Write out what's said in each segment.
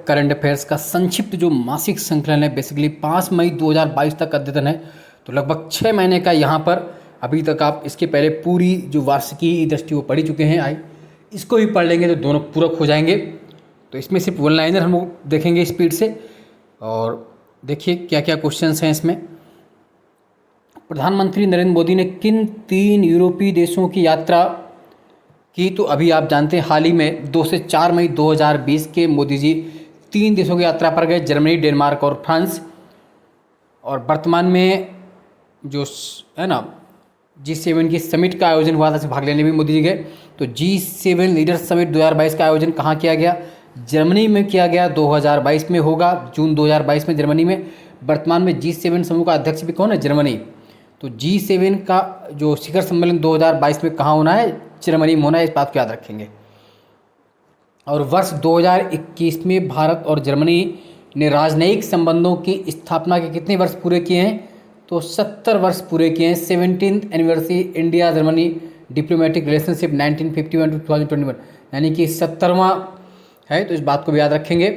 Current affairs का संक्षिप्त जो मासिक संकलन है, बेसिकली 5 मई 2022 तक अद्यतन है। तो लगभग 6 महीने का यहाँ पर अभी तक आप इसके पहले पूरी जो वार्षिकी दृष्टि वो पढ़ चुके हैं। इसको भी पढ़ लेंगे तो दोनों पूरक हो जाएंगे। तो इसमें सिर्फ वन लाइनर हम लोग देखेंगे स्पीड से। और देखिए क्या क्या क्वेश्चंस हैं इसमें। प्रधानमंत्री नरेंद्र मोदी ने किन 3 यूरोपीय देशों की यात्रा की? तो अभी आप जानते हैं हाल ही में 2 से 4 मई 2020 के मोदी जी 3 देशों की यात्रा पर गए, जर्मनी, डेनमार्क और फ्रांस। और वर्तमान में जो है ना G7 की समिट का आयोजन हुआ था, भाग लेने भी मोदी जी गए। तो G7 लीडर्स समिट 2022 का आयोजन कहाँ किया गया? जर्मनी में किया गया। 2022 में होगा, जून 2022 में जर्मनी में। वर्तमान में G7 समूह का अध्यक्ष भी कौन है? जर्मनी। तो G7 का जो शिखर सम्मेलन 2022 में कहाँ होना है? जर्मनी में होना है। इस बात को याद रखेंगे। और वर्ष 2021 में भारत और जर्मनी ने राजनयिक संबंधों की स्थापना के कितने वर्ष पूरे किए हैं? तो 70 वर्ष पूरे किए हैं। 17th anniversary India Germany diplomatic relationship 1951 to 2021, यानी कि 70वां है। तो इस बात को भी याद रखेंगे।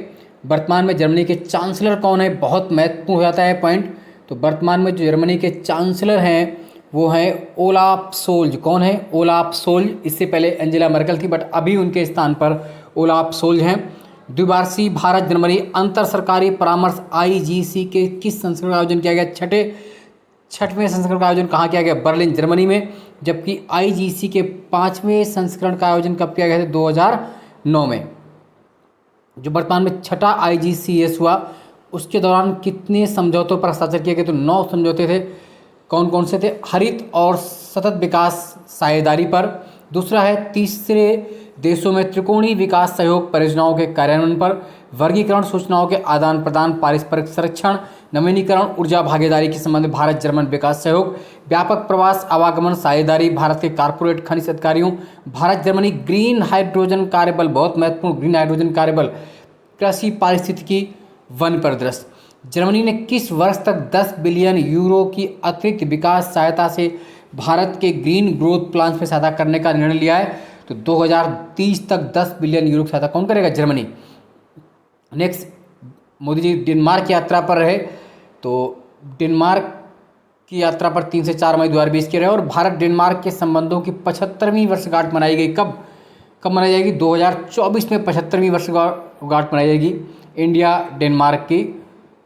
वर्तमान में जर्मनी के चांसलर कौन है? बहुत महत्वपूर्ण हो जाता है पॉइंट। तो वर्तमान में जो जर्मनी के चांसलर हैं वो हैं ओलाफ सोल्ज। कौन है? Olaf Scholz. इससे पहले एंजेला मर्केल थी, बट अभी उनके स्थान पर ओलाफ सोल्ज हैं। द्विवार्षीय भारत जर्मनी अंतर सरकारी परामर्श IGC के किस संस्करण का आयोजन किया गया? छठवें संस्करण का आयोजन कहाँ किया गया? बर्लिन, जर्मनी में। जबकि IGC के 5वें संस्करण का आयोजन कब किया गया था? 2009 में। जो वर्तमान में छठा IGCS हुआ, उसके दौरान कितने समझौतों पर हस्ताक्षर किए गए? तो 9 समझौते थे। कौन कौन से थे? हरित और सतत विकास साझेदारी पर। दूसरा है तीसरे देशों में त्रिकोणीय विकास सहयोग परियोजनाओं के कार्यान्वयन पर। वर्गीकरण, सूचनाओं के आदान प्रदान, पारस्परिक संरक्षण, नवीनीकरण, ऊर्जा भागीदारी के संबंध में भारत जर्मन विकास सहयोग। व्यापक प्रवास आवागमन साझेदारी, भारत के कारपोरेट खनिज अधिकारियों। भारत जर्मनी ग्रीन हाइड्रोजन कार्यबल, बहुत महत्वपूर्ण ग्रीन हाइड्रोजन कार्यबल। कृषि, पारिस्थितिकी, वन परिदृश्य। जर्मनी ने किस वर्ष तक 10 बिलियन यूरो की अतिरिक्त विकास सहायता से भारत के ग्रीन ग्रोथ प्लान में सहायता करने का निर्णय लिया है? तो 2030 तक 10 बिलियन यूरो की सहायता कौन करेगा? Germany. Next, Modi ji Denmark की यात्रा पर रहे। तो डेनमार्क की यात्रा पर 3 से 4 मई 2020 के रहे। और भारत डेनमार्क के संबंधों की 75वीं वर्षगांठ मनाई गई। कब मनाई जाएगी? 2024 में 75वीं वर्षगांठ मनाई जाएगी इंडिया डेनमार्क की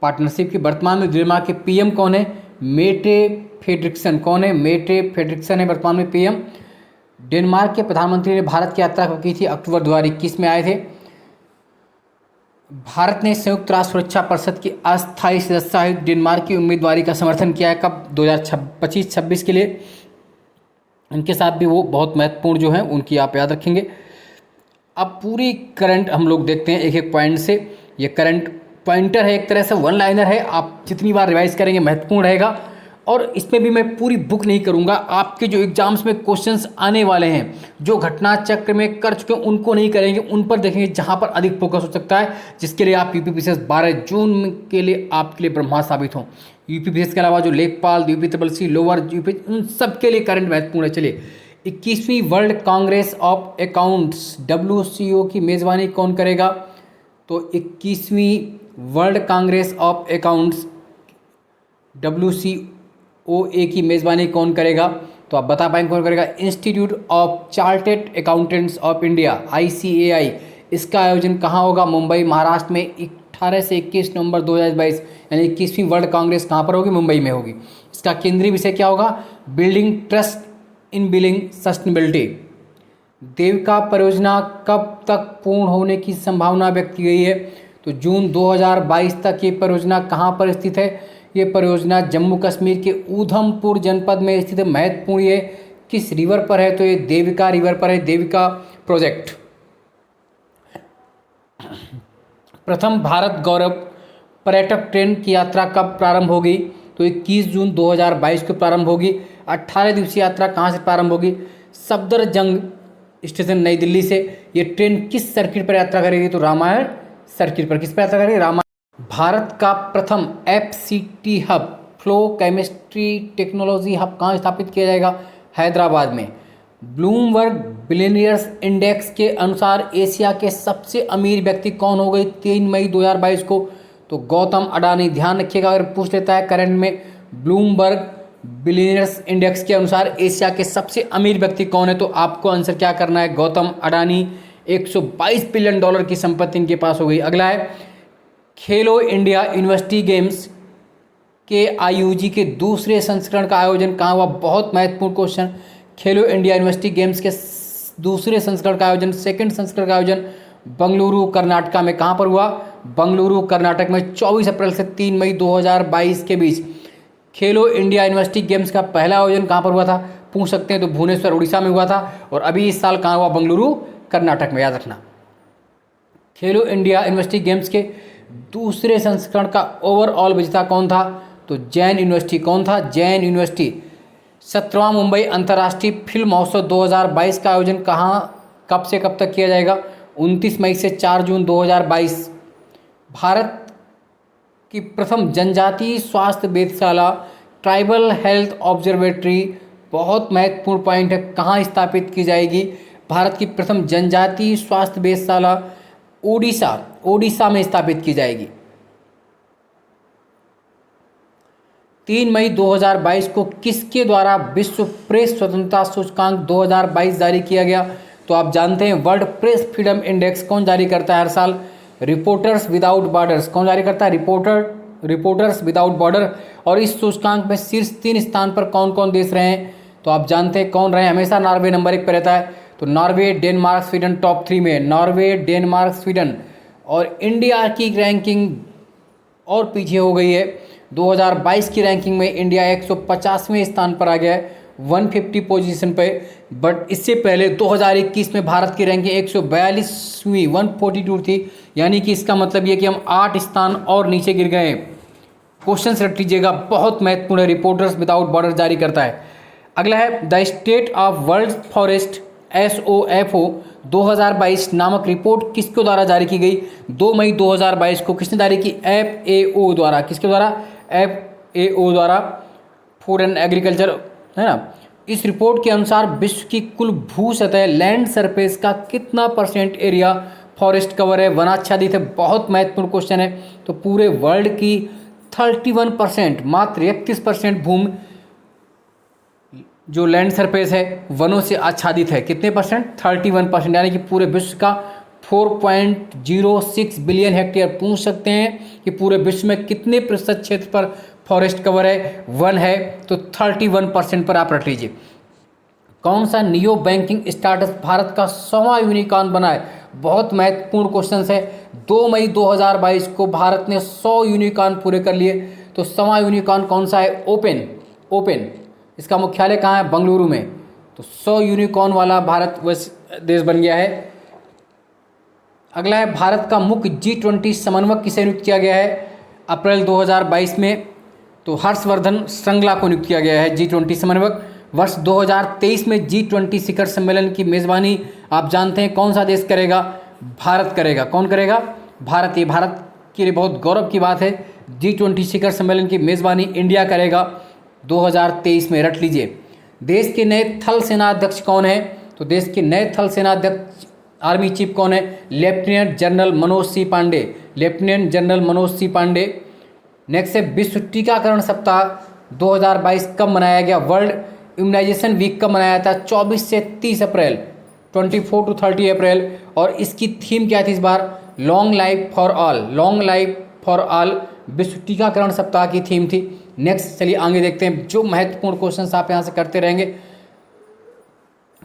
पार्टनरशिप की। वर्तमान में डेनमार्क के PM कौन है? Mette Frederiksen. कौन है? मेटे फ्रेडरिक्सन है वर्तमान में PM। डेनमार्क के प्रधानमंत्री ने भारत की यात्रा की थी, अक्टूबर 2021 में आए थे। भारत ने संयुक्त राष्ट्र सुरक्षा परिषद की अस्थायी सदस्य डेनमार्क की उम्मीदवारी का समर्थन किया है। कब? 2025-26 के लिए। इनके साथ भी वो बहुत महत्वपूर्ण जो हैं उनकी आप याद रखेंगे। अब पूरी करंट हम लोग देखते हैं एक एक पॉइंट से। ये करंट पॉइंटर है, एक तरह से वन लाइनर है। आप जितनी बार रिवाइज करेंगे महत्वपूर्ण रहेगा। और इसमें भी मैं पूरी बुक नहीं करूंगा। आपके जो एग्जाम्स में क्वेश्चंस आने वाले हैं, जो घटना चक्र में कर चुके हैं उनको नहीं करेंगे, उन पर देखेंगे जहां पर अधिक फोकस हो सकता है, जिसके लिए आप UPPCS 12 जून के लिए आपके लिए ब्रह्मास्त्र साबित हों। UPPCS के अलावा जो लेखपाल, UPSSC, लोअर UP, उन सब के लिए करंट महत्वपूर्ण है। चलिए, 21वीं world Congress of accounts WCO की मेज़बानी कौन करेगा? तो 21वीं world Congress of accounts WCOA की मेज़बानी कौन करेगा? तो आप बता पाएंगे कौन करेगा? Institute of chartered accountants of India ICAI। इसका आयोजन कहाँ होगा? मुंबई, महाराष्ट्र में 18 से 21 नवंबर 2022, यानी 21वीं वर्ल्ड कांग्रेस कहाँ पर होगी? मुंबई में होगी। इसका केंद्रीय विषय क्या होगा? Building trust in billing sustainability. Devika परियोजना कब तक पूर्ण होने की संभावना व्यक्त की गई है? तो जून 2022 तक ये परियोजना कहाँ पर स्थित है? ये परियोजना जम्मू कश्मीर के ऊधमपुर जनपद में स्थित है। महत्वपूर्ण ये किस रिवर पर है? तो ये देविका रिवर पर है, देविका प्रोजेक्ट। प्रथम भारत गौरव पर्यटक ट्रेन की यात्रा कब प्रारंभ होगी? तो 21 जून 2022 को प्रारंभ होगी। 18 दिवसीय यात्रा कहाँ से प्रारंभ होगी? सफदरजंग स्टेशन, नई दिल्ली से। ये ट्रेन किस सर्किट पर यात्रा करेगी? तो रामायण सर्किट पर। किस पर यात्रा करेगी? रामायण। भारत का प्रथम FCT hub, flow chemistry technology hub, कहाँ स्थापित किया जाएगा? हैदराबाद में। ब्लूमबर्ग बिलियनियर्स इंडेक्स के अनुसार एशिया के सबसे अमीर व्यक्ति कौन हो गए 3 मई 2022 को? तो गौतम अडानी। ध्यान रखिएगा, अगर पूछ लेता है करंट में ब्लूमबर्ग बिलियनियर्स इंडेक्स के अनुसार एशिया के सबसे अमीर व्यक्ति कौन है, तो आपको आंसर क्या करना है? गौतम अडानी। 122 बिलियन डॉलर की संपत्ति इनके पास हो गई। अगला है खेलो इंडिया यूनिवर्सिटी गेम्स के आईयूजी के दूसरे संस्करण का आयोजन कहाँ हुआ? बहुत महत्वपूर्ण क्वेश्चन। खेलो इंडिया यूनिवर्सिटी गेम्स के दूसरे संस्करण का आयोजन, सेकंड संस्करण का आयोजन बंगलुरु कर्नाटका में कहाँ पर हुआ? बंगलुरु कर्नाटक में 24 अप्रैल से 3 मई 2022 के बीच खेलो इंडिया यूनिवर्सिटी गेम्स का पहला आयोजन कहाँ पर हुआ था? पूछ सकते हैं, तो भुवनेश्वर उड़ीसा में हुआ था। और अभी इस साल कहाँ हुआ? बंगलुरु कर्नाटक में, याद रखना। खेलो इंडिया यूनिवर्सिटी गेम्स के दूसरे संस्करण का ओवरऑल विजेता कौन था? तो जैन यूनिवर्सिटी। कौन था? जैन यूनिवर्सिटी। 17वां मुंबई अंतर्राष्ट्रीय फिल्म महोत्सव 2022 का आयोजन कहाँ, कब से कब तक किया जाएगा? 29 मई से 4 जून 2022। भारत की प्रथम जनजातीय स्वास्थ्य वेधशाला ट्राइबल हेल्थ ऑब्जर्वेटरी, बहुत महत्वपूर्ण पॉइंट है, कहाँ स्थापित की जाएगी? भारत की प्रथम जनजातीय स्वास्थ्य वेधशाला ओडिशा में स्थापित की जाएगी। 3 मई 2022 को किसके द्वारा विश्व प्रेस स्वतंत्रता सूचकांक 2022 जारी किया गया? तो आप जानते हैं वर्ल्ड प्रेस फ्रीडम इंडेक्स कौन जारी करता है हर साल? Reporters without borders. कौन जारी करता है? Reporters without border. और इस सूचकांक में शीर्ष 3 स्थान पर कौन कौन देश रहे हैं? तो आप जानते हैं कौन रहे? हमेशा नॉर्वे नंबर 1 पर रहता है। तो नॉर्वे, डेनमार्क, स्वीडन टॉप 3 में। Norway, Denmark, Sweden. और इंडिया की रैंकिंग और पीछे हो गई है। 2022 की रैंकिंग में इंडिया 150वें स्थान पर आ गया है, 150 पोजीशन पे। बट इससे पहले 2021 में भारत की रैंकिंग 142वीं 142 थी। यानी कि इसका मतलब ये कि हम 8 स्थान और नीचे गिर गए हैं। क्वेश्चन रख लीजिएगा, बहुत महत्वपूर्ण है। रिपोर्टर्स विदाउट बॉर्डर जारी करता है। अगला है the state of world forest SOFO 2022 नामक रिपोर्ट किसके द्वारा जारी की गई? 2 मई 2022 को किसने जारी की? FAO द्वारा। किसके द्वारा? FAO द्वारा, फूड एंड एग्रीकल्चर, है ना। इस रिपोर्ट के अनुसार विश्व की कुल भू सतह लैंड सरफेस का कितना % एरिया फॉरेस्ट कवर है, वनाच्छादित है? बहुत महत्वपूर्ण क्वेश्चन है। तो पूरे वर्ल्ड की 31%, मात्र 31% भूमि जो लैंड सरफेस है वनों से आच्छादित है। कितने %? 31%। यानी कि पूरे विश्व का 4.06 बिलियन हेक्टेयर। पूछ सकते हैं कि पूरे विश्व में कितने प्रतिशत क्षेत्र पर फॉरेस्ट कवर है, वन है? तो 31% पर आप रख लीजिए। कौन सा नियो बैंकिंग स्टार्टअप भारत का 100वां यूनिकॉर्न बना है? बहुत महत्वपूर्ण क्वेश्चन है। 2 मई 2022 को भारत ने 100 यूनिकॉर्न पूरे कर लिए। तो 100वां यूनिकॉर्न कौन सा है? ओपन। इसका मुख्यालय कहाँ है? बंगलुरु में। तो 100 यूनिकॉर्न वाला भारत देश बन गया है। अगला है भारत का मुख्य G20 समन्वयक किसे नियुक्त किया गया है अप्रैल 2022 में? तो हर्षवर्धन श्रृंगला को नियुक्त किया गया है G20 समन्वयक। वर्ष 2023 में G20 शिखर सम्मेलन की मेज़बानी आप जानते हैं कौन सा देश करेगा? भारत करेगा। कौन करेगा? भारत। ये भारत के लिए बहुत गौरव की बात है। G20 शिखर सम्मेलन की मेज़बानी इंडिया करेगा 2023 में, रट लीजिए। देश के नए थल सेनाध्यक्ष कौन है? तो देश के नए थल सेनाध्यक्ष आर्मी चीफ कौन है? Lieutenant general Manoj Singh Pande. Lieutenant general Manoj Singh Pande. Next है विश्व टीकाकरण सप्ताह 2022 कब मनाया गया? वर्ल्ड इम्यूनाइजेशन वीक कब मनाया था? 24 से 30 अप्रैल, 24 to 30 अप्रैल। और इसकी थीम क्या थी इस बार? Long life for all. Long life for all विश्व टीकाकरण सप्ताह की थीम थी। नेक्स्ट चलिए आगे देखते हैं, जो महत्वपूर्ण क्वेश्चन आप यहाँ से करते रहेंगे।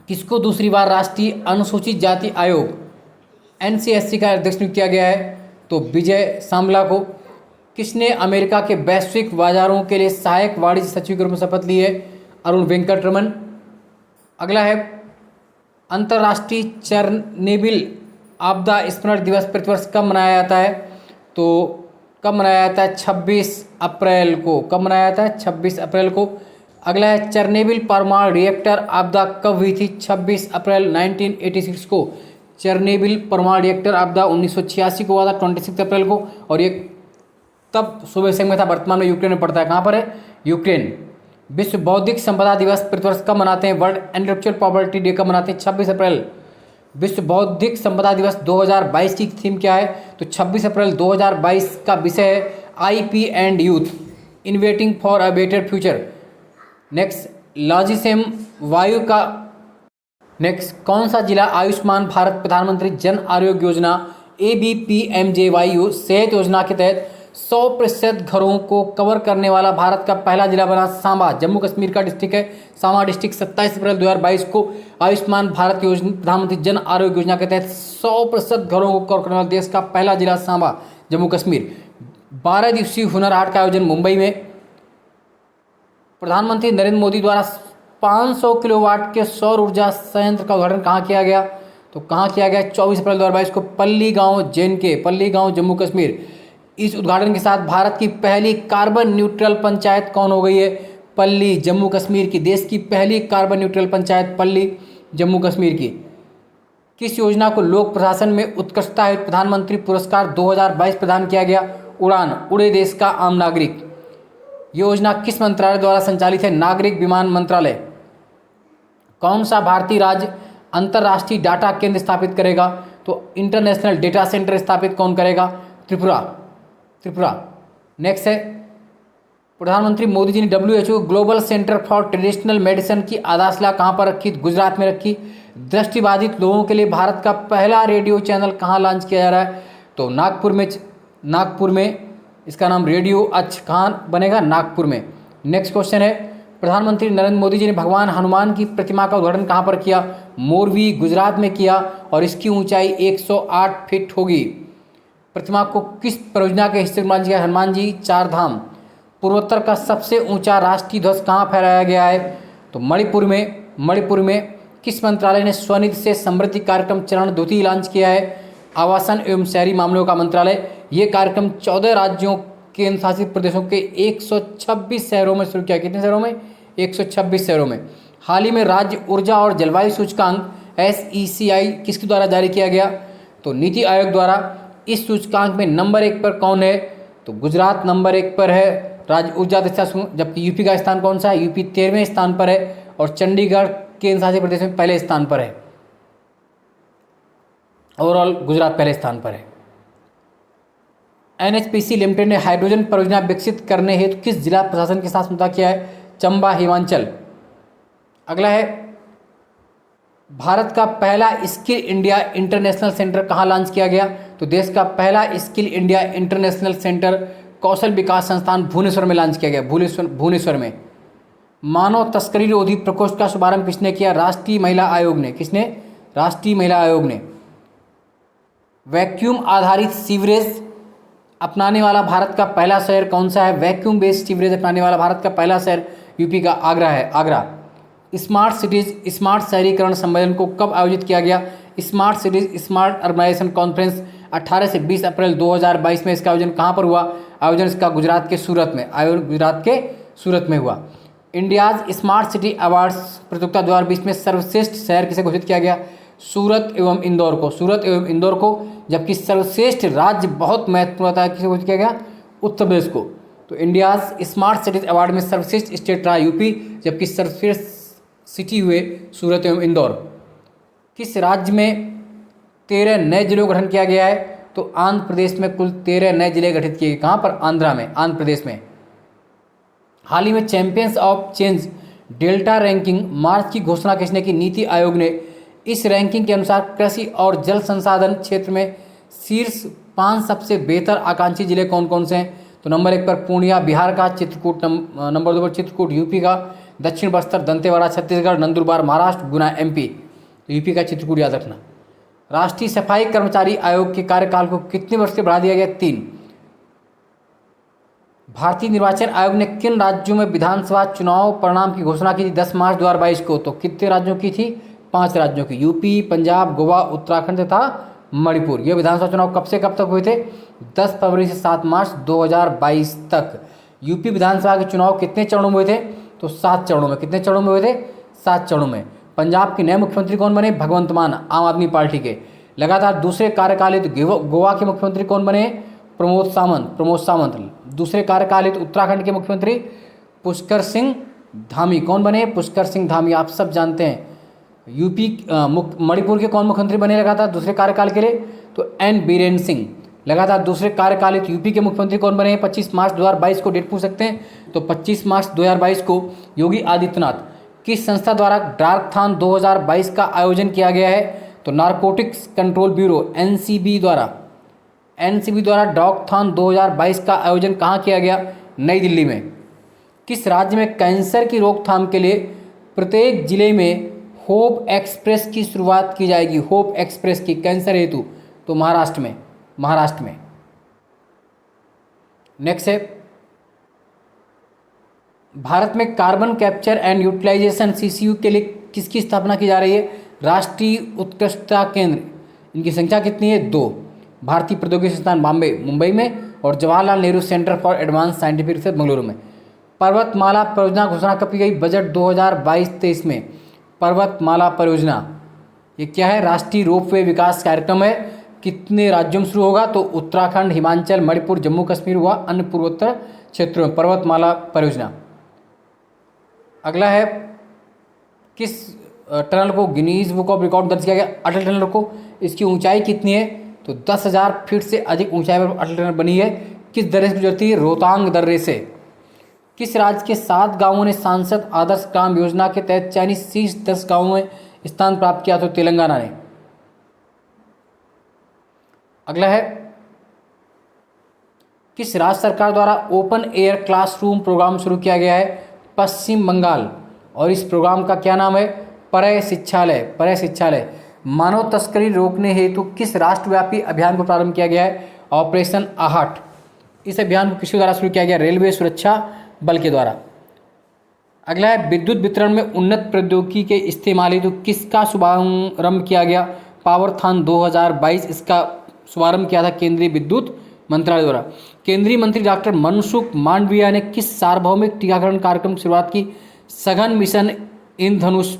किसको दूसरी बार राष्ट्रीय अनुसूचित जाति आयोग NCSC का अध्यक्ष नियुक्त किया गया है? तो विजय सांबला को। किसने अमेरिका के वैश्विक बाजारों के लिए सहायक वाणिज्य सचिव के रूप में शपथ ली है? अरुण वेंकटरमन। अगला है अंतर्राष्ट्रीय चेरनोबिल आपदा स्मरण दिवस प्रतिवर्ष कब मनाया जाता है? तो कब मनाया जाता है? 26 अप्रैल को। कब मनाया जाता है? 26 अप्रैल को। अगला है चेरनोबिल परमाणु रिएक्टर आपदा कब हुई थी? 26 अप्रैल 1986 को। चेरनोबिल परमाणु रिएक्टर आपदा 1986 को हुआ था, 26 अप्रैल को। और ये तब सोवियत संघ में था, वर्तमान में यूक्रेन में पड़ता है। कहाँ पर है? यूक्रेन। विश्व बौद्धिक संपदा दिवस प्रतिवर्ष कब मनाते हैं? वर्ल्ड इंटेलेक्चुअल प्रॉपर्टी डे कब मनाते हैं? 26 अप्रैल। विश्व बौद्धिक संपदा दिवस 2022 की थीम क्या है? तो 26 अप्रैल 2022 का विषय है IP and youth inventing for a better future. Next, लॉजिसेम वायु का नेक्स्ट कौन सा जिला आयुष्मान भारत प्रधानमंत्री जन आरोग्य योजना ABPMJYU सेहत योजना के तहत 100% घरों को कवर करने वाला भारत का पहला जिला बना? सांबा, जम्मू कश्मीर का डिस्ट्रिक्ट है सांबा डिस्ट्रिक्ट। 27 अप्रैल 2022 को आयुष्मान भारत योजना प्रधानमंत्री जन आरोग्य योजना के तहत 100% घरों को कवर करने वाला देश का पहला जिला सांबा, जम्मू कश्मीर। 12 दिवसीय हुनर हाट का आयोजन मुंबई में। प्रधानमंत्री नरेंद्र मोदी द्वारा 500 किलोवाट के सौर ऊर्जा संयंत्र का उद्घाटन कहाँ किया गया? तो कहाँ किया गया? 24 अप्रैल 2022 को पल्ली गांव JNK, पल्ली गांव जम्मू कश्मीर। इस उद्घाटन के साथ भारत की पहली कार्बन न्यूट्रल पंचायत कौन हो गई है? पल्ली, जम्मू कश्मीर की। देश की पहली कार्बन न्यूट्रल पंचायत पल्ली, जम्मू कश्मीर की। किस योजना को लोक प्रशासन में उत्कृष्टता हेतु प्रधानमंत्री पुरस्कार 2022 प्रदान किया गया? उड़ान, उड़े देश का आम नागरिक। योजना किस मंत्रालय द्वारा संचालित है? नागरिक विमान मंत्रालय। कौन सा भारतीय राज्य अंतर्राष्ट्रीय डाटा केंद्र स्थापित करेगा? तो इंटरनेशनल डेटा सेंटर स्थापित कौन करेगा? त्रिपुरा। नेक्स्ट है, प्रधानमंत्री मोदी जी ने WHO global centre for traditional medicine की आधारशिला कहाँ पर रखी? गुजरात में रखी। दृष्टिबाधित लोगों के लिए भारत का पहला रेडियो चैनल कहाँ लॉन्च किया जा रहा है? तो नागपुर में इसका नाम रेडियो अच कहाँ बनेगा? नागपुर में। नेक्स्ट क्वेश्चन है, प्रधानमंत्री नरेंद्र मोदी जी ने भगवान हनुमान की प्रतिमा का उद्घाटन कहाँ पर किया? मोरवी, गुजरात में किया और इसकी ऊंचाई 108 फीट होगी। प्रतिमा को किस परियोजना के हिस्से में लॉन्च किया? हनुमान जी चार धाम। पूर्वोत्तर का सबसे ऊंचा राष्ट्रीय ध्वज कहाँ फहराया गया है? तो मणिपुर में। किस मंत्रालय ने स्वनिधि से समृद्धि कार्यक्रम चरण 2 लॉन्च किया है? आवासन एवं शहरी मामलों का मंत्रालय। ये कार्यक्रम 14 राज्यों केंद्र शासित प्रदेशों के 126 शहरों में शुरू किया। कितने शहरों में? 126 शहरों में। हाल ही में राज्य ऊर्जा और जलवायु सूचकांक SECI किसके द्वारा जारी किया गया? तो नीति आयोग द्वारा। इस सूचकांक में नंबर 1 पर कौन है? तो गुजरात नंबर 1 पर है राज्य ऊर्जा दक्षता, जबकि यूपी का स्थान कौन सा है? यूपी 13वें स्थान पर है और चंडीगढ़ केंद्र शासित प्रदेश में पहले स्थान पर है। ओवरऑल गुजरात पहले स्थान पर है। NHPC लिमिटेड ने हाइड्रोजन परियोजना विकसित करने हेतु किस जिला प्रशासन के साथ समझौता किया है? चंबा, हिमाचल। अगला है, भारत का पहला स्किल इंडिया इंटरनेशनल सेंटर कहाँ लॉन्च किया गया? तो देश का पहला स्किल इंडिया इंटरनेशनल सेंटर कौशल विकास संस्थान भुवनेश्वर में लॉन्च किया गया। भुवनेश्वर में। मानव तस्करी रोधी प्रकोष्ठ का शुभारंभ किसने किया? राष्ट्रीय महिला आयोग ने। किसने? राष्ट्रीय महिला आयोग ने। वैक्यूम आधारित सीवरेज अपनाने वाला भारत का पहला शहर कौन सा है? वैक्यूम बेस्ड सीवरेज अपनाने वाला भारत का पहला शहर यूपी का आगरा है। आगरा। स्मार्ट सिटीज स्मार्ट शहरीकरण सम्मेलन को कब आयोजित किया गया? Smart cities smart urbanisation conference 18 से 20 अप्रैल 2022 में। इसका आयोजन कहाँ पर हुआ? आयोजन इसका गुजरात के सूरत में हुआ। इंडियाज स्मार्ट सिटी अवार्ड्स प्रतियोगिता 2020 में सर्वश्रेष्ठ शहर किसे घोषित किया गया? सूरत एवं इंदौर को। जबकि सर्वश्रेष्ठ राज्य बहुत महत्वपूर्ण था, किसे घोषित किया गया? उत्तर प्रदेश को। तो इंडियाज स्मार्ट सिटीज अवार्ड में सर्वश्रेष्ठ स्टेट रहा यूपी, जबकि सर्वश्रेष्ठ सिटी हुए सूरत एवं इंदौर। किस राज्य में 13 नए जिलों का गठन किया गया है? तो आंध्र प्रदेश में कुल 13 नए जिले गठित किए गए। कहाँ पर? आंध्र प्रदेश में। हाल ही में champions of change delta ranking मार्च की घोषणा किसने की? नीति आयोग ने। इस रैंकिंग के अनुसार कृषि और जल संसाधन क्षेत्र में शीर्ष 5 सबसे बेहतर आकांक्षी जिले कौन कौन से हैं? तो नंबर 1 पर पूर्णिया बिहार का, चित्रकूट नंबर 2 पर चित्रकूट यूपी का, दक्षिण बस्तर दंतेवाड़ा छत्तीसगढ़, नंदुरबार महाराष्ट्र, गुना MP। तो यूपी का चित्रकूट याद रखना। राष्ट्रीय सफाई कर्मचारी आयोग के कार्यकाल को कितने वर्ष से बढ़ा दिया गया? 3। भारतीय निर्वाचन आयोग ने किन राज्यों में विधानसभा चुनाव परिणाम की घोषणा की थी 10 मार्च 2022 को? तो कितने राज्यों की थी? 5 राज्यों की। यूपी, पंजाब, गोवा, उत्तराखंड तथा मणिपुर। ये विधानसभा चुनाव कब से कब तक हुए थे? 10 फरवरी से 7 मार्च 2022 तक। यूपी विधानसभा के चुनाव कितने चरणों में हुए थे? तो 7 चरणों में। कितने चरणों में हुए थे? 7 चरणों में। पंजाब के नए मुख्यमंत्री कौन बने? भगवंत मान, आम आदमी पार्टी के। लगातार दूसरे कार्यकाल हेतु गोवा के मुख्यमंत्री कौन बने? प्रमोद सावंत। दूसरे कार्यकाल हेतु उत्तराखंड के मुख्यमंत्री पुष्कर सिंह धामी कौन बने? पुष्कर सिंह धामी, आप सब जानते हैं। यूपी मणिपुर के कौन मुख्यमंत्री बने लगातार दूसरे कार्यकाल के लिए? तो एन बीरेन सिंह लगातार दूसरे कार्यकाल। तो यूपी के मुख्यमंत्री कौन बने हैं? 25 मार्च 2022 को डेट पूछ सकते हैं। तो 25 मार्च 2022 को योगी आदित्यनाथ। किस संस्था द्वारा डार्कथॉन 2022 का आयोजन किया गया है? तो नारकोटिक्स कंट्रोल ब्यूरो एनसीबी द्वारा डार्कथॉन 2022 का आयोजन कहाँ किया गया? नई दिल्ली में। किस राज्य में कैंसर की रोकथाम के लिए प्रत्येक जिले में होप एक्सप्रेस की शुरुआत की जाएगी? होप एक्सप्रेस की कैंसर हेतु? तो महाराष्ट्र में। नेक्स्ट है, भारत में carbon capture and utilisation CCU के लिए किसकी स्थापना की जा रही है? राष्ट्रीय उत्कृष्टता केंद्र। इनकी संख्या कितनी है? 2। भारतीय प्रौद्योगिकी संस्थान बॉम्बे मुंबई में और Jawaharlal Nehru centre for advance scientific research Bengaluru में। पर्वतमाला परियोजना घोषणा कब की गई? बजट 2022-23 में। पर्वतमाला परियोजना ये क्या है? राष्ट्रीय रोपवे विकास कार्यक्रम है। कितने राज्यों में शुरू होगा? तो उत्तराखंड, हिमाचल, मणिपुर, जम्मू कश्मीर व अन्य पूर्वोत्तर क्षेत्रों में पर्वतमाला परियोजना। अगला है, किस टनल को गिनीज बुक ऑफ रिकॉर्ड दर्ज किया गया? अटल टनल को। इसकी ऊंचाई कितनी है? तो 10,000 फीट से अधिक ऊंचाई पर अटल टनल बनी है। किस दर्रे से गुजरती है? रोहतांग दर्रे से। किस राज्य के 7 गांवों ने सांसद आदर्श ग्राम योजना के तहत चयनित शीर्ष 10 गांवों में स्थान प्राप्त किया? तो तेलंगाना ने। अगला है, किस राज्य सरकार द्वारा ओपन एयर क्लासरूम प्रोग्राम शुरू किया गया है? पश्चिम बंगाल। और इस प्रोग्राम का क्या नाम है? परय शिक्षालय। मानव तस्करी रोकने हेतु किस राष्ट्रव्यापी अभियान को प्रारंभ किया गया है? ऑपरेशन आहट। इस अभियान को किसके द्वारा शुरू किया गया? रेलवे सुरक्षा बल के द्वारा। अगला है, विद्युत वितरण में उन्नत प्रौद्योगिकी के इस्तेमाल हेतु किसका शुभारंभ किया गया? पावरथॉन 2022। इसका शुभारंभ किया था केंद्रीय विद्युत मंत्रालय द्वारा। केंद्रीय मंत्री डॉक्टर मनसुख मांडविया ने किस सार्वभौमिक टीकाकरण कार्यक्रम की शुरुआत की? सघन मिशन इंद्रधनुष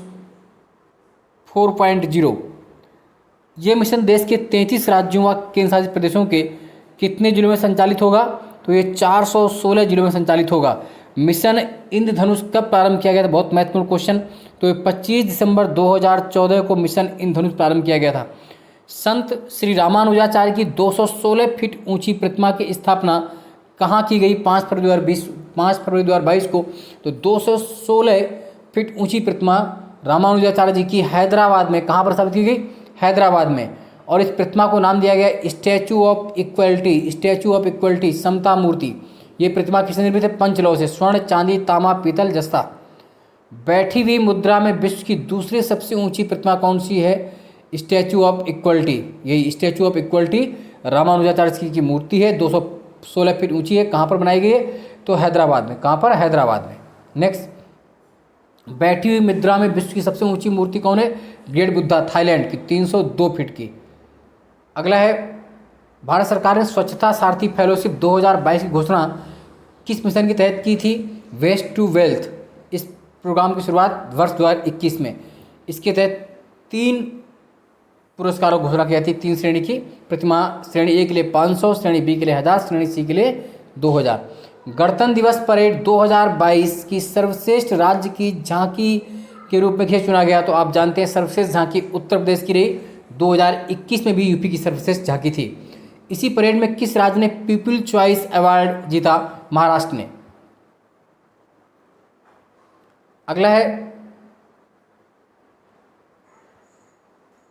4.0। ये मिशन देश के 33 राज्यों व केंद्र शासित प्रदेशों के कितने जिलों में संचालित होगा? तो ये 416 जिलों में संचालित होगा। मिशन इंद्रधनुष कब प्रारंभ किया गया था? बहुत महत्वपूर्ण क्वेश्चन। तो ये 25 दिसंबर 2014 को मिशन इंद्रधनुष प्रारंभ किया गया था। संत श्री रामानुजाचार्य की 216 फीट ऊंची प्रतिमा की स्थापना कहाँ की गई? 5 फरवरी 2022 को। तो 216 फीट ऊंची प्रतिमा रामानुजाचार्य जी की हैदराबाद में, कहाँ पर स्थापित की गई? हैदराबाद में। और इस प्रतिमा को नाम दिया गया स्टैचू ऑफ इक्वलिटी, समता मूर्ति। ये प्रतिमा किसने निर्मित है? पंचलोह से। स्वर्ण, चांदी, तांबा, पीतल, जस्ता। बैठी हुई मुद्रा में विश्व की दूसरी सबसे ऊंची प्रतिमा कौन सी है? Statue of equality. यही स्टैचू ऑफ इक्वलिटी रामानुजाचार्य की मूर्ति है, 216 फीट ऊंची है। कहाँ पर बनाई गई है? तो हैदराबाद में। कहाँ पर? हैदराबाद में। नेक्स्ट, बैठी हुई मुद्रा में विश्व की सबसे ऊंची मूर्ति कौन है? ग्रेट बुद्धा, थाईलैंड की, 302 फीट की। अगला है, भारत सरकार ने स्वच्छता सारथी फेलोशिप 2022 की घोषणा किस मिशन के तहत की थी? Waste to wealth. इस प्रोग्राम की शुरुआत वर्ष 2021 में। इसके तहत 3 पुरस्कारों की घोषणा की जाती है, 3 श्रेणी की प्रतिमा। श्रेणी ए के लिए 500, श्रेणी बी के लिए 1000, श्रेणी सी के लिए 2000। गणतंत्र दिवस परेड 2022 की सर्वश्रेष्ठ राज्य की झांकी के रूप में किसे चुना गया? तो आप जानते हैं सर्वश्रेष्ठ झांकी उत्तर प्रदेश की रही। 2021 में भी यूपी की सर्वश्रेष्ठ झांकी थी। इसी परेड में किस राज्य ने पीपल चॉइस अवार्ड जीता? महाराष्ट्र ने। अगला है,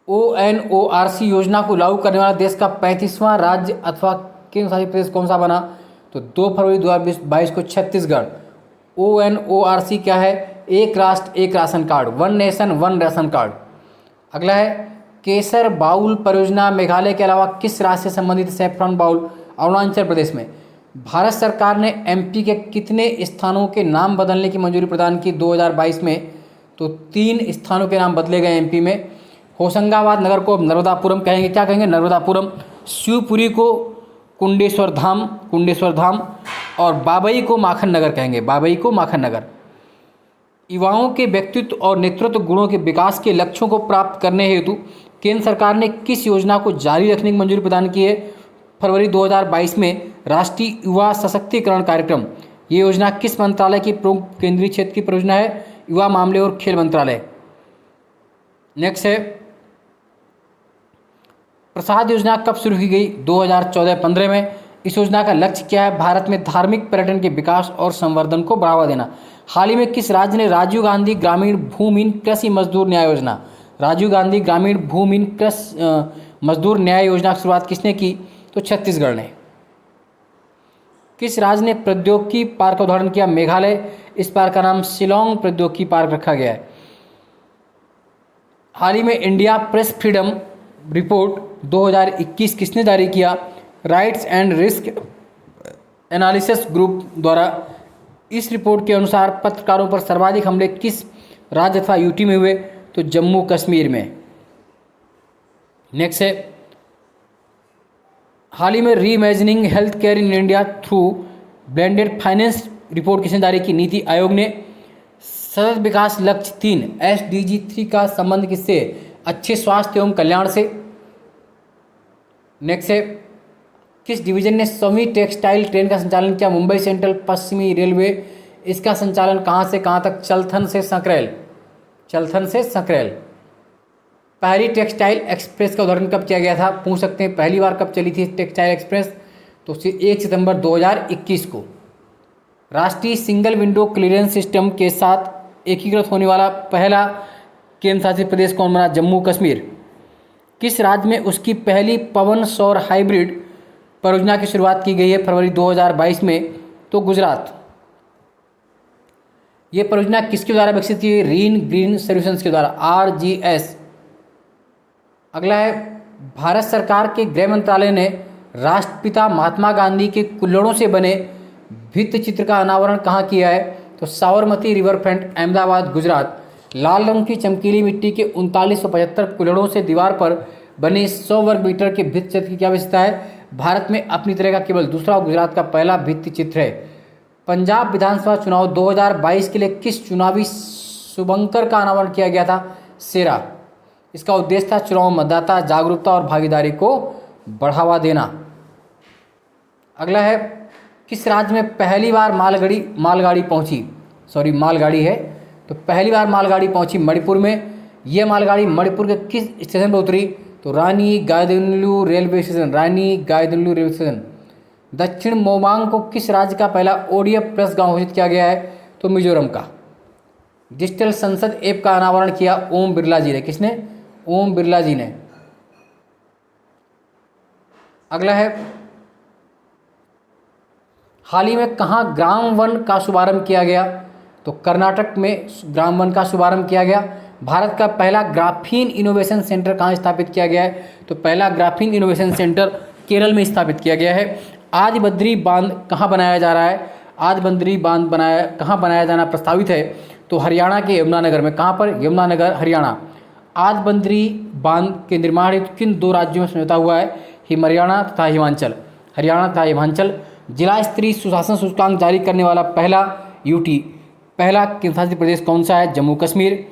ONORC योजना को लागू करने वाला देश का 35वां राज्य अथवा केंद्र शासित प्रदेश कौन सा बना? तो 2 फरवरी 2022 को छत्तीसगढ़। ONORC क्या है? एक राष्ट्र एक ration card, one nation one ration card. अगला है, केसर बाउल परियोजना मेघालय के अलावा किस राज्य से संबंधित? सैफरन बाउल अरुणाचल प्रदेश में। भारत सरकार ने MP के कितने स्थानों के नाम बदलने की मंजूरी प्रदान की 2022 में? तो 3 स्थानों के नाम बदले गए MP में। होशंगाबाद नगर को नर्मदापुरम कहेंगे। क्या कहेंगे? नर्मदापुरम। शिवपुरी को कुंडेश्वर धाम और बाबई को माखन नगर कहेंगे। बाबई को माखन नगर। युवाओं के व्यक्तित्व और नेतृत्व गुणों के विकास के लक्ष्यों को प्राप्त करने हेतु केंद्र सरकार ने किस योजना को जारी रखने की मंजूरी प्रदान की है? फरवरी 2022 में राष्ट्रीय युवा सशक्तिकरण कार्यक्रम। ये योजना किस मंत्रालय की प्रमुख केंद्रीय क्षेत्र की परियोजना है? युवा मामले और खेल मंत्रालय। नेक्स्ट है, प्रसाद योजना कब शुरू की गई? 2014-15 में। इस योजना का लक्ष्य क्या है? भारत में धार्मिक पर्यटन के विकास और संवर्धन को बढ़ावा देना। हाल ही में किस राज्य ने राजीव गांधी ग्रामीण भूमिहीन कृषि मजदूर न्याय योजना, राजीव गांधी ग्रामीण भूमिहीन कृषि मजदूर न्याय योजना की शुरुआत किसने की? तो छत्तीसगढ़ ने। किस राज्य ने प्रौद्योगिकी पार्क का उदाहरण किया? मेघालय। इस पार्क का नाम शिलोंग प्रौद्योगिकी पार्क रखा गया है। हाल ही में इंडिया प्रेस फ्रीडम रिपोर्ट 2021 किसने जारी किया? Rights and risk analysis group द्वारा। इस रिपोर्ट के अनुसार पत्रकारों पर सर्वाधिक हमले किस राज्य अथवा यूटी में हुए? तो जम्मू कश्मीर में। नेक्स्ट है, हाल ही में reimagining health care in India through blended finance report किसने जारी की? नीति आयोग ने। सतत विकास लक्ष्य 3 SDG 3 का संबंध किससे? अच्छे स्वास्थ्य एवं कल्याण से। नेक्स्ट है, किस डिवीजन ने 7वीं टेक्सटाइल ट्रेन का संचालन किया? मुंबई सेंट्रल पश्चिमी रेलवे। इसका संचालन कहाँ से कहाँ तक? चलथन से सकरैल। चलथन से सकरैल। पहली टेक्सटाइल एक्सप्रेस का उदाहरण कब किया गया था? पूछ सकते हैं पहली बार कब चली थी टेक्सटाइल एक्सप्रेस? तो 1 सितंबर 2021 को। राष्ट्रीय सिंगल विंडो क्लियरेंस सिस्टम के साथ एकीकृत होने वाला पहला केंद्र शासित प्रदेश कौन बना? जम्मू कश्मीर। किस राज्य में उसकी पहली पवन सौर हाइब्रिड परियोजना की शुरुआत की गई है फरवरी 2022 में? तो गुजरात। ये परियोजना किसके द्वारा विकसित की गई? रीन ग्रीन सॉल्यूशंस के द्वारा, RGS। अगला है, भारत सरकार के गृह मंत्रालय ने राष्ट्रपिता महात्मा गांधी के कुल्हड़ों से बने भित्ति चित्र का अनावरण कहाँ किया है? तो साबरमती रिवर फ्रंट, अहमदाबाद, गुजरात। लाल रंग की चमकीली मिट्टी के 3975 कुल्हड़ों से दीवार पर बने 100 वर्ग मीटर के भित्ति चित्र की क्या विशेषता है? भारत में अपनी तरह का केवल दूसरा और गुजरात का पहला भित्ति चित्र है। पंजाब विधानसभा चुनाव 2022 के लिए किस चुनावी शुभंकर का अनावरण किया गया था? सेरा। इसका उद्देश्य था चुनाव मतदाता जागरूकता और भागीदारी को बढ़ावा देना। अगला है, किस राज्य में पहली बार मालगाड़ी पहुंची? मालगाड़ी है, तो पहली बार मालगाड़ी पहुंची मणिपुर में। यह मालगाड़ी मणिपुर के किस स्टेशन पर उतरी? तो रानी गाइदिन्ल्यू रेलवे स्टेशन, रानी गाइदिन्ल्यू रेलवे स्टेशन। दक्षिण मोमांग को किस राज्य का पहला ODF प्लस गांव घोषित किया गया है? तो मिजोरम का। डिजिटल संसद ऐप का अनावरण किया ओम बिरला जी ने। किसने? ओम बिरला जी ने। अगला है, हाल ही में कहाँ ग्राम वन का शुभारंभ किया गया? तो कर्नाटक में ग्राम वन का शुभारंभ किया गया। भारत का पहला ग्राफीन इनोवेशन सेंटर कहाँ स्थापित किया गया है? तो पहला ग्राफीन इनोवेशन सेंटर केरल में स्थापित किया गया है। आज बद्री बांध कहाँ बनाया जा रहा है? आज बद्री बांध कहाँ बनाया जाना प्रस्तावित है? तो हरियाणा के यमुनानगर में। कहाँ पर? यमुनानगर, हरियाणा। आज बद्री बांध के निर्माण हेतु किन 2 राज्यों में समझौता हुआ है? हरियाणा तथा हिमाचल। हरियाणा तथा हिमाचल। जिला स्तरीय सुशासन सूचकांक जारी करने वाला पहला UT, पहला केंद्रशासित प्रदेश कौन सा है? जम्मू कश्मीर।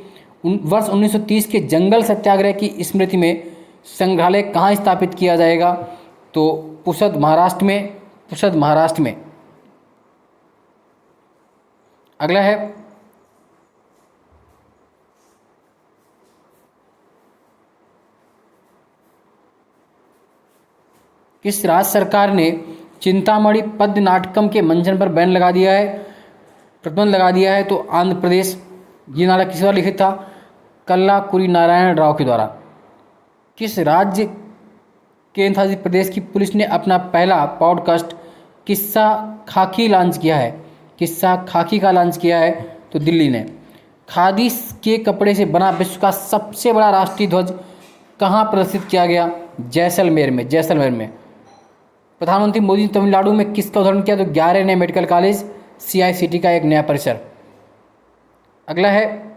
वर्ष 1930 के जंगल सत्याग्रह की स्मृति में संग्रहालय कहाँ स्थापित किया जाएगा? तो पुसद, महाराष्ट्र में। पुसद, महाराष्ट्र में। अगला है, किस राज्य सरकार ने चिंतामणि पद्य नाटकम के मंचन पर बैन लगा दिया है, प्रतिबंध लगा दिया है? तो आंध्र प्रदेश। ये नाटक किस द्वारा लिखित था? कल्लाकुरी नारायण राव के द्वारा। किस राज्य केंद्र शासित प्रदेश की पुलिस ने अपना पहला पॉडकास्ट किस्सा खाकी लॉन्च किया है? किस्सा खाकी का लॉन्च किया है? तो दिल्ली ने। खादी के कपड़े से बना विश्व का सबसे बड़ा राष्ट्रीय ध्वज कहाँ प्रदर्शित किया गया? जैसलमेर में। जैसलमेर में। प्रधानमंत्री मोदी ने तमिलनाडु में किसका उद्घाटन किया? तो 11 नए मेडिकल कॉलेज, CICT का एक नया परिसर। अगला है,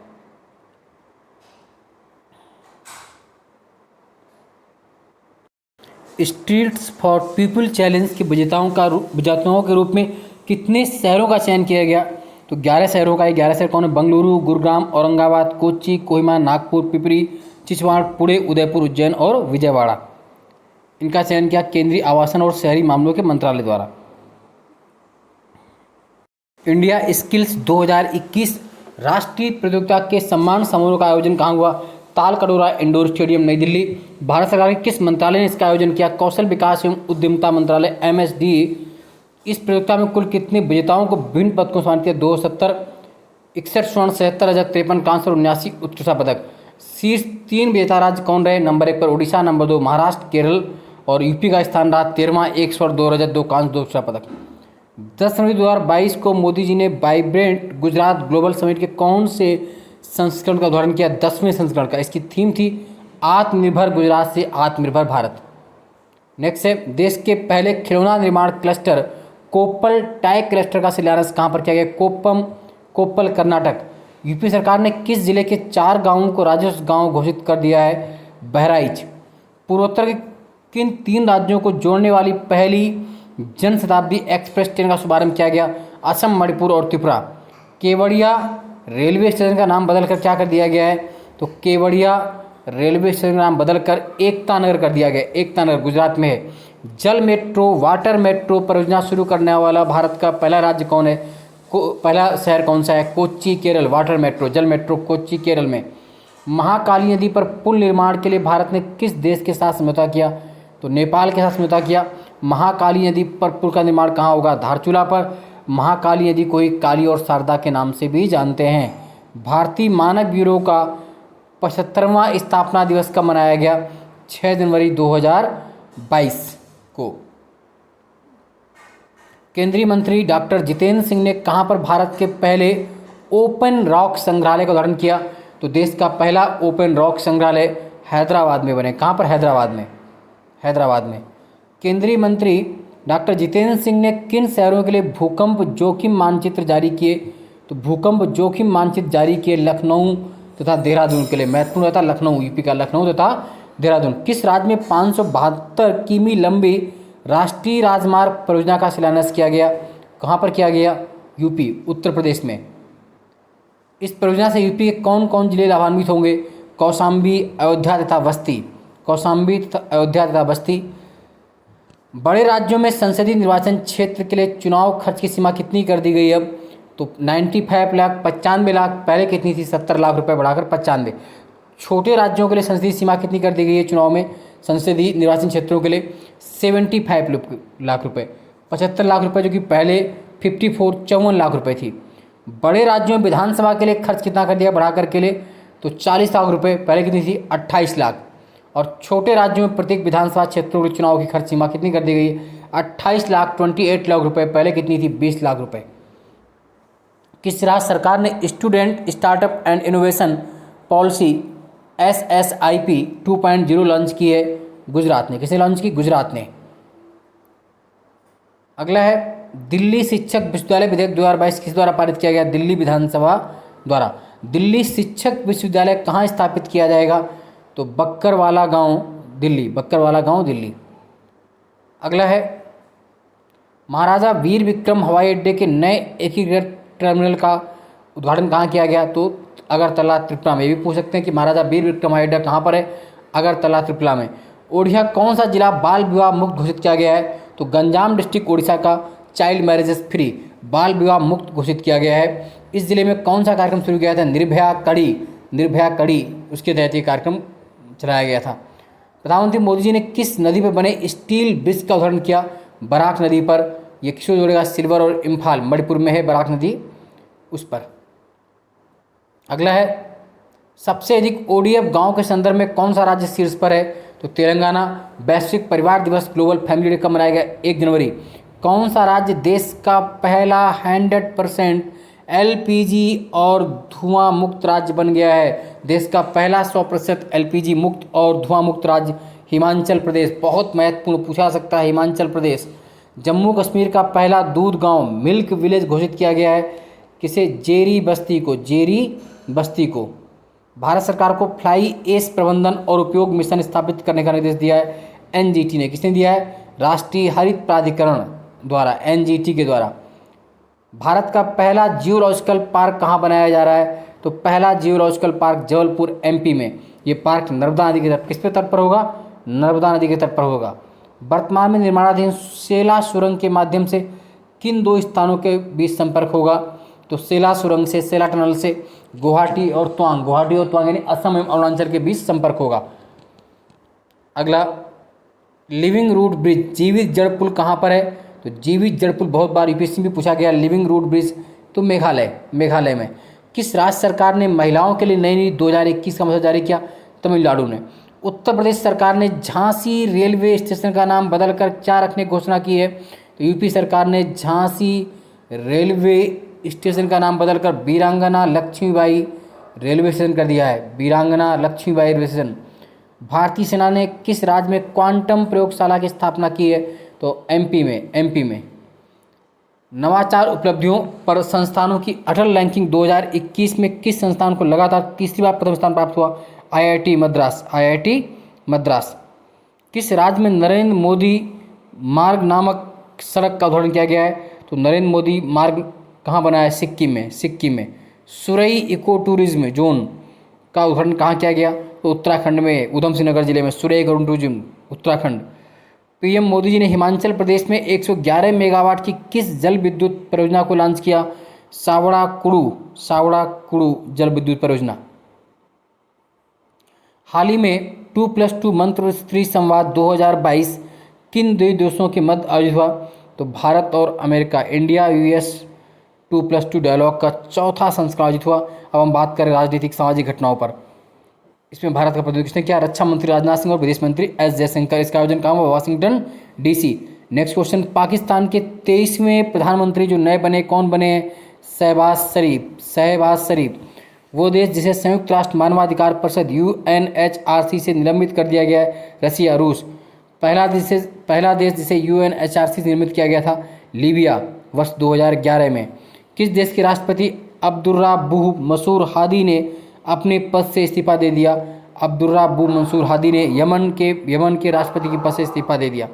स्ट्रीट्स फॉर पीपल चैलेंज के विजेताओं के रूप में कितने शहरों का चयन किया गया? तो 11 शहरों का। 11 शहर कौन है? बंगलुरु, गुरुग्राम, औरंगाबाद, कोच्चि, कोहिमा, नागपुर, पिपरी, चिचवाड़, पुणे, उदयपुर, उज्जैन और विजयवाड़ा। इनका चयन किया केंद्रीय आवासन और शहरी मामलों के मंत्रालय द्वारा। इंडिया स्किल्स 2021 राष्ट्रीय प्रतियोगिता के सम्मान समारोह का आयोजन कहाँ हुआ? तालकटोरा इंडोर स्टेडियम, नई दिल्ली। भारत सरकार के किस मंत्रालय ने इसका आयोजन किया? कौशल विकास एवं उद्यमिता मंत्रालय, MSD। इस प्रतियोगिता में कुल कितने विजेताओं को विभिन्न पदकों से सम्मानित किया? 270, 61 स्वर्ण, 77 रजत, 53 कांस्य और 79 उत्कृष्टता पदक। शीर्ष 3 विजेता राज्य कौन रहे? नंबर 1 पर उड़ीसा, नंबर 2 महाराष्ट्र, केरल और यूपी का स्थान रहा 13वां, 1 स्वर्ण, 2 रजत, 2 कांस्य, 2 उत्कृष्टता पदक। 10 जनवरी 2022 को मोदी जी ने वाइब्रेंट गुजरात ग्लोबल समिट के कौन से संस्करण का उद्घाटन किया? 10वें संस्करण का। इसकी थीम थी आत्मनिर्भर गुजरात से आत्मनिर्भर भारत। नेक्स्ट है, देश के पहले खिलौना निर्माण क्लस्टर कोप्पल टाई क्लस्टर का शिलान्यास कहाँ पर किया गया? कोप्पल कर्नाटक। यूपी सरकार ने किस जिले के 4 गांवों को राजस्व गांव घोषित कर दिया है? बहराइच। पूर्वोत्तर के किन 3 राज्यों को जोड़ने वाली पहली जनशताब्दी एक्सप्रेस ट्रेन का शुभारंभ किया गया? असम, मणिपुर और त्रिपुरा। केवड़िया रेलवे स्टेशन का नाम बदलकर क्या कर दिया गया है? तो केवड़िया रेलवे स्टेशन का नाम बदलकर एकता नगर कर दिया गया। एकता नगर गुजरात में है। जल मेट्रो वाटर मेट्रो परियोजना शुरू करने वाला भारत का पहला राज्य कौन है? पहला शहर कौन सा है? कोच्चि, केरल। वाटर मेट्रो जल मेट्रो कोच्चि, केरल में। महाकाली नदी पर पुल निर्माण के लिए भारत ने किस देश के साथ समझौता किया? तो नेपाल के साथ समझौता किया। महाकाली नदी पर पुल का निर्माण कहाँ होगा? धारचूला पर। महाकाली नदी को ही काली और शारदा के नाम से भी जानते हैं। भारतीय मानक ब्यूरो का 75वां स्थापना दिवस कब मनाया गया? 6 जनवरी 2022 को। केंद्रीय मंत्री डॉक्टर जितेंद्र सिंह ने कहाँ पर भारत के पहले ओपन रॉक संग्रहालय का उद्घाटन किया? तो देश का पहला ओपन रॉक संग्रहालय हैदराबाद में बने। कहाँ पर? हैदराबाद में। केंद्रीय मंत्री डॉक्टर जितेंद्र सिंह ने किन शहरों के लिए भूकंप जोखिम मानचित्र जारी किए? तो भूकंप जोखिम मानचित्र जारी किए लखनऊ तथा देहरादून के लिए। महत्वपूर्ण था लखनऊ, यूपी का लखनऊ तथा देहरादून। किस राज्य में 572 किमी लंबी राष्ट्रीय राजमार्ग परियोजना का शिलान्यास किया गया? कहाँ पर किया गया? यूपी, उत्तर प्रदेश में। इस परियोजना से यूपी के कौन कौन जिले लाभान्वित होंगे? कौशाम्बी, अयोध्या तथा बस्ती। कौशाम्बी तथा अयोध्या तथा बस्ती। बड़े राज्यों में संसदीय निर्वाचन क्षेत्र के लिए चुनाव खर्च की सीमा कितनी कर दी गई अब? तो 95 लाख, 95 लाख। पहले कितनी थी? 70 लाख रुपए बढ़ाकर 95। छोटे राज्यों के लिए संसदीय सीमा कितनी कर दी गई है चुनाव में? संसदीय निर्वाचन क्षेत्रों के लिए 75 लाख रुपए। 75 लाख रुपए जो कि पहले 54 लाख रुपए थी। बड़े राज्यों में विधानसभा के लिए खर्च कितना कर दिया बढ़ा करके लिए? तो 40 लाख रुपए। पहले कितनी थी? 28 लाख। और छोटे राज्यों में प्रत्येक विधानसभा क्षेत्रों के चुनाव की खर्च सीमा कितनी कर दी गई है? 28 लाख, 28 लाख रुपए। पहले कितनी थी? 20 लाख रुपए। किस राज्य सरकार ने student startup and innovation policy SSIP 2.0 launch की है? गुजरात ने। किसने लॉन्च की? गुजरात ने। अगला है, दिल्ली शिक्षक विश्वविद्यालय विधेयक 2022 किस द्वारा पारित किया गया? दिल्ली विधानसभा द्वारा। दिल्ली शिक्षक विश्वविद्यालय कहाँ स्थापित किया जाएगा? तो बक्करवाला गांव, दिल्ली। बक्करवाला गांव, दिल्ली। अगला है, महाराजा वीर विक्रम हवाई अड्डे के नए एकीकृत टर्मिनल का उद्घाटन कहाँ किया गया? तो अगरतला, त्रिपुरा में। ये भी पूछ सकते हैं कि महाराजा वीर विक्रम हवाई अड्डा कहाँ पर है? अगरतला, त्रिपुरा में। ओडिशा कौन सा जिला बाल विवाह मुक्त घोषित किया गया है? तो गंजाम डिस्ट्रिक्ट ओडिशा का चाइल्ड मैरिजेस फ्री, बाल विवाह मुक्त घोषित किया गया है। इस जिले में कौन सा कार्यक्रम शुरू किया था? निर्भया कड़ी, उसके तहत ये कार्यक्रम चलाया गया था। प्रधानमंत्री मोदी जी ने किस नदी पर बने स्टील ब्रिज का उद्घाटन किया? बराक नदी पर। ये किसको जोड़ेगा? सिल्वर और इम्फाल, मणिपुर में है बराक नदी, उस पर। अगला है, सबसे अधिक ODF गांव के संदर्भ में कौन सा राज्य शीर्ष पर है? तो तेलंगाना। वैश्विक परिवार दिवस ग्लोबल फैमिली डे कब मनाया गया? 1 जनवरी। कौन सा राज्य देश का पहला 100% LPG और धुआं मुक्त राज्य बन गया है? देश का पहला 100% LPG मुक्त और धुआं मुक्त राज्य हिमाचल प्रदेश। बहुत महत्वपूर्ण, पूछा सकता है हिमाचल प्रदेश। जम्मू कश्मीर का पहला दूध गांव मिल्क विलेज घोषित किया गया है। किसे? जेरी बस्ती को। भारत सरकार को फ्लाई ऐश प्रबंधन और उपयोग मिशन स्थापित करने का निर्देश दिया है NGT ने। किसने दिया है? राष्ट्रीय हरित प्राधिकरण द्वारा, NGT के द्वारा। भारत का पहला जियोलॉजिकल पार्क कहाँ बनाया जा रहा है? तो पहला जियोलॉजिकल पार्क जबलपुर MP में। ये पार्क नर्मदा नदी के तट, किस पे तट पर होगा? नर्मदा नदी के तट पर होगा। वर्तमान में निर्माणाधीन सेला सुरंग के माध्यम से किन दो स्थानों के बीच संपर्क होगा? तो सेला सुरंग से, सेला टनल से। गुवाहाटी और त्वांग यानी असम एवं अरुणाचल के बीच संपर्क होगा। अगला, लिविंग रूट ब्रिज, जीवित जड़ पुल कहाँ पर है? तो जीवित जड़ पुल बहुत बार यूपीएससी में पूछा गया। लिविंग रूट ब्रिज तो मेघालय में। किस राज्य सरकार ने महिलाओं के लिए नई नीति 2021 का मसौदा जारी किया? तमिलनाडु ने। उत्तर प्रदेश सरकार ने झांसी रेलवे स्टेशन का नाम बदलकर क्या रखने की घोषणा की है? तो यूपी सरकार ने झांसी रेलवे स्टेशन का नाम बदलकर वीरांगना लक्ष्मीबाई रेलवे स्टेशन कर दिया है। वीरांगना लक्ष्मीबाई रेलवे स्टेशन। भारतीय सेना ने किस राज्य में क्वांटम प्रयोगशाला की स्थापना की है? तो एमपी में। नवाचार उपलब्धियों पर संस्थानों की अटल रैंकिंग 2021 में किस संस्थान को लगातार तीसरी बार प्रथम स्थान प्राप्त हुआ? आईआईटी मद्रास। किस राज्य में नरेंद्र मोदी मार्ग नामक सड़क का उद्घाटन किया गया है? तो नरेंद्र मोदी मार्ग कहाँ बना है? सिक्किम में। सुरई इको टूरिज्म जोन का उद्घाटन कहाँ किया गया? तो उत्तराखंड में, उधम सिंह नगर जिले में। Surai eco tourism Uttarakhand. PM Modi ji ने हिमाचल प्रदेश में 111 मेगावाट की किस जल विद्युत परियोजना को लॉन्च किया? सावड़ा कुड़ू जल विद्युत परियोजना। हाल ही में 2+2 मंत्र स्त्री संवाद 2022 किन दो देशों के मध्य आयोजित हुआ? तो भारत और अमेरिका, इंडिया यूएस 2+2 डायलॉग का चौथा संस्करण आयोजित हुआ। अब हम बात करें राजनीतिक सामाजिक घटनाओं पर। इसमें भारत का प्रतिनिधित्व किसने किया? रक्षा मंत्री राजनाथ सिंह और विदेश मंत्री एस जयशंकर। इसका आयोजन कहाँ हुआ? Washington DC. Next question, Pakistan के 23वें प्रधानमंत्री जो नए बने, कौन बने? शहबाज शरीफ। वो देश जिसे संयुक्त राष्ट्र मानवाधिकार परिषद यूएनएचआरसी से निलंबित कर दिया गया है? रसिया। रूस। पहला देश जिसे यूएनएचआरसी से निलंबित किया गया था? लीबिया, वर्ष 2011 में। किस देश के राष्ट्रपति अब्दुर्रब्बुह मंसूर हादी ने अपने पद से इस्तीफा दे दिया? अब्दुर्रब्बुह मंसूर हादी ने यमन के राष्ट्रपति के पद से इस्तीफा दे दिया।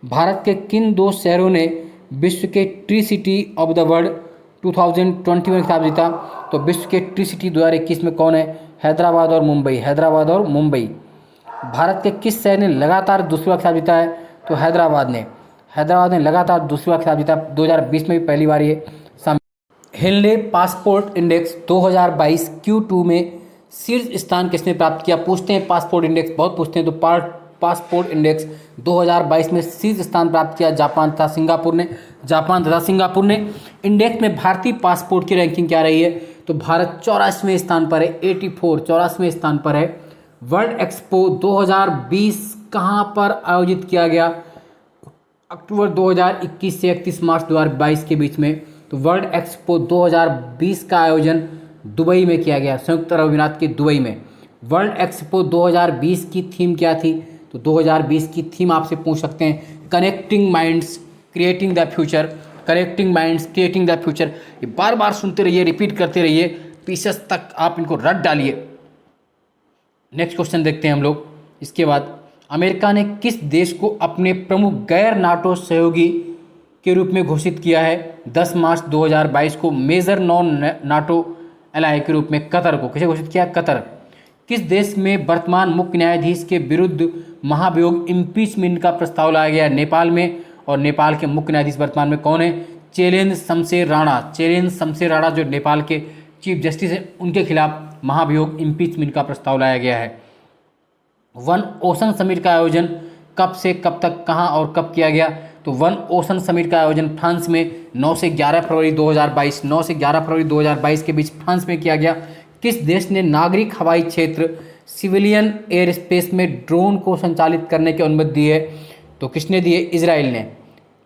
भारत के किन दो शहरों ने विश्व के tree city of the world 2021 में खिताब जीता? तो विश्व के ट्री सिटी 2021 में कौन है? हैदराबाद और मुंबई। भारत के किस शहर ने लगातार दूसरी बार खिताब जीता है? तो हैदराबाद ने लगातार दूसरी बार खिताब जीता। 2020 में भी पहली बार ये। हेनले पासपोर्ट इंडेक्स 2022 Q2 में शीर्ष स्थान किसने प्राप्त किया? पूछते हैं पासपोर्ट इंडेक्स, बहुत पूछते हैं। तो पासपोर्ट इंडेक्स 2022 में शीर्ष स्थान प्राप्त किया जापान तथा सिंगापुर ने। इंडेक्स में भारतीय पासपोर्ट की रैंकिंग क्या रही है? तो भारत 84वें स्थान पर है। 84वें स्थान पर है। वर्ल्ड एक्सपो 2020 कहाँ पर आयोजित किया गया? अक्टूबर 2021 से 31 मार्च 2022 के बीच में। तो वर्ल्ड एक्सपो 2020 का आयोजन दुबई में किया गया, संयुक्त अरब अमीरात के दुबई में। वर्ल्ड एक्सपो 2020 की थीम क्या थी? तो 2020 की थीम आपसे पूछ सकते हैं, connecting minds creating the future. ये बार बार सुनते रहिए, रिपीट करते रहिए, पीसेस तक आप इनको रट डालिए। नेक्स्ट क्वेश्चन देखते हैं हम लोग। इसके बाद, अमेरिका ने किस देश को अपने प्रमुख गैर नाटो सहयोगी के रूप में घोषित किया है? 10 मार्च 2022 को मेजर नॉन नाटो एलाई के रूप में कतर को किसे घोषित किया? कतर। किस देश में वर्तमान मुख्य न्यायाधीश के विरुद्ध महाभियोग इम्पीचमेंट का प्रस्ताव लाया गया? नेपाल में। और नेपाल के मुख्य न्यायाधीश वर्तमान में कौन है? चेलेंज शमशेर राणा जो नेपाल के चीफ जस्टिस हैं, उनके खिलाफ महाभियोग इम्पीचमेंट का प्रस्ताव लाया गया है। वन ओशन समिट का आयोजन कब से कब तक, कहां और कब किया गया? तो वन ओशन समिट का आयोजन फ्रांस में 9 से 11 फरवरी 2022 के बीच फ्रांस में किया गया। किस देश ने नागरिक हवाई क्षेत्र सिविलियन एयर स्पेस में ड्रोन को संचालित करने की अनुमति दी है? तो किसने दी है? इजराइल ने।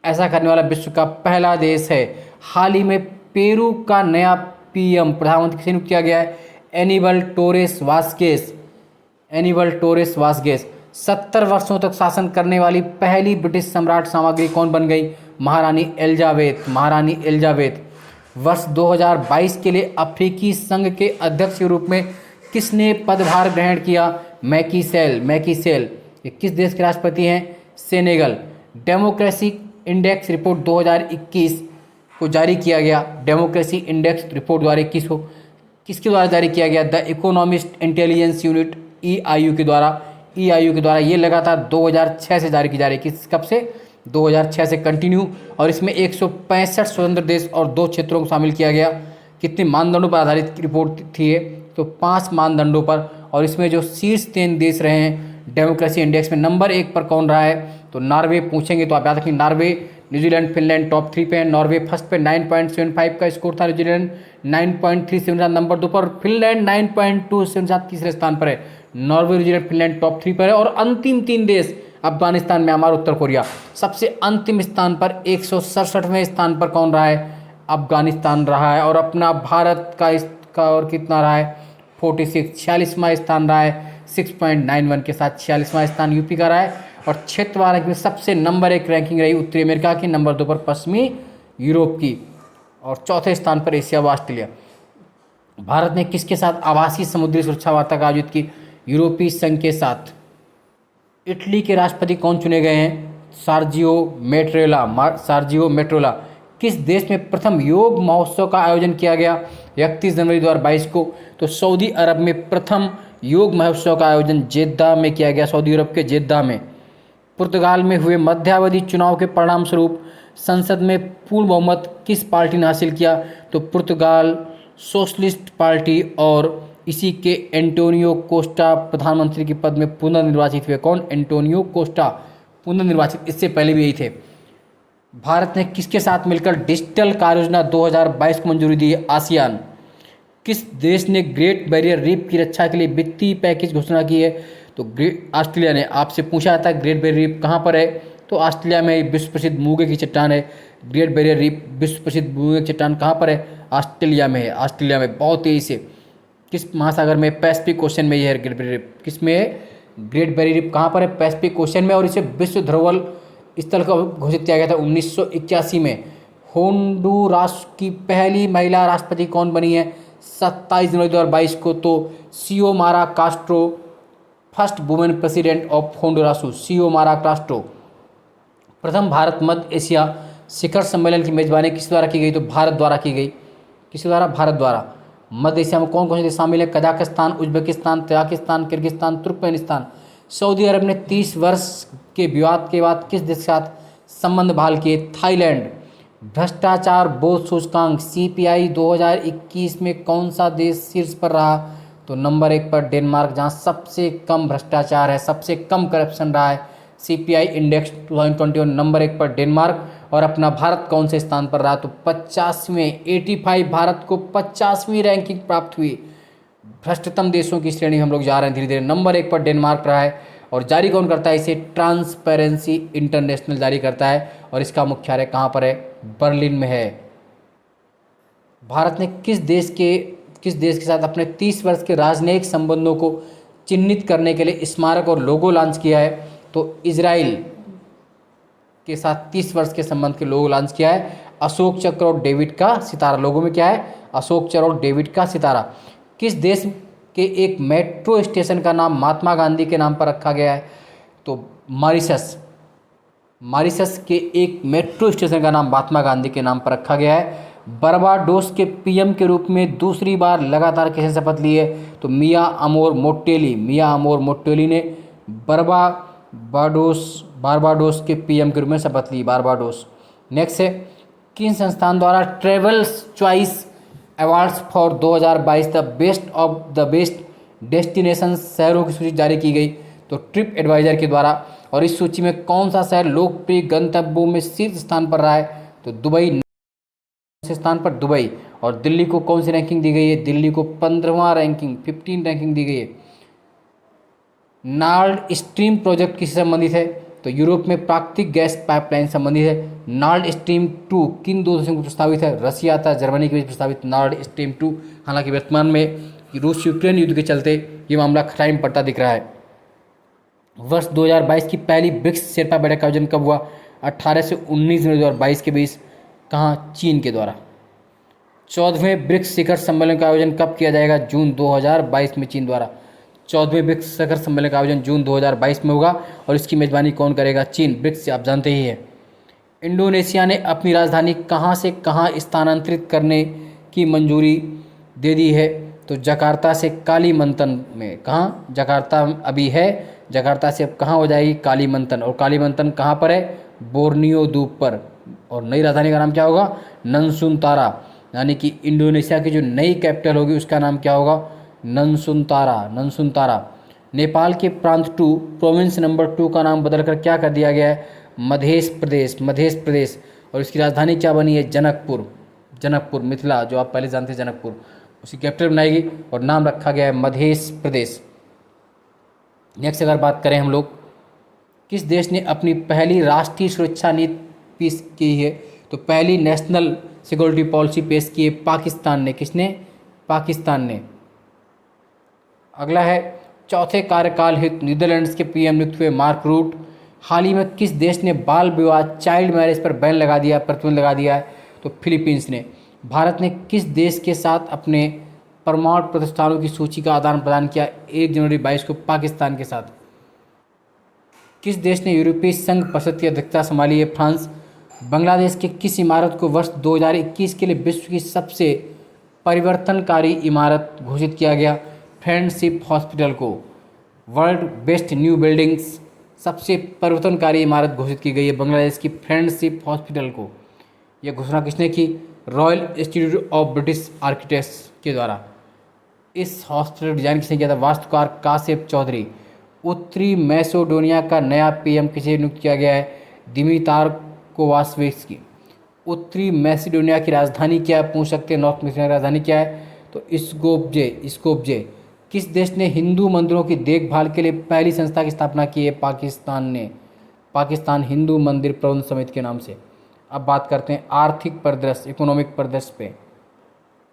ऐसा करने वाला विश्व का पहला देश है। हाल ही में पेरू का नया पीएम प्रधानमंत्री किसे नियुक्त किया गया है? एनिबल टोरेस वास्केस। 70 वर्षों तक शासन करने वाली पहली ब्रिटिश सम्राट सामग्री कौन बन गई? महारानी एलिजाबेथ। वर्ष 2022 के लिए अफ्रीकी संघ के अध्यक्ष के रूप में किसने पदभार ग्रहण किया? Macky Sall. ये किस देश के राष्ट्रपति हैं? सेनेगल। डेमोक्रेसी इंडेक्स रिपोर्ट 2021 को जारी किया गया। डेमोक्रेसी इंडेक्स रिपोर्ट 2021 को किसके द्वारा जारी किया गया? The economist intelligence unit EIU के द्वारा। ये लगातार 2006 से जारी की जा रही है। कब से? 2006 से कंटिन्यू, और इसमें 165 स्वतंत्र देश और 2 क्षेत्रों को शामिल किया गया। कितने मानदंडों पर आधारित रिपोर्ट थी ये? तो 5 मानदंडों पर। और इसमें जो शीर्ष 3 देश रहे हैं डेमोक्रेसी इंडेक्स में, नंबर 1 पर कौन रहा है? तो नॉर्वे पूछेंगे तो आप याद रखेंगे नॉर्वे, न्यूजीलैंड, फिनलैंड टॉप 3 पे है। नॉर्वे फर्स्ट पे 9.75 का स्कोर था, न्यूजीलैंड 9.37 नंबर 2 पर, फिनलैंड 9.27 तीसरे स्थान पर है। नॉर्वे, न्यूजीलैंड, फिनलैंड टॉप 3 पर है। और अंतिम 3 देश अफगानिस्तान, म्यांमार, उत्तर कोरिया, सबसे अंतिम स्थान पर 167वें स्थान पर कौन रहा है? अफगानिस्तान रहा है। और अपना भारत का इसका और कितना रहा है? 46, 46वां स्थान रहा है 6.91 के साथ। 46वां स्थान यूपी का रहा है। और क्षेत्रवार रैंकिंग में सबसे नंबर 1 रैंकिंग रही उत्तरी अमेरिका की, नंबर 2 पर पश्चिमी यूरोप की, और चौथे स्थान पर एशिया व ऑस्ट्रेलिया। भारत ने किसके साथ आवासीय समुद्री सुरक्षा वार्ता का आयोजित की? यूरोपीय संघ के साथ। इटली के राष्ट्रपति कौन चुने गए हैं? सार्जियो मेट्रोला। किस देश में प्रथम योग महोत्सव का आयोजन किया गया? 31 जनवरी 2022 को। तो सऊदी अरब में प्रथम योग महोत्सव का आयोजन जेद्दा में किया गया, सऊदी अरब के जेद्दा में। पुर्तगाल में हुए मध्यावधि चुनाव के परिणाम स्वरूप संसद में पूर्ण बहुमत किस पार्टी ने हासिल किया? तो पुर्तगाल सोशलिस्ट पार्टी। और इसी के एंटोनियो कोस्टा प्रधानमंत्री के पद में पुनर्निर्वाचित हुए। कौन? एंटोनियो कोस्टा पुनर्निर्वाचित, इससे पहले भी यही थे। भारत ने किसके साथ मिलकर डिजिटल कार्य योजना 2022 को मंजूरी दी? आसियान। किस देश ने ग्रेट बैरियर रीफ की रक्षा के लिए वित्तीय पैकेज घोषणा की है? तो ऑस्ट्रेलिया ने। आपसे पूछा जाता है ग्रेट बैरियर रीफ कहाँ पर है? तो ऑस्ट्रेलिया में विश्व प्रसिद्ध मूंगे की चट्टान है। ग्रेट बैरियर रीफ विश्व प्रसिद्ध मूंगे की चट्टान कहाँ पर है? ऑस्ट्रेलिया में है। ऑस्ट्रेलिया में बहुत तेजी से। किस महासागर में? पैसिफिक ओशन में ये है ग्रेट बैरियर रीफ। किस में है? ग्रेट बैरियर रीफ कहाँ पर है? पैसिफिक ओशन में। और इसे विश्व धरोहर स्थल का घोषित किया गया था 1981 में। होंडुरास की पहली महिला राष्ट्रपति कौन बनी है? 27 जनवरी 2022 को। तो Xiomara Castro, first woman president of Honduras, Xiomara Castro. प्रथम भारत मध्य एशिया शिखर सम्मेलन की मेजबानी किस द्वारा की गई? तो भारत द्वारा की गई। किस द्वारा? भारत द्वारा। मध्य एशिया में कौन कौन से देश शामिल है? Kazakhstan, Uzbekistan, Tajikistan, Kyrgyzstan, Turkmenistan. Saudi Arabia ने 30 वर्ष के विवाद के बाद किस देश के साथ संबंध बहाल किए? थाईलैंड। भ्रष्टाचार बोध सूचकांक CPI 2021 में कौन सा देश शीर्ष पर रहा? तो नंबर 1 पर डेनमार्क, जहां सबसे कम भ्रष्टाचार है, सबसे कम करप्शन रहा है। CPI इंडेक्स 2021 नंबर 1 पर डेनमार्क। और अपना भारत कौन से स्थान पर रहा? तो 50वें, 85, भारत को 50वीं रैंकिंग प्राप्त हुई। भ्रष्टतम देशों की श्रेणी हम लोग जा रहे हैं धीरे धीरे। नंबर 1 पर डेनमार्क रहा है। और जारी कौन करता है इसे? ट्रांसपेरेंसी इंटरनेशनल जारी करता है। और इसका मुख्यालय कहाँ पर है? बर्लिन में है। भारत ने किस देश के साथ अपने 30 वर्ष के राजनयिक संबंधों को चिन्हित करने के लिए स्मारक और लोगो लॉन्च किया है? तो इजराइल के साथ 30 वर्ष के संबंध के लोगो लॉन्च किया है। अशोक चक्र और डेविड का सितारा। लोगो में क्या है? अशोक चक्र और डेविड का सितारा। किस देश के एक मेट्रो स्टेशन का नाम महात्मा गांधी के नाम पर रखा गया है? तो मॉरिशस। मॉरिशस के एक मेट्रो स्टेशन का नाम महात्मा गांधी के नाम पर रखा गया है। बर्बाडोस के PM के रूप में दूसरी बार लगातार किसने शपथ ली है? तो मिया अमोर मोटेली ने बारबाडोस के PM के रूप में शपथ ली। बारबाडोस। नेक्स्ट है, किन संस्थान द्वारा travels choice awards for 2022 the best destination शहरों की सूची जारी की गई? तो ट्रिप एडवाइजर के द्वारा। और इस सूची में कौन सा शहर लोकप्रिय गंतव्यों में शीर्ष स्थान पर रहा है? तो दुबई स्थान पर दुबई। और दिल्ली को कौन सी रैंकिंग दी गई है? दिल्ली को 15वां रैंकिंग 15 रैंकिंग दी गई है। नॉर्ड स्ट्रीम प्रोजेक्ट किससे संबंधित है? तो यूरोप में प्राकृतिक गैस पाइपलाइन संबंधित है। नॉर्ड स्ट्रीम 2 किन दो देशों को प्रस्तावित है? रसिया तथा जर्मनी के बीच प्रस्तावित नॉर्ड स्ट्रीम 2। हालांकि वर्तमान में रूस यूक्रेन युद्ध के चलते ये मामला खटाई में पड़ता दिख रहा है। वर्ष 2022 की पहली ब्रिक्स शेरपा बैठक का आयोजन कब हुआ? 18 से 19 जनवरी 2022 के बीच। कहाँ? चीन के द्वारा। 14वें ब्रिक्स शिखर सम्मेलन का आयोजन कब किया जाएगा? जून 2022 में चीन द्वारा। 14वें ब्रिक्स शिखर सम्मेलन का आयोजन जून 2022 में होगा। और इसकी मेजबानी कौन करेगा? चीन। ब्रिक्स आप जानते ही हैं। इंडोनेशिया ने अपनी राजधानी कहाँ से कहाँ स्थानांतरित करने की मंजूरी दे दी है? तो जकार्ता से कालीमंतन में। कहाँ? जकार्ता अभी है। जकार्ता से अब कहाँ हो जाएगी? कालीमंतन। और कालीमंतन कहाँ पर है? बोर्नियो द्वीप पर। और नई राजधानी का नाम क्या होगा? ननसुनतारा। यानी कि इंडोनेशिया की जो नई कैपिटल होगी उसका नाम क्या होगा? ननसुनतारा, ननसुनतारा। नेपाल के प्रांत 2 प्रोविंस नंबर 2 का नाम बदलकर क्या कर दिया गया है? मध्य प्रदेश, मध्य प्रदेश। और इसकी राजधानी क्या बनी है? जनकपुर, जनकपुर मिथिला, जो आप पहले जानते हैं जनकपुर, उसकी कैपिटल बनाएगी और नाम रखा गया है मध्य प्रदेश। नेक्स्ट अगर बात करें हम लोग, किस देश ने अपनी पहली राष्ट्रीय सुरक्षा नीति पेश की है? तो पहली नेशनल सिक्योरिटी पॉलिसी पेश की है पाकिस्तान ने। किसने? पाकिस्तान ने। अगला है, चौथे कार्यकाल हेतु नीदरलैंड्स के पीएम नियुक्त हुए मार्क रूट। हाल ही में किस देश ने बाल विवाह, चाइल्ड मैरिज पर बैन लगा दिया, प्रतिबंध लगा दिया है? तो फिलीपींस ने। भारत ने किस देश के साथ अपने परमाणु प्रतिष्ठानों की सूची का आदान प्रदान किया 1 जनवरी 22 को? पाकिस्तान के साथ। किस देश ने यूरोपीय संघ परिषद की अध्यक्षता संभाली है? फ्रांस। बांग्लादेश के किस इमारत को वर्ष 2021 के लिए विश्व की सबसे परिवर्तनकारी इमारत घोषित किया गया? फ्रेंडशिप हॉस्पिटल को। वर्ल्ड बेस्ट न्यू बिल्डिंग्स, सबसे परिवर्तनकारी इमारत घोषित की गई है बांग्लादेश की फ्रेंडशिप हॉस्पिटल को। यह घोषणा किसने की? Royal institute of British architects के द्वारा। इस हॉस्पिटल डिजाइन किसने किया था? वास्तुकार कासिफ चौधरी। उत्तरी मैसेडोनिया का नया पीएम किसे नियुक्त किया गया है? दिमितार कोवास्वेस्की। उत्तरी मैसेडोनिया की राजधानी क्या है? पूछ सकते हैं। नॉर्थ मैसेडोनिया की राजधानी क्या है? तो स्कोपजे, स्कोपजे। किस देश ने हिंदू मंदिरों की देखभाल के लिए पहली संस्था की स्थापना की है? पाकिस्तान ने। पाकिस्तान हिंदू मंदिर प्रबंध समिति के नाम से। अब बात करते हैं आर्थिक परिदृश्य, इकोनॉमिक परिदृश्य पे।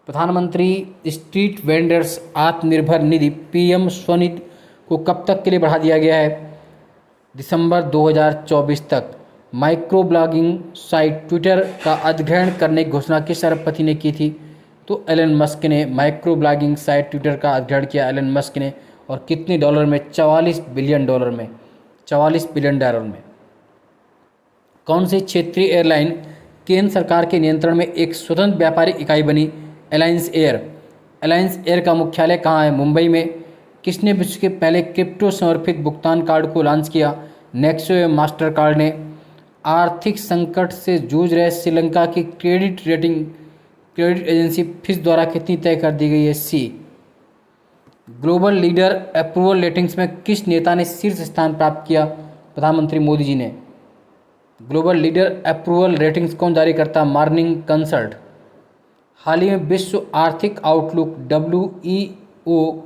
प्रधानमंत्री street vendors Atmanirbhar Nidhi PM Svanidhi को कब तक के लिए बढ़ा दिया गया है? दिसंबर 2024 तक। माइक्रो ब्लॉगिंग साइट ट्विटर का अधिग्रहण करने की घोषणा किस अरबपति ने की थी? तो एलन मस्क ने। माइक्रो ब्लॉगिंग साइट ट्विटर का अधिग्रहण किया एलन मस्क ने। और कितने डॉलर में? 44 बिलियन डॉलर में। 44 बिलियन डॉलर में। कौन सी क्षेत्रीय एयरलाइन केंद्र सरकार के नियंत्रण में एक स्वतंत्र व्यापारिक इकाई बनी? Allianz air. एलायंस एयर का मुख्यालय कहाँ है? मुंबई में। किसने विश्व के पहले क्रिप्टो समर्थित भुगतान कार्ड को लॉन्च किया? नेक्सो मास्टर कार्ड ने। आर्थिक संकट से जूझ रहे श्रीलंका की क्रेडिट एजेंसी फिच द्वारा कितनी तय कर दी गई है? सी। ग्लोबल लीडर अप्रूवल रेटिंग्स में किस नेता ने शीर्ष स्थान प्राप्त किया? प्रधानमंत्री मोदी जी ने। ग्लोबल लीडर अप्रूवल रेटिंग्स कौन जारी करता? Morning consult. हाल ही में विश्व आर्थिक आउटलुक WEO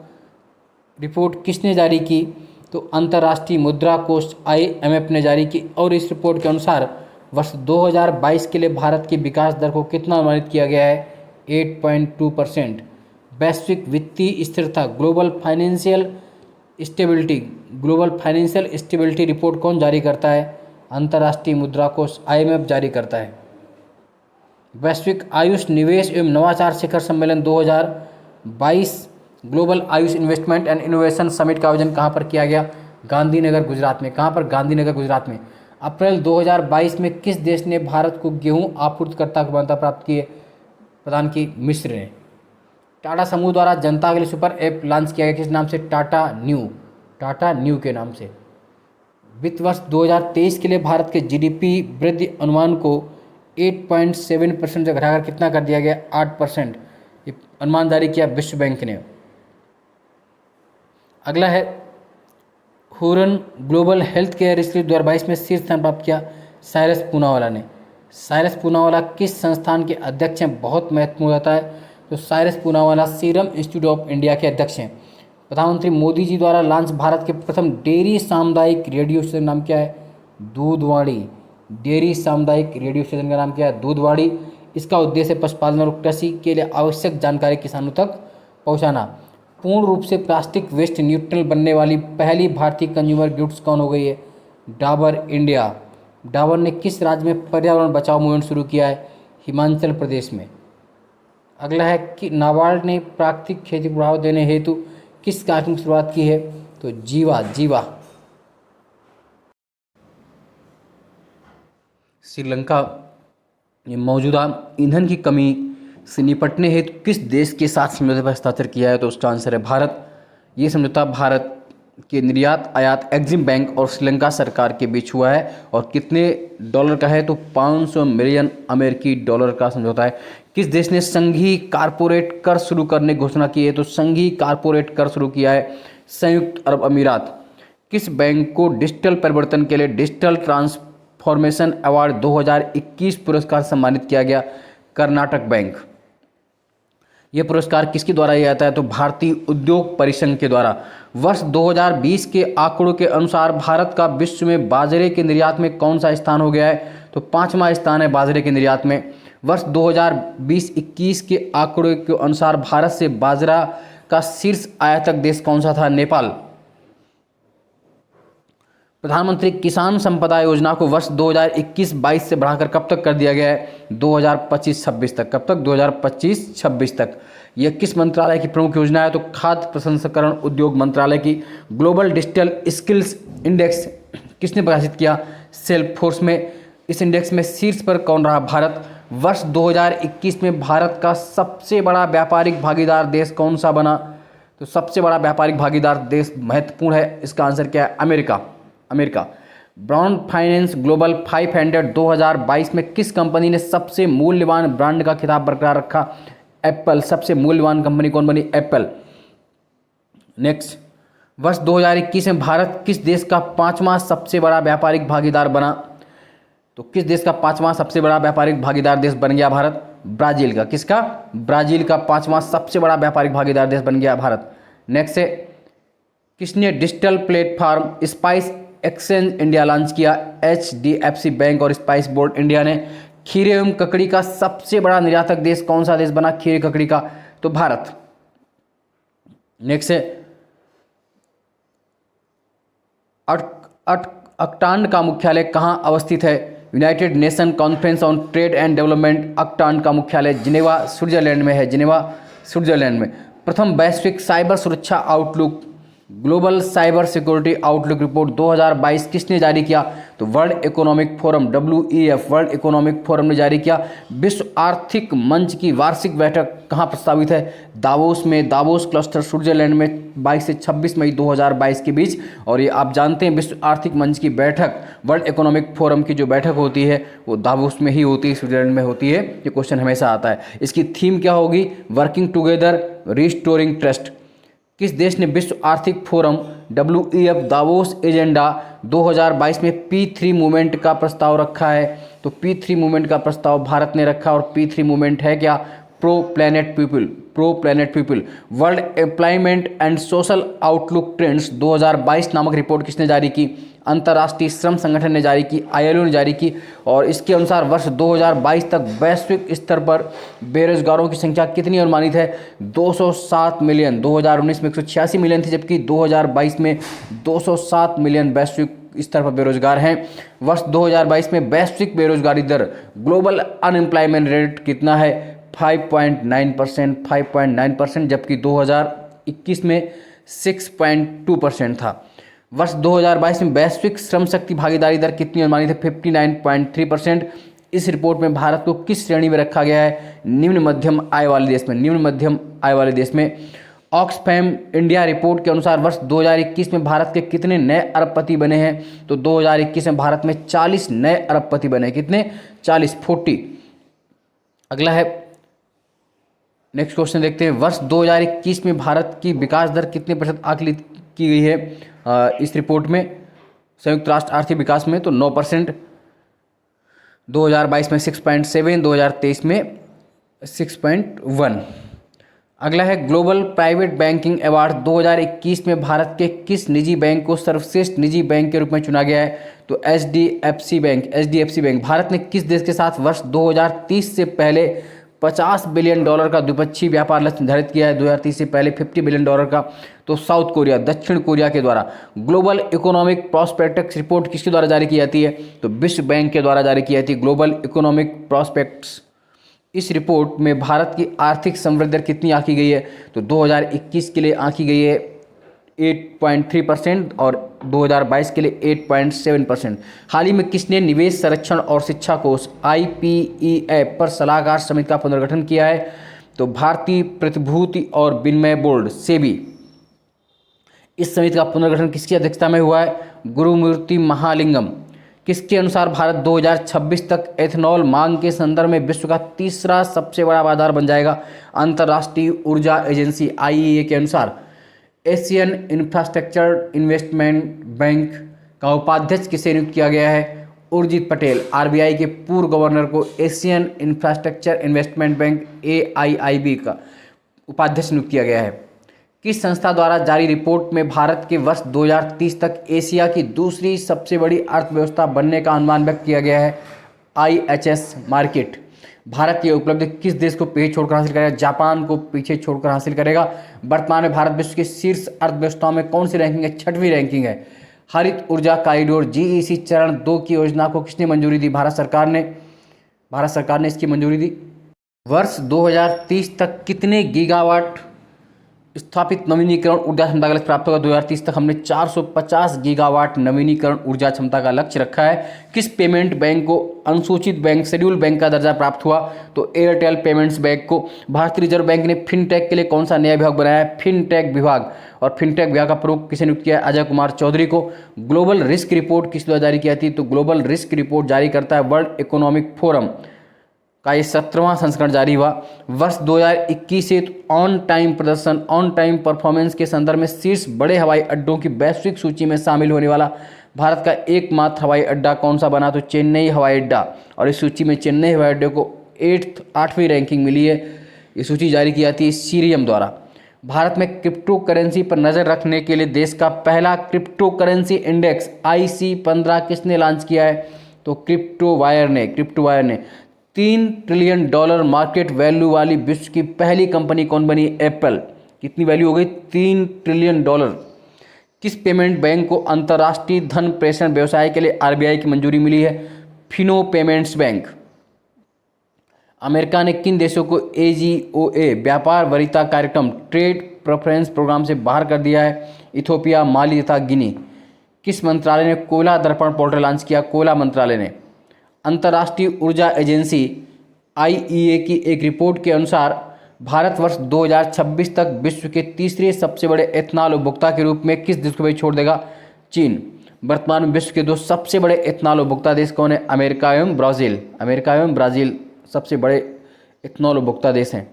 रिपोर्ट किसने जारी की? तो अंतर्राष्ट्रीय मुद्रा कोष IMF ने जारी की। और इस रिपोर्ट के अनुसार वर्ष 2022 के लिए भारत की विकास दर को कितना अनुमानित किया गया है? 8.2%। वैश्विक वित्तीय स्थिरता ग्लोबल फाइनेंशियल स्टेबिलिटी रिपोर्ट कौन जारी करता है? अंतर्राष्ट्रीय मुद्रा कोष IMF जारी करता है। वैश्विक आयुष निवेश एवं नवाचार शिखर सम्मेलन 2022 global Ayush investment and innovation summit का आयोजन कहाँ पर किया गया? गांधीनगर गुजरात में। कहाँ पर? गांधीनगर गुजरात में। अप्रैल 2022 में किस देश ने भारत को गेहूं आपूर्तिकर्ता की मान्यता प्राप्त की है? प्रदान की? मिस्र ने। टाटा समूह द्वारा जनता के लिए सुपर ऐप लॉन्च किया गया किस नाम से? टाटा न्यू के नाम से। वित्त वर्ष 2023 के लिए भारत के GDP वृद्धि अनुमान को 8.7% से घटाकर कितना कर दिया गया? 8%। ये अनुमान जारी किया विश्व बैंक ने। अगला है, Huron global health care institute 2022 में शीर्ष स्थान प्राप्त किया साइरस पूनावाला ने। साइरस पूनावाला किस संस्थान के अध्यक्ष हैं? बहुत महत्वपूर्ण होता है। तो Cyrus Poonawalla serum institute of India के अध्यक्ष हैं। प्रधानमंत्री मोदी जी द्वारा लॉन्च भारत के प्रथम डेयरी सामुदायिक रेडियो स्टेशन नाम क्या है? दूधवाड़ी। डेयरी सामुदायिक रेडियो स्टेशन का नाम क्या है? दूधवाड़ी। इसका उद्देश्य पशुपालन और कृषि के लिए आवश्यक जानकारी किसानों तक पहुंचाना। पूर्ण रूप से प्लास्टिक वेस्ट न्यूट्रल बनने वाली पहली भारतीय कंज्यूमर गुड्स कौन हो गई है? डाबर इंडिया। डाबर ने किस राज्य में पर्यावरण बचाओ मूवमेंट शुरू किया है? हिमाचल प्रदेश में। अगला है कि नाबार्ड ने प्राकृतिक खेती को बढ़ावा देने हेतु किस कार्यक्रम की शुरुआत की है? तो जीवा। श्रीलंका ने मौजूदा ईंधन की कमी से निपटने हेतु किस देश के साथ समझौते पर हस्ताक्षर किया है? तो उसका आंसर है भारत। ये समझौता भारत के निर्यात आयात एग्जिम बैंक और श्रीलंका सरकार के बीच हुआ है और कितने डॉलर का है, तो 500 मिलियन अमेरिकी डॉलर का समझौता है। किस देश ने संघीय कारपोरेट कर शुरू करने की घोषणा की है, तो संघीय कारपोरेट कर शुरू किया है संयुक्त अरब अमीरात। किस बैंक को डिजिटल परिवर्तन के लिए डिजिटल ट्रांसफॉर्मेशन अवार्ड 2021 पुरस्कार सम्मानित किया गया, कर्नाटक बैंक। यह पुरस्कार किसके द्वारा दिया जाता है, तो भारतीय उद्योग परिसंघ के द्वारा। वर्ष 2020 के आंकड़ों के अनुसार भारत का विश्व में बाजरे के निर्यात में कौन सा स्थान हो गया है, तो 5वां स्थान है बाजरे के निर्यात में। वर्ष 2020-21 के आंकड़ों के अनुसार भारत से बाजरा का शीर्ष आयातक देश कौन सा था, नेपाल। प्रधानमंत्री किसान संपदा योजना को वर्ष 2021-22 से बढ़ाकर कब तक कर दिया गया है, 2025-26 तक। कब तक, 2025-26 तक। यह किस मंत्रालय की प्रमुख योजना है, तो खाद्य प्रसंस्करण उद्योग मंत्रालय की। ग्लोबल डिजिटल स्किल्स इंडेक्स किसने प्रकाशित किया, सेल्सफोर्स में। इस इंडेक्स में शीर्ष पर कौन रहा, भारत। वर्ष 2021 में भारत का सबसे बड़ा व्यापारिक भागीदार देश कौन सा बना, तो सबसे बड़ा व्यापारिक भागीदार देश महत्वपूर्ण है, इसका आंसर क्या है, अमेरिका। ब्रांड फाइनेंस ग्लोबल 500 2022 में किस कंपनी ने सबसे मूल्यवान ब्रांड का खिताब बरकरार रखा, एप्पल। सबसे मूल्यवान कंपनी कौन बनी, एप्पल। नेक्स्ट, वर्ष 2021 में भारत किस देश का 5वां सबसे बड़ा व्यापारिक भागीदार बना, तो किस देश का 5वां सबसे बड़ा व्यापारिक भागीदार देश बन गया, भारत। ब्राजील का। किसका, ब्राजील का 5वां सबसे बड़ा व्यापारिक भागीदार देश बन गया, भारत। नेक्स्ट है, किसने digital platform spice exchange India launch किया, HDFC बैंक और स्पाइस बोर्ड इंडिया ने। खीरे एवं ककड़ी का सबसे बड़ा निर्यातक देश कौन सा देश बना, खीरे ककड़ी का, तो भारत। नेक्स्ट है, अक्टांड का मुख्यालय कहाँ अवस्थित है, United Nation Conference on Trade and Development. अक्टांड का मुख्यालय जिनेवा स्विट्जरलैंड में है, जिनेवा स्विट्जरलैंड में। प्रथम वैश्विक साइबर सुरक्षा outlook global cyber security outlook report 2022 किसने जारी किया, तो world Economic forum WEF world Economic forum ने जारी किया। विश्व आर्थिक मंच की वार्षिक बैठक कहाँ प्रस्तावित है, दावोस में। दावोस क्लस्टर स्विट्जरलैंड में 22 से 26 मई 2022 के बीच। और ये आप जानते हैं विश्व आर्थिक मंच की बैठक, वर्ल्ड इकोनॉमिक फोरम की जो बैठक होती है वो दावोस में ही होती है, स्विट्जरलैंड में होती है। ये क्वेश्चन हमेशा आता है। इसकी थीम क्या होगी, वर्किंग टुगेदर रिस्टोरिंग ट्रस्ट। किस देश ने विश्व आर्थिक फोरम WEF दावोस एजेंडा 2022 में P3 मूवमेंट का प्रस्ताव रखा है, तो P3 मूवमेंट का प्रस्ताव भारत ने रखा। और P3 मूवमेंट है क्या, pro planet people. World employment and social outlook trends 2022 नामक रिपोर्ट किसने जारी की, अंतर्राष्ट्रीय श्रम संगठन ने जारी की, ILO ने जारी की। और इसके अनुसार वर्ष 2022 तक वैश्विक स्तर पर बेरोजगारों की संख्या कितनी अनुमानित है, 207 मिलियन। 2019 में 186 मिलियन थी, जबकि 2022 में 207 मिलियन वैश्विक स्तर पर बेरोजगार हैं। वर्ष 2022 में वैश्विक बेरोजगारी दर ग्लोबल अनएम्प्लॉयमेंट रेट कितना है, 5.9%, जबकि 2021 में 6.2% था। वर्ष 2022 में वैश्विक श्रम शक्ति भागीदारी दर कितनी अनुमानित है, 59.3%। इस रिपोर्ट में भारत को किस श्रेणी में रखा गया है, निम्न मध्यम आय वाले देश में। ऑक्सफैम इंडिया रिपोर्ट के अनुसार वर्ष 2021 में भारत के कितने नए अरबपति बने हैं, तो 2021 में भारत में 40 नए अरबपति बने। कितने, 40। अगला है, नेक्स्ट क्वेश्चन देखते हैं। वर्ष 2021 में भारत की विकास दर कितने प्रतिशत आकलित की गई है इस रिपोर्ट में, संयुक्त राष्ट्र आर्थिक विकास में, तो 9%। 2022 में 6.7, 2023 में 6.1। अगला है, ग्लोबल प्राइवेट बैंकिंग अवार्ड 2021 में भारत के किस निजी बैंक को सर्वश्रेष्ठ निजी बैंक के रूप में चुना गया है, तो HDFC बैंक। भारत ने किस देश के साथ वर्ष 2030 से पहले $50 बिलियन का द्विपक्षीय व्यापार लक्ष्य निर्धारित किया है, 2030 से पहले $50 बिलियन का, तो साउथ कोरिया, दक्षिण कोरिया के द्वारा। ग्लोबल इकोनॉमिक प्रॉस्पेक्टस रिपोर्ट किसके द्वारा जारी की जाती है, तो विश्व बैंक के द्वारा जारी की जाती है, ग्लोबल इकोनॉमिक प्रॉस्पेक्टस। इस रिपोर्ट में भारत की आर्थिक समृद्धि दर कितनी आंकी गई है, तो 2021 के लिए आंकी गई है 8.3% और 2022 के लिए 8.7%। हाल ही में किसने निवेश संरक्षण और शिक्षा कोष IPEF पर सलाहकार समिति का पुनर्गठन किया है, तो भारतीय प्रतिभूति और विनिमय बोर्ड SEBI। इस समिति का पुनर्गठन किसकी अध्यक्षता में हुआ है? गुरुमूर्ति महालिंगम। किसके अनुसार भारत 2026 तक एथेनॉल मांग के संदर्भ में विश्व का तीसरा सबसे बड़ा बाजार बन जाएगा? अंतर्राष्ट्रीय ऊर्जा एजेंसी IEA के अनुसार एशियन इंफ्रास्ट्रक्चर इन्वेस्टमेंट बैंक का उपाध्यक्ष किसे नियुक्त किया गया है? उर्जित पटेल। RBI के पूर्व गवर्नर को Asian infrastructure investment bank AIIB का उपाध्यक्ष नियुक्त किया गया है। किस संस्था द्वारा जारी रिपोर्ट में भारत के वर्ष 2030 तक एशिया की दूसरी सबसे बड़ी अर्थव्यवस्था बनने का अनुमान व्यक्त किया गया है? IHS market. भारत की उपलब्धि किस देश को पीछे छोड़कर हासिल करेगा? जापान को पीछे छोड़कर हासिल करेगा। वर्तमान में भारत विश्व की शीर्ष अर्थव्यवस्थाओं में कौन सी रैंकिंग है? 6वीं रैंकिंग है। हरित ऊर्जा कॉरिडोर GEC चरण 2 की योजना को किसने मंजूरी दी? भारत सरकार ने इसकी मंजूरी दी। वर्ष 2030 तक कितने गीगावाट स्थापित नवीनीकरण ऊर्जा क्षमता का लक्ष्य प्राप्त होगा? 2030 तक हमने 450 गीगावाट नवीनीकरण ऊर्जा क्षमता का लक्ष्य रखा है। किस पेमेंट बैंक को अनुसूचित बैंक शेड्यूल बैंक का दर्जा प्राप्त हुआ? तो एयरटेल पेमेंट्स बैंक को। भारतीय रिजर्व बैंक ने फिनटेक के लिए कौन सा नया विभाग बनाया है? फिनटेक विभाग। और फिनटेक विभाग का प्रमुख किसे नियुक्त किया है? अजय कुमार चौधरी को। ग्लोबल रिस्क रिपोर्ट किस द्वारा जारी की जाती है? तो ग्लोबल रिस्क रिपोर्ट जारी करता है वर्ल्ड इकोनॉमिक फोरम का ये 17वां संस्करण जारी हुआ। वर्ष 2021 से ऑन टाइम प्रदर्शन ऑन टाइम परफॉर्मेंस के संदर्भ में शीर्ष बड़े हवाई अड्डों की वैश्विक सूची में शामिल होने वाला भारत का एकमात्र हवाई अड्डा कौन सा बना? तो चेन्नई हवाई अड्डा। और इस सूची में चेन्नई हवाई अड्डे को 8वीं रैंकिंग मिली है। ये सूची जारी की जाती है सीरियम द्वारा। भारत में क्रिप्टो करेंसी पर नज़र रखने के लिए देश का पहला क्रिप्टो करेंसी इंडेक्स IC15 किसने लॉन्च किया है? तो क्रिप्टो वायर ने। $3 ट्रिलियन मार्केट वैल्यू वाली विश्व की पहली कंपनी कौन बनी? एप्पल। कितनी वैल्यू हो गई? $3 ट्रिलियन। किस पेमेंट बैंक को अंतर्राष्ट्रीय धन प्रेषण व्यवसाय के लिए RBI की मंजूरी मिली है? Fino payments bank. अमेरिका ने किन देशों को AGOA व्यापार वरीयता कार्यक्रम ट्रेड प्रेफरेंस प्रोग्राम से बाहर कर दिया है? इथोपिया, माली तथा गिनी। किस मंत्रालय ने कोयला दर्पण पोर्टल लॉन्च किया? कोयला मंत्रालय ने। अंतर्राष्ट्रीय ऊर्जा एजेंसी IEA की एक रिपोर्ट के अनुसार भारत वर्ष 2026 तक विश्व के तीसरे सबसे बड़े एथनॉल उपभोक्ता के रूप में किस देश को भी छोड़ देगा? चीन। वर्तमान में विश्व के 2 सबसे बड़े एथनॉल उपभोक्ता देश कौन है? अमेरिका एवं ब्राज़ील सबसे बड़े एथनॉल उपभोक्ता देश हैं।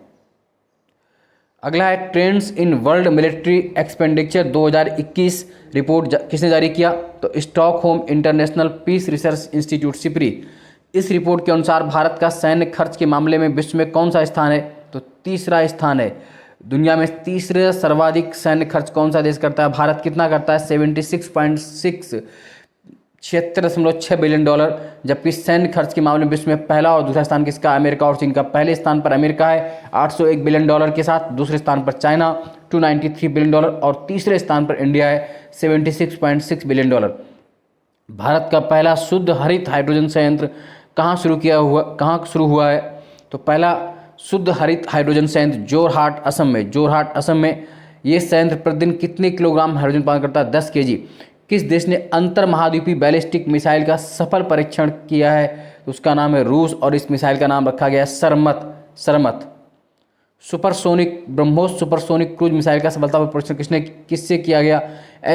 अगला है trends in world military expenditure 2021 report किसने जारी किया? तो Stockholm International Peace Research Institute SIPRI। इस रिपोर्ट के अनुसार भारत का सैन्य खर्च के मामले में विश्व में कौन सा स्थान है? तो तीसरा स्थान है। दुनिया में तीसरा सर्वाधिक सैन्य खर्च कौन सा देश करता है? भारत कितना करता है? 76.6 बिलियन डॉलर। जबकि सैन्य खर्च के मामले में विश्व में पहला और दूसरा स्थान किसका? अमेरिका और चीन का। पहले स्थान पर अमेरिका है 801 बिलियन डॉलर के साथ, दूसरे स्थान पर चाइना 293 बिलियन डॉलर और तीसरे स्थान पर इंडिया है 76.6 बिलियन डॉलर। भारत का पहला शुद्ध हरित हाइड्रोजन संयंत्र कहाँ शुरू हुआ है? तो पहला शुद्ध हरित हाइड्रोजन संयंत्र जोरहाट असम में। ये संयंत्र प्रतिदिन कितने किलोग्राम हाइड्रोजन उत्पादन करता है? 10 kg। किस देश ने अंतर महाद्वीपीय बैलिस्टिक मिसाइल का सफल परीक्षण किया है? तो उसका नाम है रूस और इस मिसाइल का नाम रखा गया है Sarmat. Supersonic BrahMos supersonic cruise missile का सफलतापूर्वक परीक्षण किससे किया गया?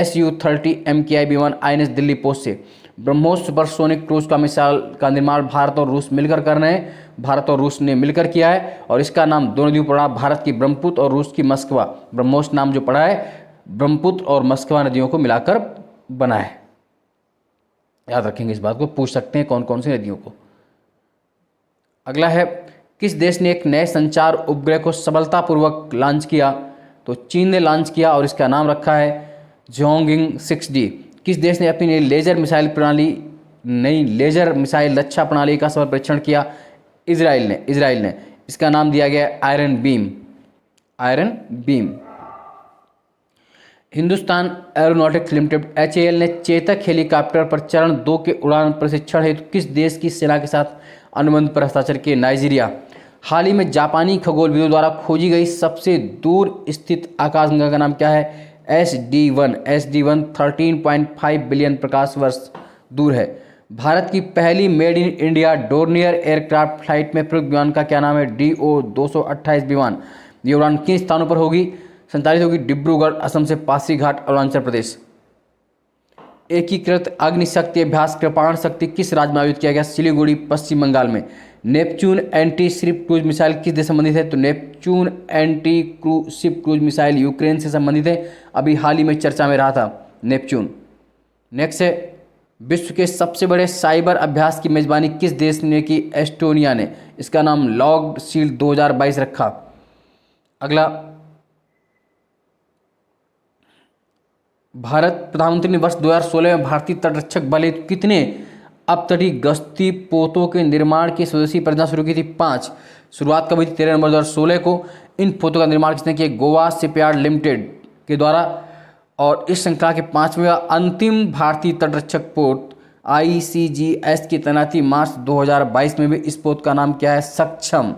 Su-30 MKI विमान INS दिल्ली पोस्ट से। ब्रह्मोस सुपरसोनिक क्रूज का मिसाइल का निर्माण भारत और रूस मिलकर कर रहे हैं। भारत और रूस ने मिलकर किया है और इसका नाम दोनों नदियों पड़ा, भारत की ब्रह्मपुत्र और रूस की मस्कवा। ब्रह्मोस नाम जो पड़ा है ब्रह्मपुत्र और मस्कवा नदियों को मिलाकर बना है। याद रखेंगे इस बात को, पूछ सकते हैं कौन कौन सी नदियों को। अगला है किस देश ने एक नए संचार उपग्रह को सफलतापूर्वक लॉन्च किया? तो चीन ने लॉन्च किया और इसका नाम रखा है ज़ोंगिंग 6D। किस देश ने अपनी नई लेजर मिसाइल रक्षा प्रणाली का सफल परीक्षण किया? इजराइल ने। इसका नाम दिया गया iron beam. Hindustan aeronautics limited HAL ने चेतक हेलीकॉप्टर पर चरण 2 के उड़ान प्रशिक्षण हेतु किस देश की सेना के साथ अनुबंध पर हस्ताक्षर किए? नाइजीरिया। हाल ही में जापानी खगोलविदों द्वारा खोजी गई सबसे दूर स्थित आकाशगंगा का नाम क्या है? SD1 13.5 बिलियन प्रकाश वर्ष दूर है। भारत की पहली made in India Dornier aircraft flight में प्रयुक्त विमान का क्या नाम है? DO-228 विमान। ये उड़ान किन स्थानों पर होगी? संचालित होगी डिब्रूगढ़ असम से, पासीघाट अरुणाचल प्रदेश। एकीकृत अग्निशक्ति अभ्यास कृपाण शक्ति किस राज्य में आयोजित किया गया? सिलीगुड़ी पश्चिम बंगाल में। Neptune anti ship cruise missile किस देश से संबंधित है? तो Neptune anti ship cruise missile Ukraine से संबंधित है, अभी हाल ही में चर्चा में रहा था नेपच्यून। नेक्स्ट है, विश्व के सबसे बड़े साइबर अभ्यास की मेजबानी किस देश ने की? एस्टोनिया ने। इसका नाम लॉग्ड शील्ड 2022 रखा। अगला, भारत प्रधानमंत्री ने वर्ष 2016 में भारतीय तटरक्षक बल हेतु कितने अपतटीय गश्ती पोतों के निर्माण की स्वदेशी परियोजना शुरू की थी? 5। शुरुआत कब हुई थी? 13 नवंबर 2016 को। इन पोतों का निर्माण किसने किया? गोवा शिपयार्ड लिमिटेड के द्वारा। और इस श्रृंखला के 5वें व अंतिम भारतीय तटरक्षक पोत ICGS की तैनाती मार्च 2022 में भी। इस पोत का नाम क्या है? सक्षम।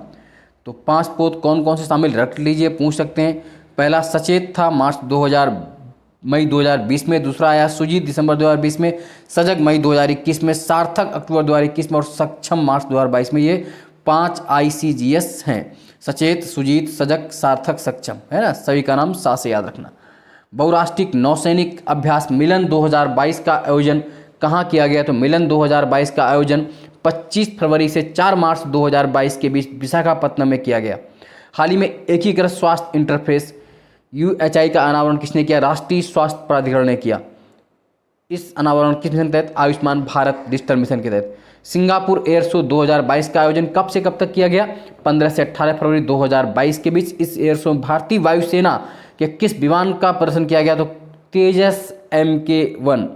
तो 5 पोत कौन कौन से शामिल रख लीजिए, पूछ सकते हैं। पहला सचेत था मई 2020 में, दूसरा आया सुजीत दिसंबर 2020 में, सजग मई 2021 में, सार्थक अक्टूबर 2021 में और सक्षम मार्च 2022 में। ये 5 ICGS हैं, सचेत, सुजीत, सजग, सार्थक, सक्षम, है ना। सभी का नाम सा से याद रखना। बहुराष्ट्रीय नौसैनिक अभ्यास मिलन 2022 का आयोजन कहाँ किया गया? तो मिलन 2022 का आयोजन 25 फरवरी से 4 मार्च 2022 के बीच विशाखापत्तनम में किया गया। हाल ही में एकीकृत स्वास्थ्य इंटरफेस UHI का अनावरण किसने किया? राष्ट्रीय स्वास्थ्य प्राधिकरण ने किया। इस अनावरण किस मिशन के तहत? आयुष्मान भारत डिजिटल मिशन के तहत। सिंगापुर एयर शो 2022 का आयोजन कब से कब तक किया गया? 15 से 18 फरवरी 2022 के बीच। इस एयर शो में भारतीय वायुसेना के किस विमान का प्रदर्शन किया गया? तो तेजस MK1।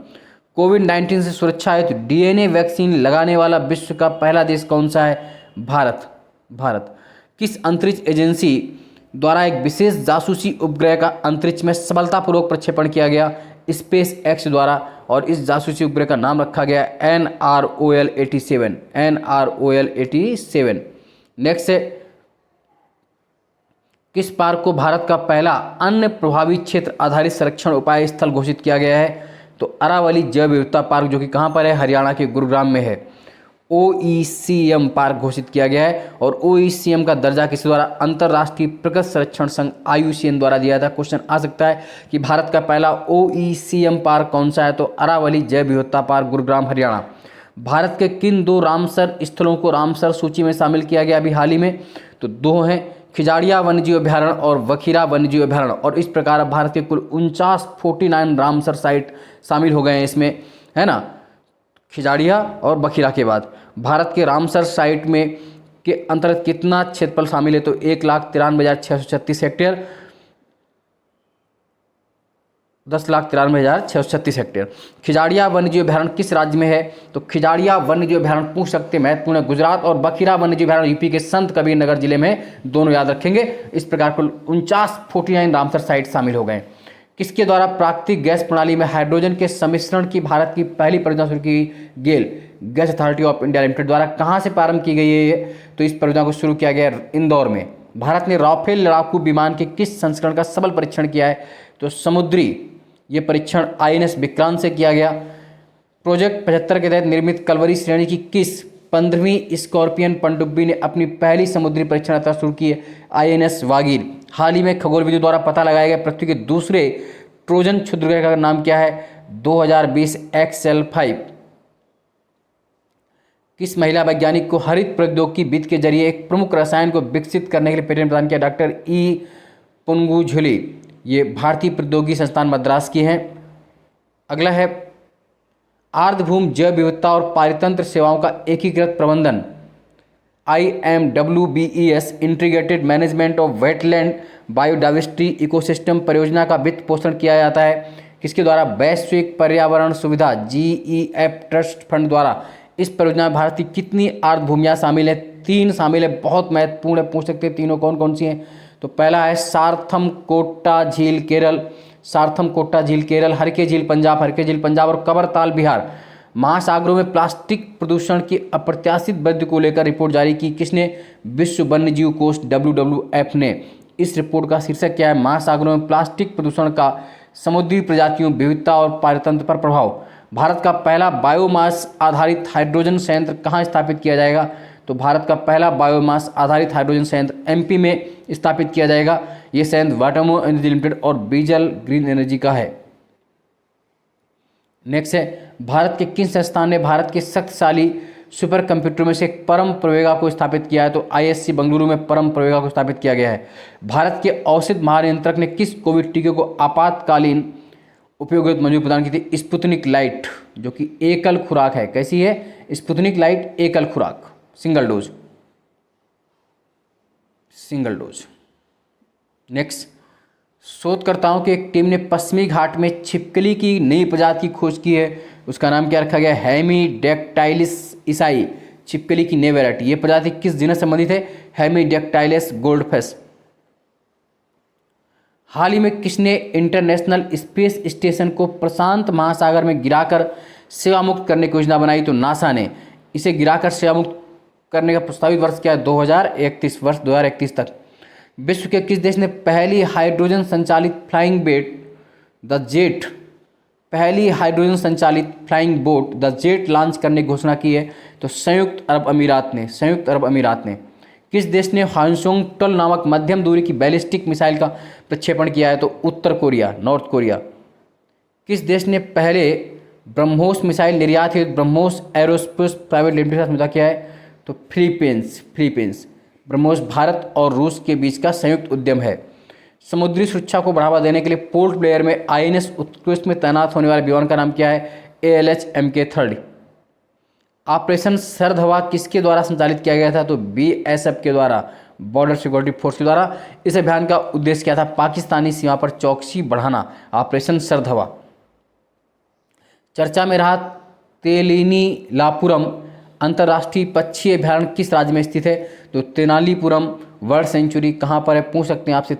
कोविड-19 से सुरक्षा हेतु DNA वैक्सीन लगाने वाला विश्व का पहला देश कौन सा है? भारत। किस अंतरिक्ष एजेंसी द्वारा एक विशेष जासूसी उपग्रह का अंतरिक्ष में सफलतापूर्वक प्रक्षेपण किया गया? स्पेस एक्स द्वारा। और इस जासूसी उपग्रह का नाम रखा गया NROL 87। नेक्स्ट है, किस पार्क को भारत का पहला अन्य प्रभावी क्षेत्र आधारित संरक्षण उपाय स्थल घोषित किया गया है? तो अरावली जैव विविधता पार्क, जो कि कहाँ पर है? हरियाणा के गुरुग्राम में है। OECM पार्क घोषित किया गया है। और OECM का दर्जा किसके द्वारा? अंतर्राष्ट्रीय प्रकृति संरक्षण संघ IUCN द्वारा दिया था। क्वेश्चन आ सकता है कि भारत का पहला OECM पार्क कौन सा है? तो अरावली जैव विविधता पार्क, गुरुग्राम, हरियाणा। भारत के किन 2 रामसर स्थलों को रामसर सूची में शामिल किया गया अभी हाल ही में? तो 2 हैं, खिजाड़िया वन्यजीव अभ्यारण्य और वखीरा वन्यजीव अभ्यारण्य। और इस प्रकार भारत के कुल 49 रामसर साइट शामिल हो गए हैं इसमें, है ना। खिजाड़िया और बखीरा के बाद भारत के रामसर साइट में के अंतर्गत कितना क्षेत्रफल शामिल है? तो 1,93,636 हेक्टेयर, 10,93,636 हेक्टेयर। खिजाड़िया वन्यजीव अभ्यारण्य किस राज्य में है? तो खिजाड़िया वन्यजीव अभ्यारण्य पूछ सकते हैं, महत्वपूर्ण है, गुजरात। और बखीरा वन्यजीव अभ्यारण्य यूपी के संत कबीर नगर जिले में, दोनों याद रखेंगे। इस प्रकार कुल 49 रामसर साइट शामिल हो गए। किसके द्वारा प्राकृतिक गैस प्रणाली में हाइड्रोजन के सम्मिश्रण की भारत की पहली परियोजना शुरू की? GAIL, Gas Authority of India Limited द्वारा। कहाँ से प्रारंभ की गई है ये? तो इस परियोजना को शुरू किया गया इंदौर में। भारत ने राफेल लड़ाकू विमान के किस संस्करण का सफल परीक्षण किया है? तो समुद्री, ये परीक्षण INS विक्रांत से किया गया। प्रोजेक्ट 75 के तहत निर्मित कलवरी श्रेणी की किस 15वीं स्कॉर्पियन पनडुब्बी ने अपनी पहली समुद्री परीक्षण यात्रा शुरू की है? INS वागीर। हाल ही में खगोल विदों द्वारा पता लगाया गया पृथ्वी के दूसरे ट्रोजन क्षुद्रग्रह का नाम क्या है? 2020 XL5। किस महिला वैज्ञानिक को हरित प्रौद्योगिकी विद के जरिए एक प्रमुख रसायन को विकसित करने के लिए पेटेंट प्रदान किया? डॉक्टर E पुंगुझुली, ये भारतीय प्रौद्योगिकी संस्थान मद्रास की हैं। अगला है, आर्द्रभूमि जैव विविधता और पारितंत्र सेवाओं का एकीकृत प्रबंधन IMWBES integrated management of wetland biodiversity ecosystem परियोजना का वित्त पोषण किया जाता है किसके द्वारा? वैश्विक पर्यावरण सुविधा GEF ट्रस्ट फंड द्वारा। इस परियोजना में भारत की कितनी आर्द्र भूमियाँ शामिल है? 3 शामिल है, बहुत महत्वपूर्ण है, पूछ सकते हैं तीनों कौन कौन सी हैं। तो पहला है सार्थम कोट्टा झील केरल, सार्थम कोट्टा झील केरल, हरके झील पंजाब और कबरताल बिहार। महासागरों में प्लास्टिक प्रदूषण की अप्रत्याशित वृद्धि को लेकर रिपोर्ट जारी की किसने? विश्व वन्यजीव कोष WWF ने। इस रिपोर्ट का शीर्षक क्या है? महासागरों में प्लास्टिक प्रदूषण का समुद्री प्रजातियों, विविधता और पारितंत्र पर प्रभाव। भारत का पहला बायोमास आधारित हाइड्रोजन संयंत्र कहाँ स्थापित किया जाएगा? तो तो भारत का पहला बायोमास आधारित हाइड्रोजन संयंत्र एमपी में स्थापित किया जाएगा। ये संयंत्र वाटरमो एनर्जी लिमिटेड और बीजल ग्रीन एनर्जी का है। नेक्स्ट है, भारत के किन संस्थान ने भारत के शक्तिशाली सुपर कंप्यूटर में से एक परम प्रवेगा को स्थापित किया है? तो आईएससी बेंगलुरु में परम प्रवेगा को स्थापित किया गया है। भारत के औषध महानियंत्रक ने किस कोविड टीके को आपातकालीन उपयोग हेतु मंजूरी प्रदान की थी? स्पुतनिक लाइट, जो कि एकल खुराक है। कैसी है? स्पुतनिक लाइट एकल खुराक, सिंगल डोज। नेक्स्ट, शोधकर्ताओं की एक टीम ने पश्चिमी घाट में छिपकली की नई प्रजाति की खोज की है। उसका नाम क्या रखा गया? हेमीडेक्टाइलिस ईसाई, छिपकली की नई वैरायटी। ये प्रजाति किस जीनस से संबंधित है? हेमीडेक्टाइलिस गोल्डफिश। हाल ही में किसने इंटरनेशनल स्पेस स्टेशन को प्रशांत महासागर में गिराकर सेवा मुक्त करने की योजना बनाई? तो नासा ने। इसे गिराकर सेवा मुक्त करने का प्रस्तावित वर्ष क्या है? 2031, वर्ष 2031 तक। विश्व के किस देश ने पहली हाइड्रोजन संचालित flying boat the jet launch करने की घोषणा की है? तो संयुक्त अरब अमीरात ने। किस देश ने हांसोंग टल नामक मध्यम दूरी की बैलिस्टिक मिसाइल का प्रक्षेपण किया है? तो उत्तर कोरिया, नॉर्थ कोरिया। किस देश ने पहले ब्रह्मोस मिसाइल निर्यात हेतु ब्रह्मोस एरोस्पेस प्राइवेट लिमिटेड का समझौता किया है? तो फिलीपींस। ब्रह्मोस भारत और रूस के बीच का संयुक्त उद्यम है। समुद्री सुरक्षा को बढ़ावा देने के लिए पोर्ट ब्लेयर में आईएनएस उत्कृष्ट में तैनात होने वाले विमान का नाम क्या है? ALH MK3। ऑपरेशन सर्द हवा किसके द्वारा संचालित किया गया था? तो BSF के द्वारा, बॉर्डर सिक्योरिटी फोर्स के द्वारा। इस अभियान का उद्देश्य क्या था? पाकिस्तानी सीमा पर चौकसी बढ़ाना, ऑपरेशन सर्द हवा। चर्चा में रहा तेलिनीलापुरम अंतर्राष्ट्रीय पक्षी अभयारण्य किस राज्य में स्थित है? तो तेनालीपुरम वर्ल्ड सेंचुरी कहाँ पर है? पूछ सकते हैं आपसे।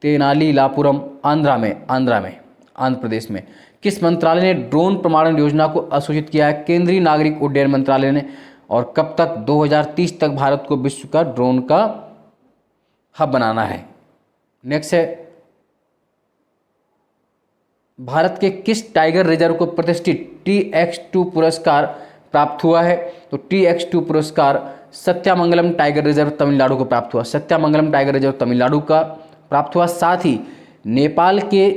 तेनालीलापुरम आंध्र प्रदेश में। किस मंत्रालय ने ड्रोन प्रमाणन योजना को अधिसूचित किया है? केंद्रीय नागरिक उड्डयन मंत्रालय ने। और कब तक? 2030 तक भारत को विश्व का ड्रोन का हब बनाना है। नेक्स्ट है, भारत के किस टाइगर रिजर्व को प्रतिष्ठित TX2 पुरस्कार प्राप्त हुआ है? तो TX2 पुरस्कार सत्यामंगलम टाइगर रिजर्व तमिलनाडु को प्राप्त हुआ। सत्यामंगलम टाइगर रिजर्व तमिलनाडु का प्राप्त हुआ। साथ ही नेपाल के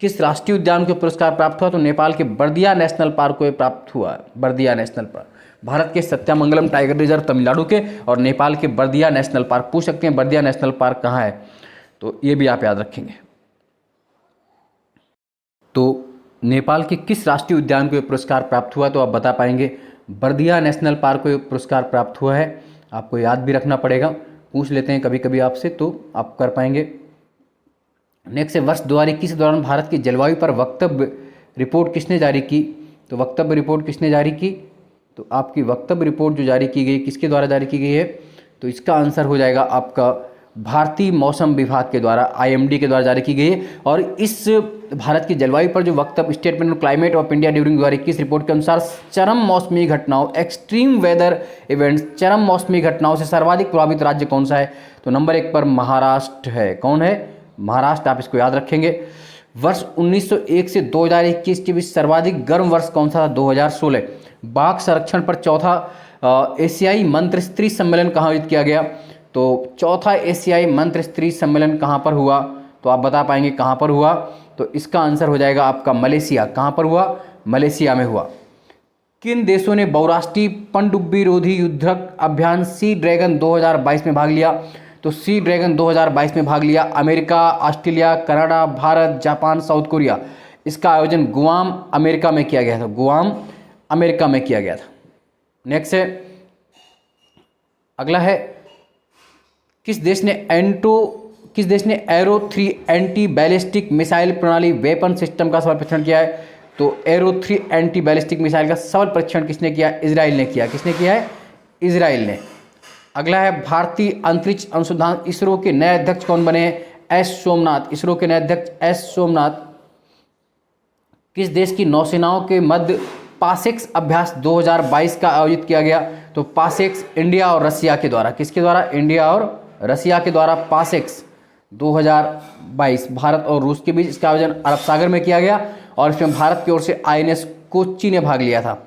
किस राष्ट्रीय उद्यान को पुरस्कार प्राप्त हुआ? तो नेपाल के बर्दिया नेशनल पार्क को प्राप्त हुआ। बर्दिया नेशनल पार्क, भारत के सत्यामंगलम टाइगर रिजर्व तमिलनाडु के और नेपाल के बर्दिया नेशनल पार्क। पूछ सकते हैं बर्दिया नेशनल पार्क कहाँ है? तो ये भी आप याद रखेंगे। तो नेपाल के किस राष्ट्रीय उद्यान को पुरस्कार प्राप्त हुआ? तो आप बता पाएंगे बर्दिया नेशनल पार्क को पुरस्कार प्राप्त हुआ है। आपको याद भी रखना पड़ेगा, पूछ लेते हैं कभी कभी आपसे, तो आप कर पाएंगे। नेक्स्ट है, वर्ष 2021 के दौरान भारत की जलवायु पर वक्तव्य रिपोर्ट किसने जारी की? तो वक्तव्य रिपोर्ट किसने जारी की? तो आपकी वक्तव्य रिपोर्ट जो जारी की गई किसके द्वारा जारी की गई है? तो इसका आंसर हो जाएगा आपका भारतीय मौसम विभाग के द्वारा, IMD के द्वारा जारी की गई है। और इस भारत की जलवायु पर जो वक्तव्य statement of climate of India during 2021 report के अनुसार चरम मौसमी घटनाओं, एक्सट्रीम वेदर इवेंट्स, चरम मौसमी घटनाओं से सर्वाधिक प्रभावित राज्य कौन सा है? तो नंबर 1 पर महाराष्ट्र है। कौन है? महाराष्ट्र। आप इसको याद रखेंगे। वर्ष 1901 से 2021 के बीच सर्वाधिक गर्म वर्ष कौन सा था? 2016। बाघ संरक्षण पर चौथा एशियाई मंत्रिस्तरीय सम्मेलन कहाँ आयोजित किया गया? तो चौथा एशियाई मंत्रिस्तरीय सम्मेलन कहाँ पर हुआ? तो आप बता पाएंगे कहाँ पर हुआ? तो इसका आंसर हो जाएगा आपका मलेशिया। कहाँ पर हुआ? मलेशिया में हुआ। किन देशों ने बहुराष्ट्रीय पनडुब्बी रोधी युद्धक अभियान सी ड्रैगन 2022 में भाग लिया? तो सी ड्रैगन 2022 में भाग लिया America, Australia, Canada, Bharat, Japan, south Korea. इसका आयोजन गुआम, अमेरिका में किया गया था। गुआम, अमेरिका में किया गया था। नेक्स्ट है, अगला है, किस देश ने एरो 3 एंटी बैलिस्टिक मिसाइल प्रणाली वेपन सिस्टम का सफल परीक्षण किया है? तो एरो 3 एंटी बैलिस्टिक मिसाइल का सफल परीक्षण किसने किया? इजराइल ने किया। किसने किया है? इजराइल ने। अगला है, भारतीय अंतरिक्ष अनुसंधान इसरो के नए अध्यक्ष कौन बने हैं? एस सोमनाथ। इसरो के नए अध्यक्ष एस सोमनाथ। किस देश की नौसेनाओं के मध्य पासेक्स अभ्यास 2022 का आयोजित किया गया? तो पासेक्स इंडिया और रसिया के द्वारा। किसके द्वारा? इंडिया और रसिया के द्वारा पासेक्स 2022 भारत और रूस के बीच। इसका आयोजन अरब सागर में किया गया और इसमें भारत की ओर से INS कोच्चि ने भाग लिया था।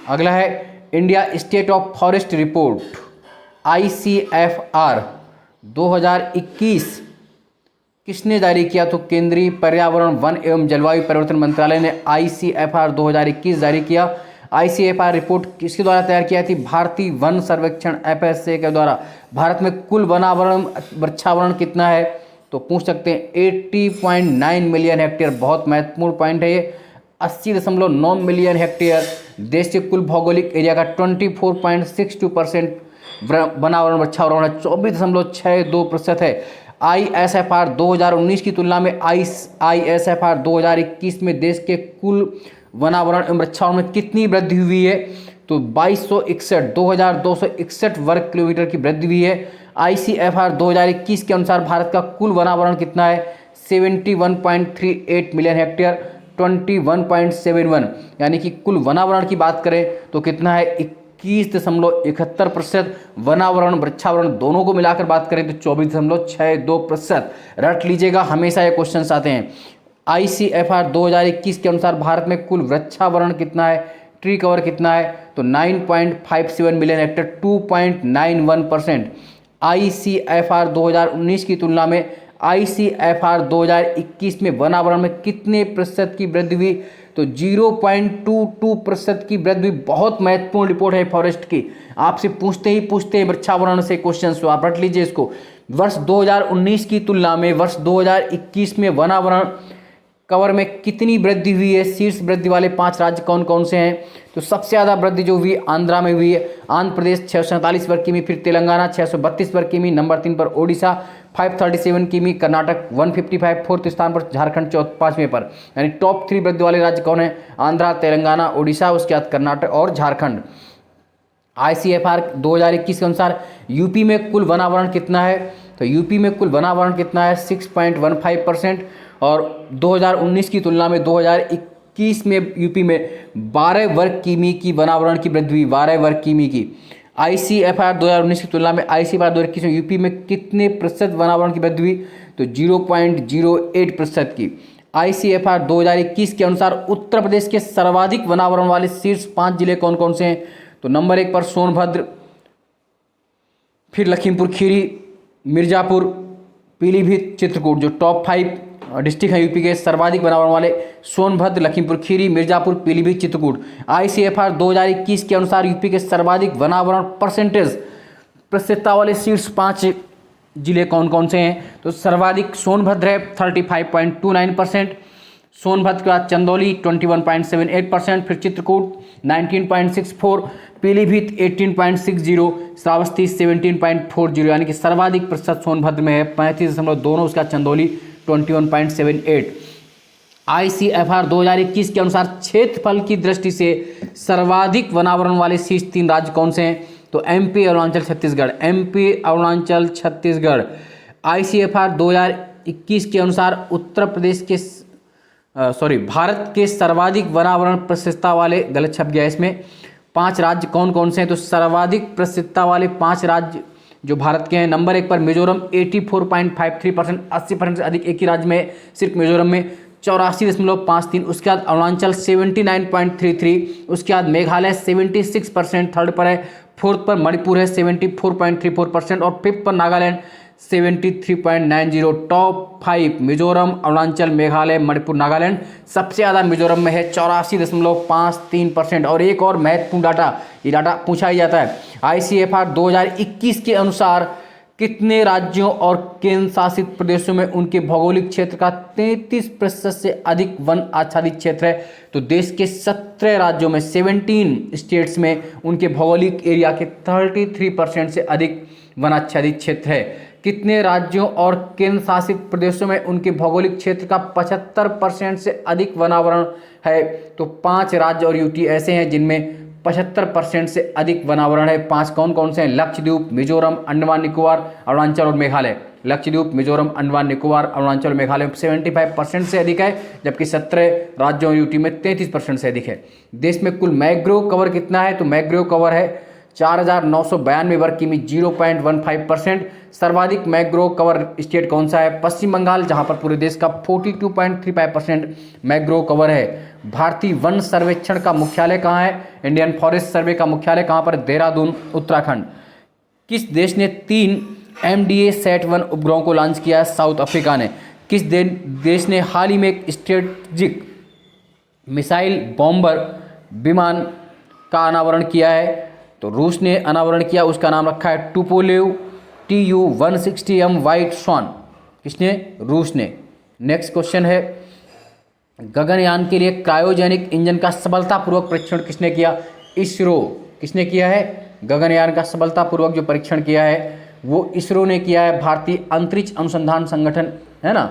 अगला है, India state of forest report ICFR 2021 किसने जारी किया? तो केंद्रीय पर्यावरण वन एवं जलवायु परिवर्तन मंत्रालय ने ICFR 2021 जारी किया। ICFR रिपोर्ट किसके द्वारा तैयार किया थी? भारतीय वन सर्वेक्षण FSA के द्वारा। भारत में कुल वनावरण वृक्षावरण कितना है? तो पूछ सकते हैं 80.9 मिलियन हेक्टेयर। बहुत महत्वपूर्ण पॉइंट है ये। 80.9 मिलियन हेक्टेयर देश के कुल भौगोलिक एरिया का 24.62% वनावरण वृक्षावरण है, 24.62% है। ISFR 2019 की तुलना में ISFR 2021 में देश के कुल वनावरण एवं वृक्षावरण में कितनी वृद्धि हुई है? तो 2261 वर्ग किलोमीटर की वृद्धि हुई है। ICFR 2021 के अनुसार भारत का कुल वनावरण कितना है? 71.38 मिलियन हेक्टेयर, 21.71, यानी कि कुल वनावरण की बात करें तो कितना है? 21.71%। वनावरण वृक्षावरण दोनों को मिलाकर बात करें तो 24.62%। रट लीजिएगा, हमेशा ये क्वेश्चंस आते हैं। ICFR 2021 के अनुसार भारत में कुल वृक्षावरण कितना है? ट्री कवर कितना है? तो 9.57 मिलियन हेक्टेयर, 2.91%। ICFR 2019 की तुलना में ICFR 2021 में वनावरण में कितने प्रतिशत की वृद्धि हुई? तो 0.22% की वृद्धि। बहुत महत्वपूर्ण रिपोर्ट है फॉरेस्ट की, आपसे पूछते हैं वृक्षावरण से क्वेश्चन, तो आप रट लीजिए इसको। वर्ष 2019 की तुलना में वर्ष 2021 में वनावरण कवर में कितनी वृद्धि हुई है? शीर्ष वृद्धि वाले 5 राज्य कौन कौन से हैं? तो सबसे ज़्यादा वृद्धि जो हुई आंध्रा में हुई है। आंध्र प्रदेश 647 वर्ग किमी, फिर तेलंगाना 632 वर्ग किमी, नंबर 3 पर ओडिशा 537 किमी, कर्नाटक 155, फोर्थ स्थान पर झारखंड 5वें पर। यानी टॉप 3 वृद्धि वाले राज्य कौन है? आंध्रा, तेलंगाना, ओडिशा, उसके बाद कर्नाटक और झारखंड। ICFR 2021 के अनुसार यूपी में कुल वनावरण कितना है? तो यूपी में कुल वनावरण कितना है? 6.15%। और 2019 की तुलना में 2021 में यूपी में 12 वर्ग किमी की वनावरण की वृद्धि हुई, 12 वर्ग किमी की। ICFR 2019 की तुलना में ICFR 2021 में यूपी में कितने प्रतिशत वनावरण की वृद्धि हुई? तो 0.08% की। ICFR 2021 के अनुसार उत्तर प्रदेश के सर्वाधिक वनावरण वाले शीर्ष 5 जिले कौन कौन से हैं? तो नंबर 1 पर सोनभद्र, फिर लखीमपुर खीरी, मिर्जापुर, पीलीभीत, चित्रकूट। जो टॉप 5 डिस्ट्रिक्ट है यूपी के सर्वाधिक वनावरण वाले, सोनभद्र, लखीमपुर खीरी, मिर्जापुर, पीलीभीत, चित्रकूट। ICFR 2021 के अनुसार यूपी के सर्वाधिक वनावरण परसेंटेज प्रतिशतता वाले शीर्ष 5 जिले कौन कौन से हैं? तो सर्वाधिक सोनभद्र है 35.29%, सोनभद्र के बाद चंदौली 21.78%, फिर चित्रकूट 19.64, पीलीभीत 18.60, श्रावस्ती 17.40, यानी कि सर्वाधिक प्रतिशत सोनभद्र में है 35.2, उसका चंदौली 21.78। ICFR 2021 के अनुसार क्षेत्रफल की दृष्टि से सर्वाधिक वनावरण वाले शीर्ष 3 राज्य कौन से हैं? तो MP, Arunachal, Chhattisgarh. MP, Arunachal, Chhattisgarh. ICFR 2021 के अनुसार उत्तर प्रदेश के भारत के सर्वाधिक वनावरण प्रसिद्धता वाले, गलत छप गया इसमें, 5 राज्य कौन कौन से हैं? तो सर्वाधिक प्रसिद्धता वाले 5 राज्य जो भारत के हैं, नंबर 1 पर मिजोरम 84.53%, 80% से अधिक एक ही राज्य में, सिर्फ मिजोरम में 84.53। उसके बाद अरुणाचल 79.33, उसके बाद मेघालय 76% थर्ड पर है, फोर्थ पर मणिपुर है 74.34% और फिफ्थ पर नागालैंड 73.90। टॉप 5 मिजोरम, अरुणाचल, मेघालय, मणिपुर, नागालैंड। सबसे ज़्यादा मिजोरम में है 84.53%। और एक और महत्वपूर्ण डाटा, ये डाटा पूछा ही जाता है, ICFR 2021 के अनुसार कितने राज्यों और केंद्र शासित प्रदेशों में उनके भौगोलिक क्षेत्र का 33% से अधिक वन आच्छादित क्षेत्र है? तो देश के 17 राज्यों में, 17 स्टेट्स में उनके भौगोलिक एरिया के 33% से अधिक वन आच्छादित क्षेत्र है। कितने राज्यों और केंद्र शासित प्रदेशों में उनके भौगोलिक क्षेत्र का 75% से अधिक वनावरण है? तो 5 राज्य और यूटी ऐसे हैं जिनमें 75% से अधिक वनावरण है। 5 कौन कौन से हैं? लक्षद्वीप, मिजोरम, अंडमान निकोबार, अरुणाचल और मेघालय। लक्षद्वीप, मिजोरम, अंडमान निकोबार, अरुणाचल और मेघालय में 75% से अधिक है, जबकि 17 राज्यों और यूटी में 33% से अधिक है। देश में कुल मैंग्रोव कवर कितना है? तो मैंग्रोव कवर है 4992 वर्ग किमी, 0.15%। सर्वाधिक मैंग्रोव कवर स्टेट कौन सा है? पश्चिम बंगाल, जहां पर पूरे देश का 42.35% मैंग्रोव कवर है। भारतीय वन सर्वेक्षण का मुख्यालय कहाँ है? इंडियन फॉरेस्ट सर्वे का मुख्यालय कहाँ पर? देहरादून, उत्तराखंड। किस देश ने 3 MDA Sat-1 उपग्रहों को लॉन्च किया है? साउथ अफ्रीका ने। किस देश ने हाल ही में एक स्ट्रेटेजिक मिसाइल बॉम्बर विमान का अनावरण किया है? तो रूस ने अनावरण किया, उसका नाम रखा है टुपोलेव Tu-160M व्हाइट स्वॉन। किसने? रूस ने। नेक्स्ट क्वेश्चन है, गगनयान के लिए क्रायोजेनिक इंजन का सफलतापूर्वक परीक्षण किसने किया? इसरो। किसने किया है? गगनयान का सफलतापूर्वक जो परीक्षण किया है वो इसरो ने किया है, भारतीय अंतरिक्ष अनुसंधान संगठन है ना।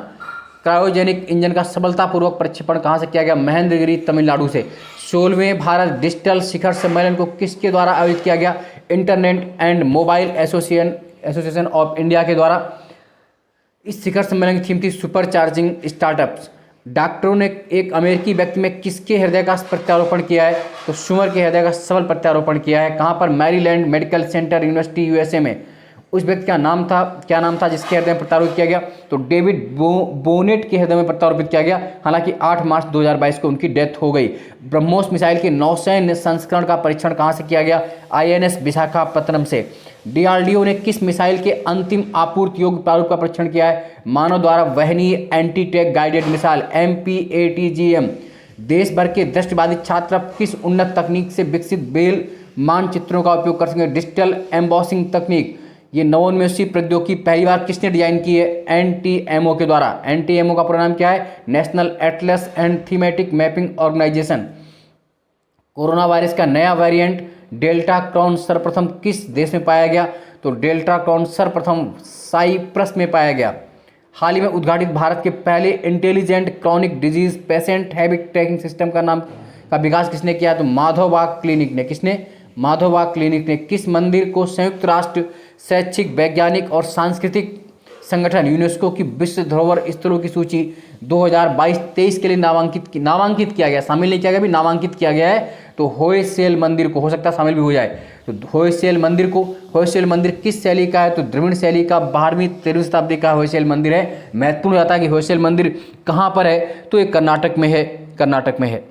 क्रायोजेनिक इंजन का सफलतापूर्वक प्रक्षेपण कहाँ से किया गया? महेंद्रगिरी, तमिलनाडु से। 16वें भारत डिजिटल शिखर सम्मेलन को किसके द्वारा आयोजित किया गया? Internet and mobile association of India के द्वारा। इस शिखर सम्मेलन की थीम थी सुपर चार्जिंग स्टार्टअप्स। डॉक्टरों ने एक अमेरिकी व्यक्ति में किसके हृदय का प्रत्यारोपण किया है? तो सुमर के हृदय का सफल प्रत्यारोपण किया है। कहाँ पर? Maryland medical centre university, USA में। उस व्यक्ति का नाम था, क्या नाम था जिसके हृदय में प्रत्यारोपित किया गया? तो डेविड बोनेट के हृदय में प्रत्यारोपित किया गया। हालांकि 8 मार्च 2022 को उनकी डेथ हो गई। ब्रह्मोस मिसाइल के नौसैन्य संस्करण का परीक्षण कहाँ से किया गया? INS विशाखापत्तनम से। DRDO ने किस मिसाइल के अंतिम आपूर्ति योग्य प्रारूप का परीक्षण किया है? मानव द्वारा वहनीय anti tank guided missile MPATGM। देश भर के दृष्टिबाधित छात्र किस उन्नत तकनीक से विकसित बेल मानचित्रों का उपयोग कर सकेंगे? डिजिटल एम्बॉसिंग तकनीक। ये नवोन्मेषी प्रौद्योगिकी पहली बार किसने डिजाइन की है? NTMO के द्वारा। NTMO का पूरा नाम क्या है? National Atlas and Thematic Mapping Organisation. Corona virus का नया वेरिएंट डेल्टा क्रॉन सर्वप्रथम किस देश में पाया गया? तो डेल्टा क्रॉन सर्वप्रथम साइप्रस में पाया गया। हाल ही में उद्घाटित भारत के पहले intelligent chronic disease patient habit tracking system का विकास किसने किया? तो माधवबाग क्लिनिक ने। किसने? माधवबाग क्लिनिक ने। किस मंदिर को संयुक्त राष्ट्र शैक्षिक, वैज्ञानिक और सांस्कृतिक संगठन यूनेस्को की विश्व धरोहर स्थलों की सूची 2022-23 के लिए नामांकित किया गया? शामिल नहीं किया गया, भी नामांकित किया गया है। तो होयसेल मंदिर को, हो सकता है शामिल भी हो जाए। तो होयसेल मंदिर किस शैली का है? तो द्रविड़ शैली का, 12वीं 13वीं शताब्दी का होयसेल मंदिर है। महत्वपूर्ण जाता है कि होयसेल मंदिर कहाँ पर है? तो ये कर्नाटक में है।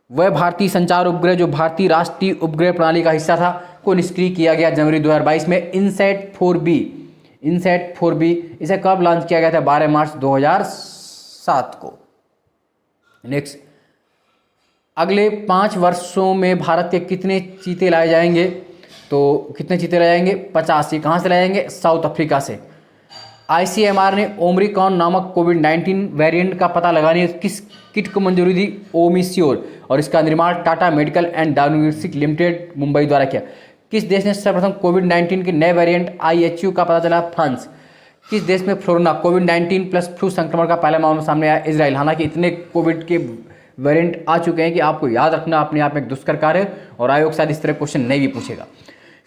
वह भारतीय संचार उपग्रह जो भारतीय राष्ट्रीय उपग्रह प्रणाली का हिस्सा था को निष्क्रिय किया गया जनवरी 2022 में। इनसैट 4B इसे कब लॉन्च किया गया था? 12 मार्च 2007 को। नेक्स्ट, अगले 5 वर्षों में भारत के कितने चीते लाए जाएंगे? तो कितने चीते लाए जाएंगे? 50। कहाँ से लाए जाएंगे? साउथ अफ्रीका से। ICMR ने ओमिक्रॉन नामक कोविड-19 वेरिएंट का पता लगाने किस किट को मंजूरी दी? ओमिस्योर। और इसका निर्माण Tata medical and diagnostic limited Mumbai द्वारा किया। किस देश ने सर्वप्रथम कोविड-19 के नए वेरिएंट IHU का पता चला? फ्रांस। किस देश में कोरोना कोविड-19 प्लस फ्लू संक्रमण का पहला मामला सामने आया? इजराइल। हालांकि इतने कोविड के वेरिएंट आ चुके हैं कि आपको याद रखना अपने आप में एक दुष्कर कार्य है और आयोग शायद इस तरह क्वेश्चन नहीं भी पूछेगा।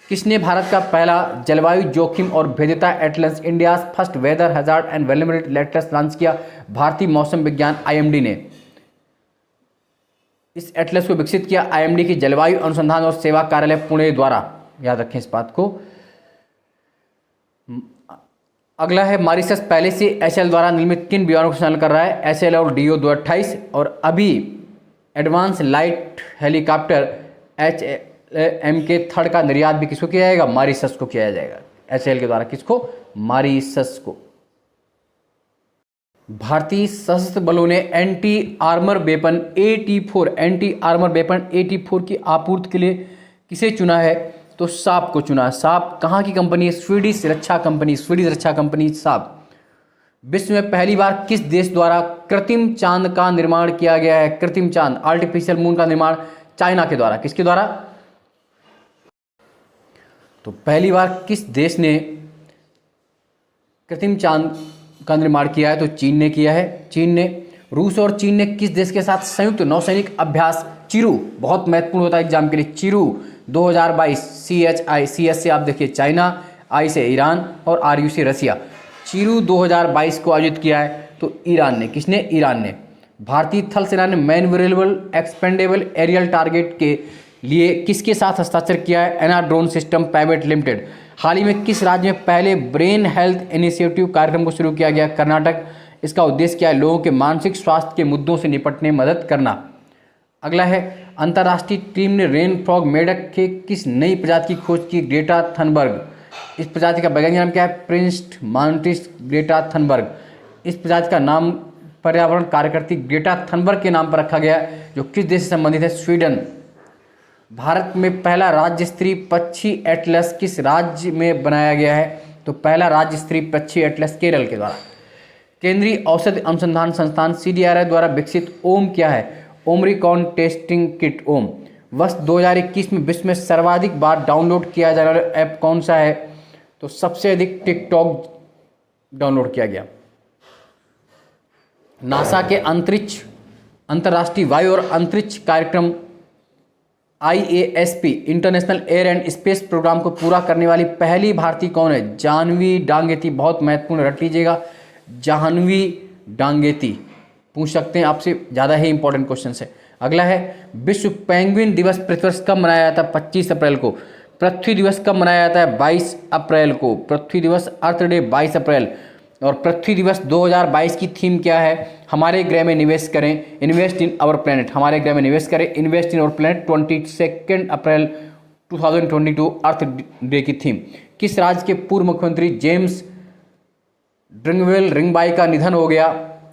किसने भारत का पहला जलवायु जोखिम और भेद्यता atlas, India's first weather hazard and vulnerability atlas launch किया? भारतीय मौसम विज्ञान IMD ने इस एटलस को विकसित किया। IMD की जलवायु अनुसंधान और सेवा कार्यालय पुणे द्वारा। याद रखें इस बात को। अगला है, मॉरिशस पहले से HAL द्वारा निर्मित किन विमानों को संचालन कर रहा है? HAL और DO 228। और अभी एडवांस लाइट हेलीकॉप्टर HMK-3 का निर्यात भी किसको किया जाएगा? मॉरिशस को किया जाएगा। HAL के द्वारा। किसको? मॉरिशस को। भारतीय सशस्त्र बलों ने एंटी आर्मर वेपन AT-4 की आपूर्ति के लिए किसे चुना है? तो साप को चुना। साप कहाँ की कंपनी है? स्वीडिश रक्षा कंपनी साप। विश्व में पहली बार किस देश द्वारा कृत्रिम चांद का निर्माण किया गया है? कृत्रिम चांद, आर्टिफिशियल मून का निर्माण चाइना के द्वारा। किसके द्वारा? तो पहली बार किस देश ने कृत्रिम चांद का निर्माण किया है? तो चीन ने किया है। चीन ने। रूस और चीन ने किस देश के साथ संयुक्त नौसैनिक अभ्यास चिरू, बहुत महत्वपूर्ण होता है एग्जाम के लिए, चिरू 2022, CS से आप देखिए चाइना, I से ईरान और RU से रसिया, चिरू 2022 को आयोजित किया है? तो ईरान ने। किसने? ईरान ने। भारतीय थल सेना ने मैन्यूरेबल एक्सपेंडेबल एरियल टारगेट के लिए किसके साथ हस्ताक्षर किया है? एनाड्रोन सिस्टम प्राइवेट लिमिटेड। हाल ही में किस राज्य में पहले ब्रेन हेल्थ इनिशिएटिव कार्यक्रम को शुरू किया गया? कर्नाटक। इसका उद्देश्य क्या है? लोगों के मानसिक स्वास्थ्य के मुद्दों से निपटने में मदद करना। अगला है अंतर्राष्ट्रीय टीम ने रेन फ्रॉग मेढक के किस नई प्रजाति की खोज की? Greta Thunberg. इस प्रजाति का वैज्ञानिक नाम क्या है? प्रिंस्ट माउंटिस ग्रेटा थनबर्ग। इस प्रजाति का नाम पर्यावरण कार्यकर्ती ग्रेटा थनबर्ग के नाम पर रखा गया, जो किस देश से संबंधित है? स्वीडन। भारत में पहला राज्य स्तरीय पक्षी एटलस किस राज्य में बनाया गया है? तो पहला राज्य स्तरीय पक्षी एटलस केरल के द्वारा। केंद्रीय औषधि अनुसंधान संस्थान CDRI द्वारा विकसित ओम क्या है? ओमरिकॉन टेस्टिंग किट ओम। वर्ष 2021 में विश्व में सर्वाधिक बार डाउनलोड किया जाने वाला ऐप कौन सा है? तो सबसे अधिक टिकटॉक डाउनलोड किया गया। नासा के अंतर्राष्ट्रीय वायु और अंतरिक्ष कार्यक्रम IASP international air and space programme को पूरा करने वाली पहली भारतीय कौन है? जाह्नवी डांगेती। बहुत महत्वपूर्ण, रट लीजिएगा, जाह्नवी डांगेती। पूछ सकते हैं आपसे, ज़्यादा ही इंपॉर्टेंट क्वेश्चन है। अगला है विश्व पेंगुइन दिवस प्रतिवर्ष कब मनाया जाता है? 25 अप्रैल को। पृथ्वी दिवस कब मनाया जाता है? 22 अप्रैल को। पृथ्वी दिवस, अर्थ डे 22 अप्रैल। और पृथ्वी दिवस 2022 की थीम क्या है? हमारे ग्रह में निवेश करें, इन्वेस्ट इन आवर प्लेनेट। हमारे ग्रह में निवेश करें, invest in our planet. 22 April 2022 Earth Day की थीम। किस राज्य के पूर्व मुख्यमंत्री जेम्स ड्रिंगवेल रिंगबाई का निधन हो गया?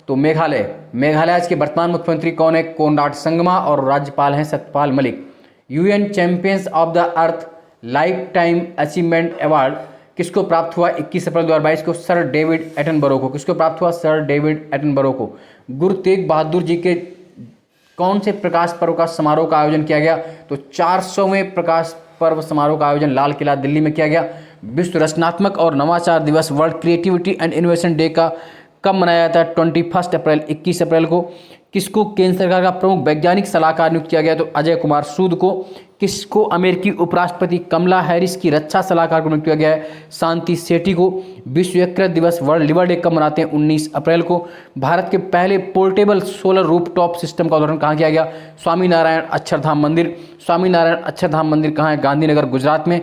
तो मेघालय। मेघालय के वर्तमान मुख्यमंत्री कौन है? कोनराड संगमा। और राज्यपाल हैं Satyapal Malik. UN champions of the earth life time achievement award किसको प्राप्त हुआ? 21 अप्रैल 2022 को सर डेविड एटनबरो को। किसको प्राप्त हुआ? सर डेविड एटनबरो को। गुरु तेग बहादुर जी के कौन से प्रकाश पर्व का समारोह का आयोजन किया गया? तो 400वें प्रकाश पर्व समारोह का आयोजन लाल किला दिल्ली में किया गया। विश्व रचनात्मक और नवाचार दिवस world creativity and innovation day का कब मनाया जाता है? 21 अप्रैल 21 अप्रैल को। किसको केंद्र सरकार का प्रमुख वैज्ञानिक सलाहकार नियुक्त किया गया? तो अजय कुमार सूद को। किसको अमेरिकी उपराष्ट्रपति कमला हैरिस की रक्षा सलाहकार को नियुक्त किया गया है? शांति सेठी को। विश्व यकृत दिवस वर्ल्ड लिवर डे कब मनाते हैं? 19 अप्रैल को। भारत के पहले पोर्टेबल सोलर रूफटॉप सिस्टम का उद्घाटन कहाँ किया गया? स्वामीनारायण अक्षरधाम मंदिर। स्वामीनारायण अक्षरधाम मंदिर कहाँ है? गांधीनगर, गुजरात में।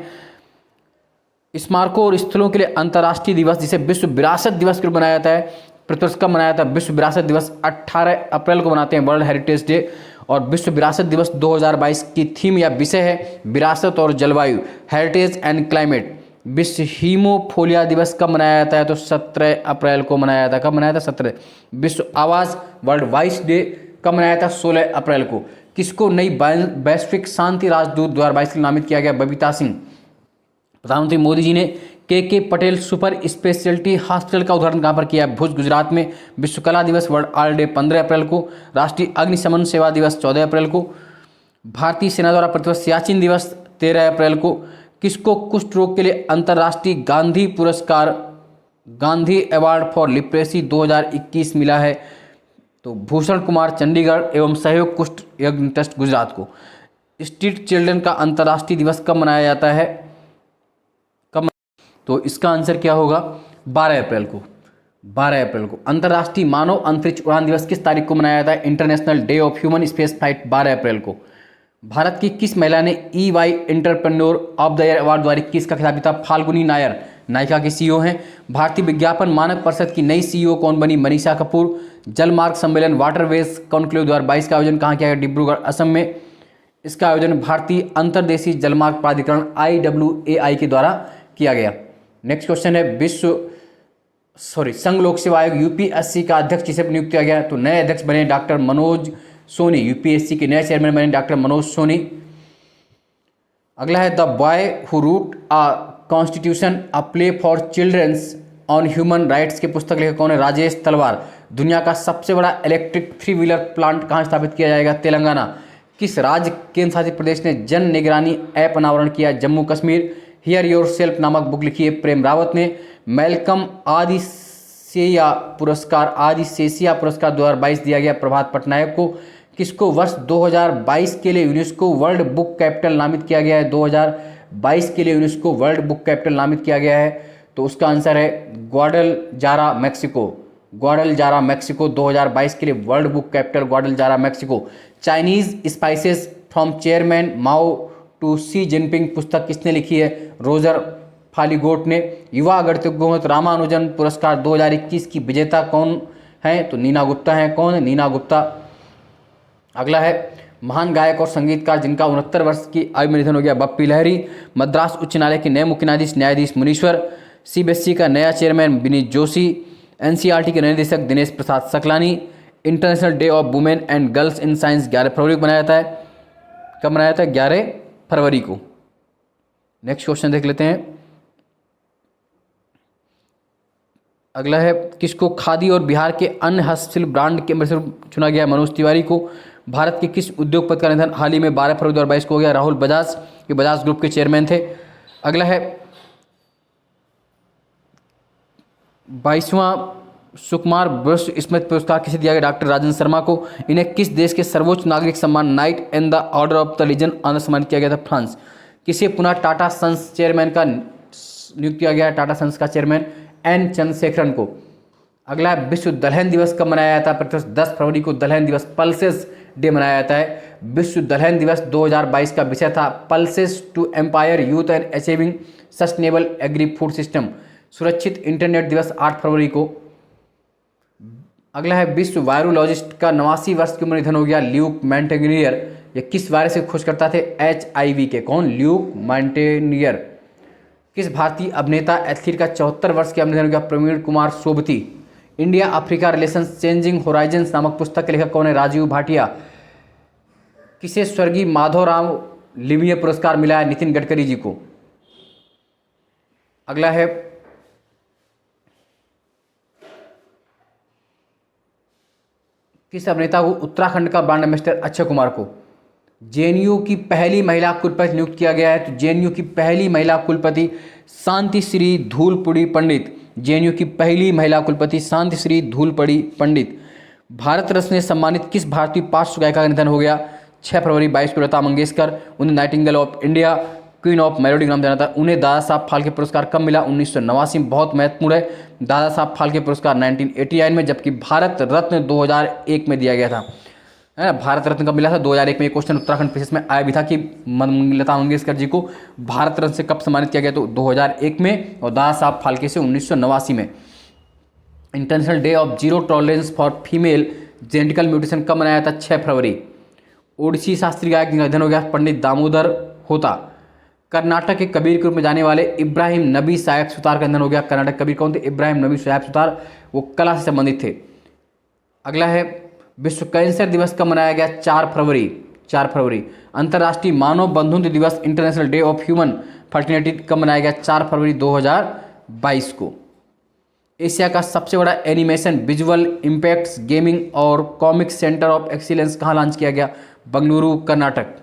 स्मारकों और स्थलों के लिए अंतर्राष्ट्रीय दिवस जिसे विश्व विरासत दिवस के रूप में मनाया जाता है, प्रतिवर्ष कब मनाया जाता है? विश्व विरासत दिवस 18 अप्रैल को मनाते हैं, वर्ल्ड हेरिटेज डे। और विश्व विरासत दिवस 2022 की थीम या विषय है विरासत और जलवायु, हेरिटेज एंड क्लाइमेट। विश्व हीमोफोलिया दिवस कब मनाया जाता है? तो 17 अप्रैल को मनाया जाता है। कब मनाया था? 17। विश्व आवास वर्ल्ड वॉइस डे कब मनाया था? 16 अप्रैल को। किसको नई वैश्विक शांति राजदूत 2022 के नामित किया गया? बबीता सिंह। प्रधानमंत्री मोदी जी ने के पटेल सुपर स्पेशलिटी हॉस्पिटल का उद्घाटन कहाँ पर किया? भुज, गुजरात में। विश्व कला दिवस वर्ल्ड आर्ट डे 15 अप्रैल को। राष्ट्रीय अग्निशमन सेवा दिवस 14 अप्रैल को। भारतीय सेना द्वारा प्रतिवर्ष सियाचिन दिवस 13 अप्रैल को। किसको कुष्ठ रोग के लिए अंतर्राष्ट्रीय गांधी पुरस्कार, गांधी अवार्ड फॉर लिप्रेसी 2021 मिला है? तो भूषण कुमार, चंडीगढ़ एवं सहयोग कुष्ठ यज्ञ ट्रस्ट, गुजरात को। स्ट्रीट चिल्ड्रन का अंतर्राष्ट्रीय दिवस कब मनाया जाता है? तो इसका आंसर क्या होगा? 12 अप्रैल को। 12 अप्रैल को। अंतर्राष्ट्रीय मानव अंतरिक्ष उड़ान दिवस किस तारीख को मनाया जाता है? International Day of human space flight 12 अप्रैल को। भारत की किस महिला ने EY entrepreneur of the year award 2021 का खिताब जीता? फाल्गुनी नायर, नायका की CEO हैं। भारतीय विज्ञापन मानक परिषद की नई CEO कौन बनी? मनीषा कपूर। जलमार्ग सम्मेलन वाटरवेज कॉन्क्लेव 2022 का आयोजन कहाँ किया गया? डिब्रूगढ़, असम में। इसका आयोजन भारतीय अंतर्देशीय जलमार्ग प्राधिकरण IWAI के द्वारा किया गया। नेक्स्ट क्वेश्चन है संघ लोक सेवा आयोग UPSC का अध्यक्ष किसे नियुक्त किया गया? तो नए अध्यक्ष बने डॉक्टर मनोज सोनी। UPSC के नए चेयरमैन बने डॉक्टर मनोज सोनी। अगला है the boy who wrote a constitution a play for childrens on human rights के पुस्तक लेखक कौन है? राजेश तलवार। दुनिया का सबसे बड़ा इलेक्ट्रिक 3 व्हीलर प्लांट कहाँ स्थापित किया जाएगा? तेलंगाना। किस राज्य केंद्र शासित प्रदेश ने जन निगरानी ऐप अनावरण किया? Jammu Kashmir. Here your self नामक बुक लिखी है प्रेम रावत ने। मेलकम आदिसेया पुरस्कार 2022 दिया गया प्रभात पटनायक को। किसको वर्ष 2022 के लिए यूनेस्को वर्ल्ड बुक कैपिटल नामित किया गया है? 2022 के लिए यूनेस्को वर्ल्ड बुक कैपिटल नामित किया गया है। तो उसका आंसर है ग्वाडलजारा, मैक्सिको। ग्वाडलजारा, मैक्सिको 2022 के लिए world book capital Guadalajara, Mexico. Chinese spices from chairman Mao to Xi Jinping पुस्तक किसने लिखी है? रोजर फालीगोट ने। युवा गणितज्ञ रामानुजन पुरस्कार 2021 की विजेता कौन है? तो नीना गुप्ता है। कौन है? नीना गुप्ता। अगला है महान गायक और संगीतकार जिनका 69 वर्ष की आयु में निधन हो गया, बप्पी लहरी। मद्रास उच्च न्यायालय के नए मुख्य न्यायाधीश न्यायाधीश मुनीश्वर। सीबीएसई का नया चेयरमैन विनीत जोशी। एनसीईआरटी के नए निदेशक Dinesh Prasad Saklani. International Day of Women and Girls in Science 11 फरवरी को मनाया जाता है। कब मनाया जाता है? 11 फरवरी को। नेक्स्ट क्वेश्चन देख लेते हैं। अगला है, किसको खादी और बिहार के अन्य हस्तशिल्प ब्रांड के एम्बेसडर चुना गया? मनोज तिवारी को। भारत के किस उद्योगपति का निधन हाल ही में 12 फरवरी 2022 को हो गया? राहुल बजाज, के बजाज ग्रुप के चेयरमैन थे। अगला है, 22वां सुकुमार वृक्ष स्मृति पुरस्कार किसे दिया गया? डॉक्टर राजन शर्मा को। इन्हें किस देश के सर्वोच्च नागरिक सम्मान knight and the order of the legion honour सम्मानित किया गया था? फ्रांस। किसे पुनः टाटा सन्स चेयरमैन का नियुक्त किया गया? टाटा सन्स का चेयरमैन एन चंद्रशेखरन को। अगला है, विश्व दलहन दिवस कब मनाया जाता है? प्रतिवर्ष 10 फरवरी को दलहन दिवस, पल्सेस डे मनाया जाता है। विश्व दलहन दिवस 2022 का विषय था pulses to empower youth and achieving sustainable agri food system. सुरक्षित इंटरनेट दिवस 8 फरवरी को। अगला है, विश्व वायरोलॉजिस्ट का 89 वर्ष की उम्र निधन हो गया, ल्यूक मैंटेनियर। ये किस वायरस से खोज करता थे? HIV के। कौन? ल्यूक मैंटेनियर। किस भारतीय अभिनेता एथलीट का 74 वर्ष की निधन हो गया? Praveen Kumar Sobti. India Africa relations changing horizons नामक पुस्तक के लेखक कौन है? राजीव भाटिया। किसे स्वर्गीय माधवराव लिमये पुरस्कार मिला है? नितिन गडकरी जी को। अगला है, किस अभिनेता को उत्तराखंड का ब्रांड एम्बेसडर? अक्षय कुमार को। जेएनयू की पहली महिला कुलपति नियुक्त किया गया है, तो जेएनयू की पहली महिला कुलपति शांतिश्री धूलपुड़ी पंडित। जेएनयू की पहली महिला कुलपति शांतिश्री धूलपुड़ी पंडित। भारत रत्न से सम्मानित किस भारतीय पार्श्व गायिका का निधन हो गया? 6 फरवरी 22 को लता मंगेशकर। उन्हें Nightingale of India, queen of melody नाम जाना था। उन्हें दादा साहब फाल्के पुरस्कार कब मिला? 1989 में। बहुत महत्वपूर्ण है, दादा साहब फाल्के पुरस्कार 1989 में, जबकि भारत रत्न 2001 में दिया गया था, है ना। भारत रत्न कब मिला था? 2001 में। ये क्वेश्चन उत्तराखंड प्रेस में आया भी था कि लता मंगेशकर जी को भारत रत्न से कब सम्मानित किया गया? तो 2001 में, और दादा साहब फाल्के से 1989 में। International Day of zero tolerance for female genetical mutation कब मनाया था? 6 फरवरी। ओडिसी शास्त्रीय गायक का निधन हो गया, पंडित दामोदर होता। कर्नाटक के कबीर के रूप में जाने वाले इब्राहिम नबी साहेब सुतार का निधन हो गया। कर्नाटक कबीर कौन थे? इब्राहिम नबी साहेब सुतार, वो कला से संबंधित थे। अगला है, विश्व कैंसर दिवस कब मनाया गया? 4 फरवरी। 4 फरवरी। अंतर्राष्ट्रीय मानव बंधुत्व दिवस international Day of human fertility कब मनाया गया? 4 फरवरी 2022 को। एशिया का सबसे बड़ा एनिमेशन विजुअल इम्पैक्ट्स गेमिंग और कॉमिक्स सेंटर ऑफ एक्सीलेंस कहाँ लॉन्च किया गया? बेंगलुरु, कर्नाटक।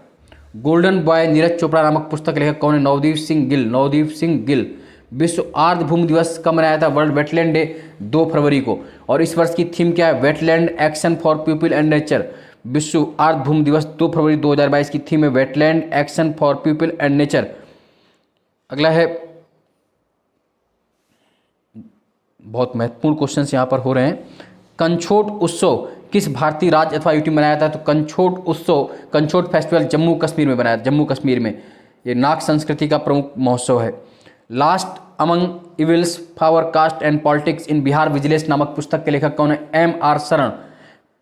गोल्डन बॉय नीरज चोपड़ा नामक पुस्तक लेखक कौन है? नवदीप सिंह गिल। नवदीप सिंह गिल। विश्व आर्द्रभूमि दिवस कब मनाया था? वर्ल्ड वेटलैंड डे 2 फरवरी को। और इस वर्ष की थीम क्या है? Wetland action for people and nature. विश्व आर्द्रभूमि दिवस 2 फरवरी 2022 की थीम है wetland action for people and nature. अगला है, बहुत महत्वपूर्ण क्वेश्चन यहाँ पर हो रहे हैं। कंछोट उत्सव किस भारतीय राज्य अथवा यूटी में मनाया जाता है? तो कंछोट उत्सव, कंछोट फेस्टिवल जम्मू कश्मीर में मनाया, जम्मू कश्मीर में। ये नाग संस्कृति का प्रमुख महोत्सव है। Last among evils power caste and politics in Bihar vigilance नामक पुस्तक के लेखक कौन है? M.R. शरण।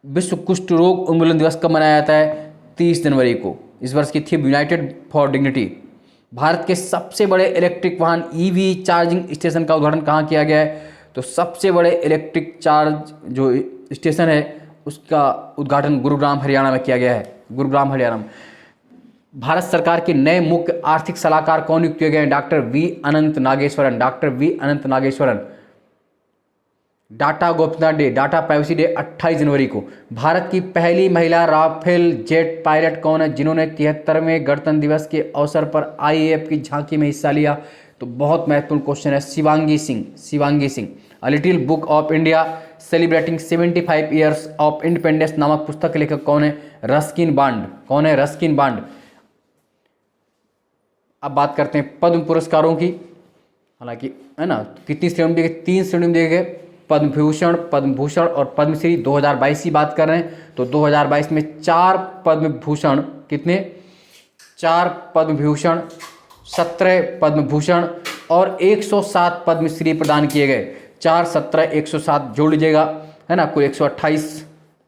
विश्व कुष्ठ रोग उन्मूलन दिवस कब मनाया जाता है? 30 जनवरी को। इस वर्ष की theme United for dignity. Bharat के सबसे बड़े इलेक्ट्रिक वाहन EV चार्जिंग स्टेशन का उद्घाटन कहाँ किया गया है? तो सबसे बड़े इलेक्ट्रिक चार्ज जो स्टेशन है उसका उद्घाटन गुरुग्राम हरियाणा में किया गया है। गुरुग्राम हरियाणा में। भारत सरकार के नए मुख्य आर्थिक सलाहकार कौन नियुक्त किए गए हैं? Doctor V. Anantha Nageswaran. Doctor V. Anantha Nageswaran. Data गोपनीयता डे, डाटा प्राइवेसी डे 28 जनवरी को। भारत की पहली महिला राफेल जेट पायलट कौन है जिन्होंने 73वें गणतंत्र दिवस के अवसर पर IAF की झांकी में हिस्सा लिया? तो बहुत महत्वपूर्ण क्वेश्चन है, Shivangi Singh. Shivangi Singh. A little book of India celebrating 75 years of independence नामक पुस्तक के लेखक कौन है? Ruskin bond. कौन है? Ruskin bond. अब बात करते हैं पद्म पुरस्कारों की। हालांकि है ना, कितनी श्रेणी में दिए गए? 3 श्रेणी में दिए गए, पद्म विभूषण, पद्म भूषण और पद्मश्री। 2022 की बात कर रहे हैं तो 2022 में 4 पद्म भूषण, कितने? 4 पद्म विभूषण, 17 पद्म भूषण और 107 पद्मश्री प्रदान किए गए। 4, 17, 107 जोड़ लीजिएगा, है ना, कुल 128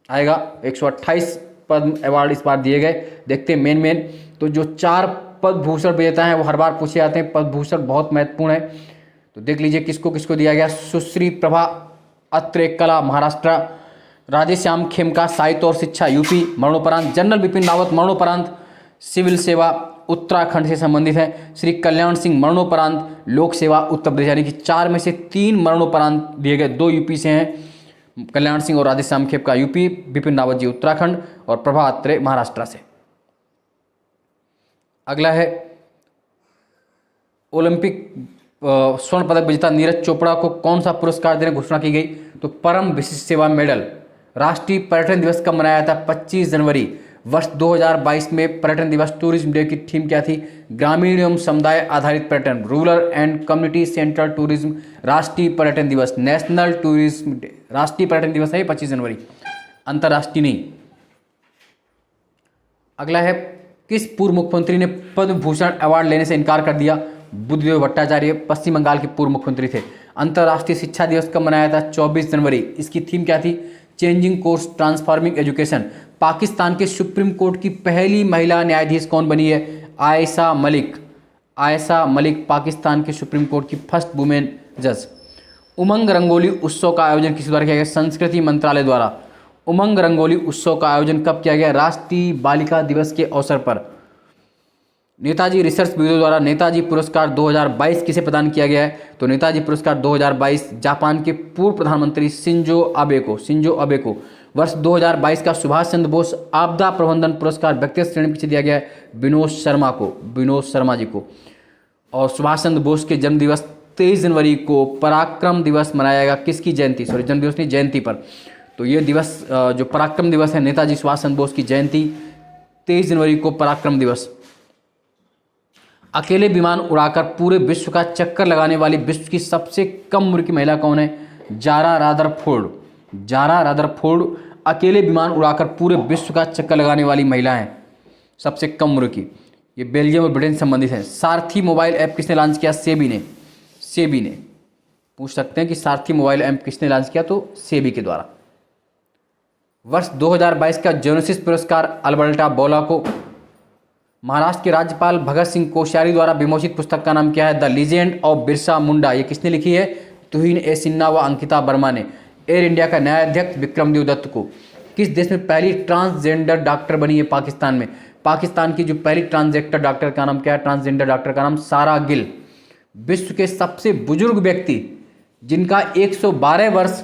आएगा। 128 पद्म अवार्ड इस बार दिए गए। देखते हैं मेन तो जो 4 पद्म भूषण विजेता हैं वो हर बार पूछे जाते हैं। पद्म भूषण बहुत महत्वपूर्ण है, तो देख लीजिए किसको किसको दिया गया। सुश्री प्रभा अत्रे कला महाराष्ट्र, राधेश्याम खेमका साहित्य और शिक्षा यूपी मरणोपरांत, जनरल बिपिन रावत मरणोपरांत सिविल सेवा उत्तराखंड से संबंधित है, श्री कल्याण सिंह मरणोपरांत लोक सेवा उत्तर प्रदेश, यानी कि 4 में से 3 मरणोपरांत दिए गए। 2 यूपी से हैं, कल्याण सिंह और राधेश्याम खेमका यूपी, बिपिन रावत जी उत्तराखंड और प्रभा अत्रे महाराष्ट्र से। अगला है ओलंपिक स्वर्ण पदक विजेता नीरज चोपड़ा को कौन सा पुरस्कार देने की घोषणा की गई, तो परम विशिष्ट सेवा मेडल। राष्ट्रीय पर्यटन दिवस कब मनाया था, 25 जनवरी वर्ष 2022 में। पर्यटन दिवस टूरिज्म डे की थीम क्या थी, ग्रामीण एवं समुदाय आधारित पर्यटन, rural and community central tourism. राष्ट्रीय पर्यटन दिवस नेशनल टूरिज्म डे, राष्ट्रीय पर्यटन दिवस है 25 जनवरी, अंतर्राष्ट्रीय नहीं। अगला है किस पूर्व मुख्यमंत्री ने पद्म भूषण अवार्ड लेने से इनकार कर दिया, बुद्धदेव भट्टाचार्य पश्चिम बंगाल के पूर्व मुख्यमंत्री थे। अंतर्राष्ट्रीय शिक्षा दिवस कब मनाया था, 24 जनवरी। इसकी थीम क्या थी, changing course transforming education. Pakistan के सुप्रीम कोर्ट की पहली महिला न्यायाधीश कौन बनी है, आयशा मलिक। आयशा मलिक पाकिस्तान के सुप्रीम कोर्ट की फर्स्ट वुमेन जज। उमंग रंगोली उत्सव का आयोजन किस द्वारा किया गया, संस्कृति मंत्रालय द्वारा। उमंग रंगोली उत्सव का आयोजन कब किया गया, राष्ट्रीय बालिका दिवस के अवसर पर। नेताजी रिसर्च ब्यूरो द्वारा नेताजी पुरस्कार 2022 किसे प्रदान किया गया है, तो नेताजी पुरस्कार 2022 जापान के पूर्व प्रधानमंत्री शिंजो आबे को। वर्ष 2022 का सुभाष चंद्र बोस आपदा प्रबंधन पुरस्कार व्यक्तिगत श्रेणी में किसे दिया गया है, विनोद शर्मा जी को। और सुभाष चंद्र बोस के जन्म दिवस 23 जनवरी को पराक्रम दिवस मनाया जाएगा, किसकी जयंती, जन्म दिवस नहीं, जयंती पर। तो ये दिवस जो पराक्रम दिवस है, नेताजी सुभाष चंद्र बोस की जयंती 23 जनवरी को पराक्रम दिवस। अकेले विमान उड़ाकर पूरे विश्व का चक्कर लगाने वाली विश्व की सबसे कम उम्र की महिला कौन है, जारा रादरफोर्ड अकेले विमान उड़ाकर पूरे विश्व का चक्कर लगाने वाली महिला है, सबसे कम उम्र की। ये बेल्जियम और ब्रिटेन से संबंधित है। सारथी मोबाइल ऐप किसने लॉन्च किया, सेबी ने। पूछ सकते हैं कि सारथी मोबाइल ऐप किसने लॉन्च किया, तो सेबी के द्वारा। वर्ष 2022 का जेनेसिस पुरस्कार अल्बर्टा बोला को। महाराष्ट्र के राज्यपाल भगत सिंह कोश्यारी द्वारा विमोचित पुस्तक का नाम क्या है, the legend of Birsa Munda. ये किसने लिखी है, तुहिन ए सिन्हा व अंकिता वर्मा ने। एयर इंडिया का नया अध्यक्ष विक्रमदेव दत्त को। किस देश में पहली ट्रांसजेंडर डॉक्टर बनी है, पाकिस्तान में। पाकिस्तान की जो पहली ट्रांसजेंडर डॉक्टर का नाम क्या है, ट्रांसजेंडर डॉक्टर का नाम सारा गिल। विश्व के सबसे बुजुर्ग व्यक्ति जिनका 112 वर्ष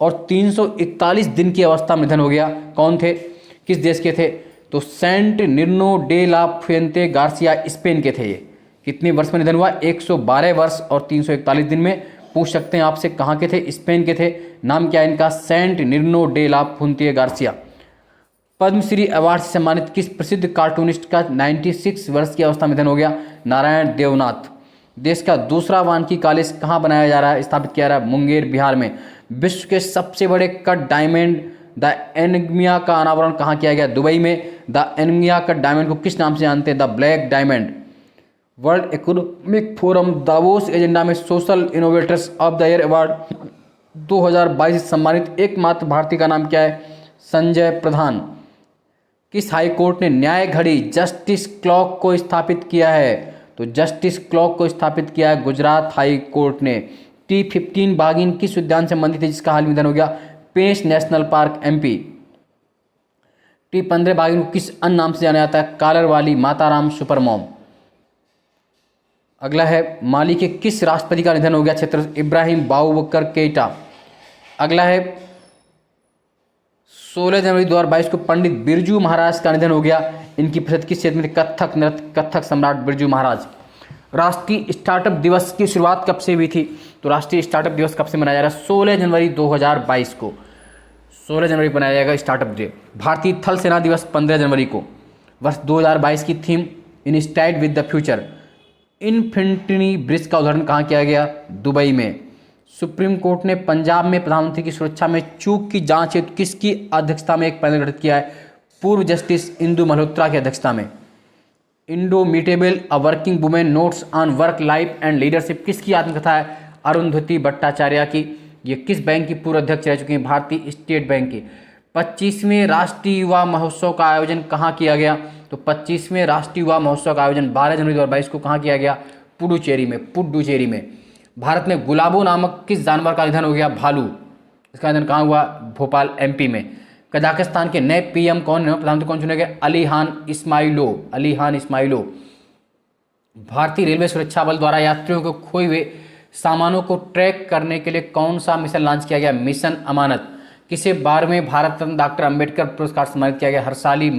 और 341 दिन की अवस्था में निधन हो गया, कौन थे, किस देश के थे, तो Saint निर्नो de la Fuente Garcia Spain के थे। ये कितने वर्ष में निधन हुआ, 112 वर्ष और 341 दिन में। पूछ सकते हैं आपसे कहाँ के थे, स्पेन के थे। नाम क्या है इनका, Saint निर्नो de la Fuente Garcia. Padma Shri award से सम्मानित किस प्रसिद्ध कार्टूनिस्ट का 96 वर्ष की अवस्था में निधन हो गया, नारायण देवनाथ। देश का दूसरा वानिकी कॉलेज कहाँ बनाया जा रहा है, स्थापित किया जा रहा है, मुंगेर बिहार में। विश्व के सबसे बड़े कट डायमंड द एनग्मिया का अनावरण कहाँ किया गया, दुबई में। द एनग्मिया कट डायमंड को किस नाम से जानते हैं, the Black Diamond. World Economic Forum Davos Agenda में social innovators of the year award 2022 से सम्मानित एकमात्र भारतीय का नाम क्या है, संजय प्रधान। किस हाई कोर्ट ने न्याय घड़ी जस्टिस क्लॉक को स्थापित किया है, तो जस्टिस क्लॉक को स्थापित किया है गुजरात हाई कोर्ट ने। T15 बाघिन किस उद्यान से संबंधित है जिसका हाल में निधन हो गया, पेंच नेशनल पार्क एमपी। T15 बाघिन को किस अन्य नाम से जाना जाता है, कालर वाली माताराम सुपरमॉम। अगला है माली के किस राष्ट्रपति का निधन हो गया, क्षेत्र इब्राहिम बाबूबकर केइटा। अगला है 16 जनवरी 2022 को पंडित बिरजू महाराज का निधन हो गया। इनकी प्रसिद्ध किस क्षेत्र में, कथक सम्राट बिरजू महाराज। राष्ट्रीय स्टार्टअप दिवस की शुरुआत कब से हुई थी, तो राष्ट्रीय स्टार्टअप दिवस कब से मनाया जा रहा है, 16 जनवरी 2022 को। 16 जनवरी को मनाया जाएगा स्टार्टअप डे। भारतीय थल सेना दिवस 15 जनवरी को। वर्ष 2022 की theme instead with the future. Infinity bridge का उदाहरण कहाँ किया गया, दुबई में। सुप्रीम कोर्ट ने पंजाब में प्रधानमंत्री की सुरक्षा में चूक की जांच हेतु किसकी अध्यक्षता में एक पैनल गठित किया है, पूर्व जस्टिस इंदु मल्होत्रा की अध्यक्षता में। Indomitable a working women notes on work life and leadership किसकी आत्मकथा है, अरुंधति भट्टाचार्य की। ये किस बैंक की पूर्व अध्यक्ष रह चुकी हैं, भारतीय स्टेट बैंक की। 25वें राष्ट्रीय युवा महोत्सव का आयोजन कहाँ किया गया? तो 25वें राष्ट्रीय युवा महोत्सव का आयोजन 12 जनवरी 2022 को कहाँ किया गया? पुडुचेरी में। भारत में गुलाबो नामक किस जानवर का निधन हो गया? भालू। इसका निधन कहाँ हुआ? भोपाल एमपी में। कजाकिस्तान के नए पीएम कौन है? प्रधानमंत्री कौन चुने गए? अली खान इस्माइलो। भारतीय रेलवे सुरक्षा बल द्वारा यात्रियों को खोए हुए सामानों को ट्रैक करने के लिए कौन सा मिशन लॉन्च किया गया? मिशन अमानत। किसे 12वें भारत रत्न डॉक्टर अंबेडकर पुरस्कार सम्मानित किया गया? हर्षाली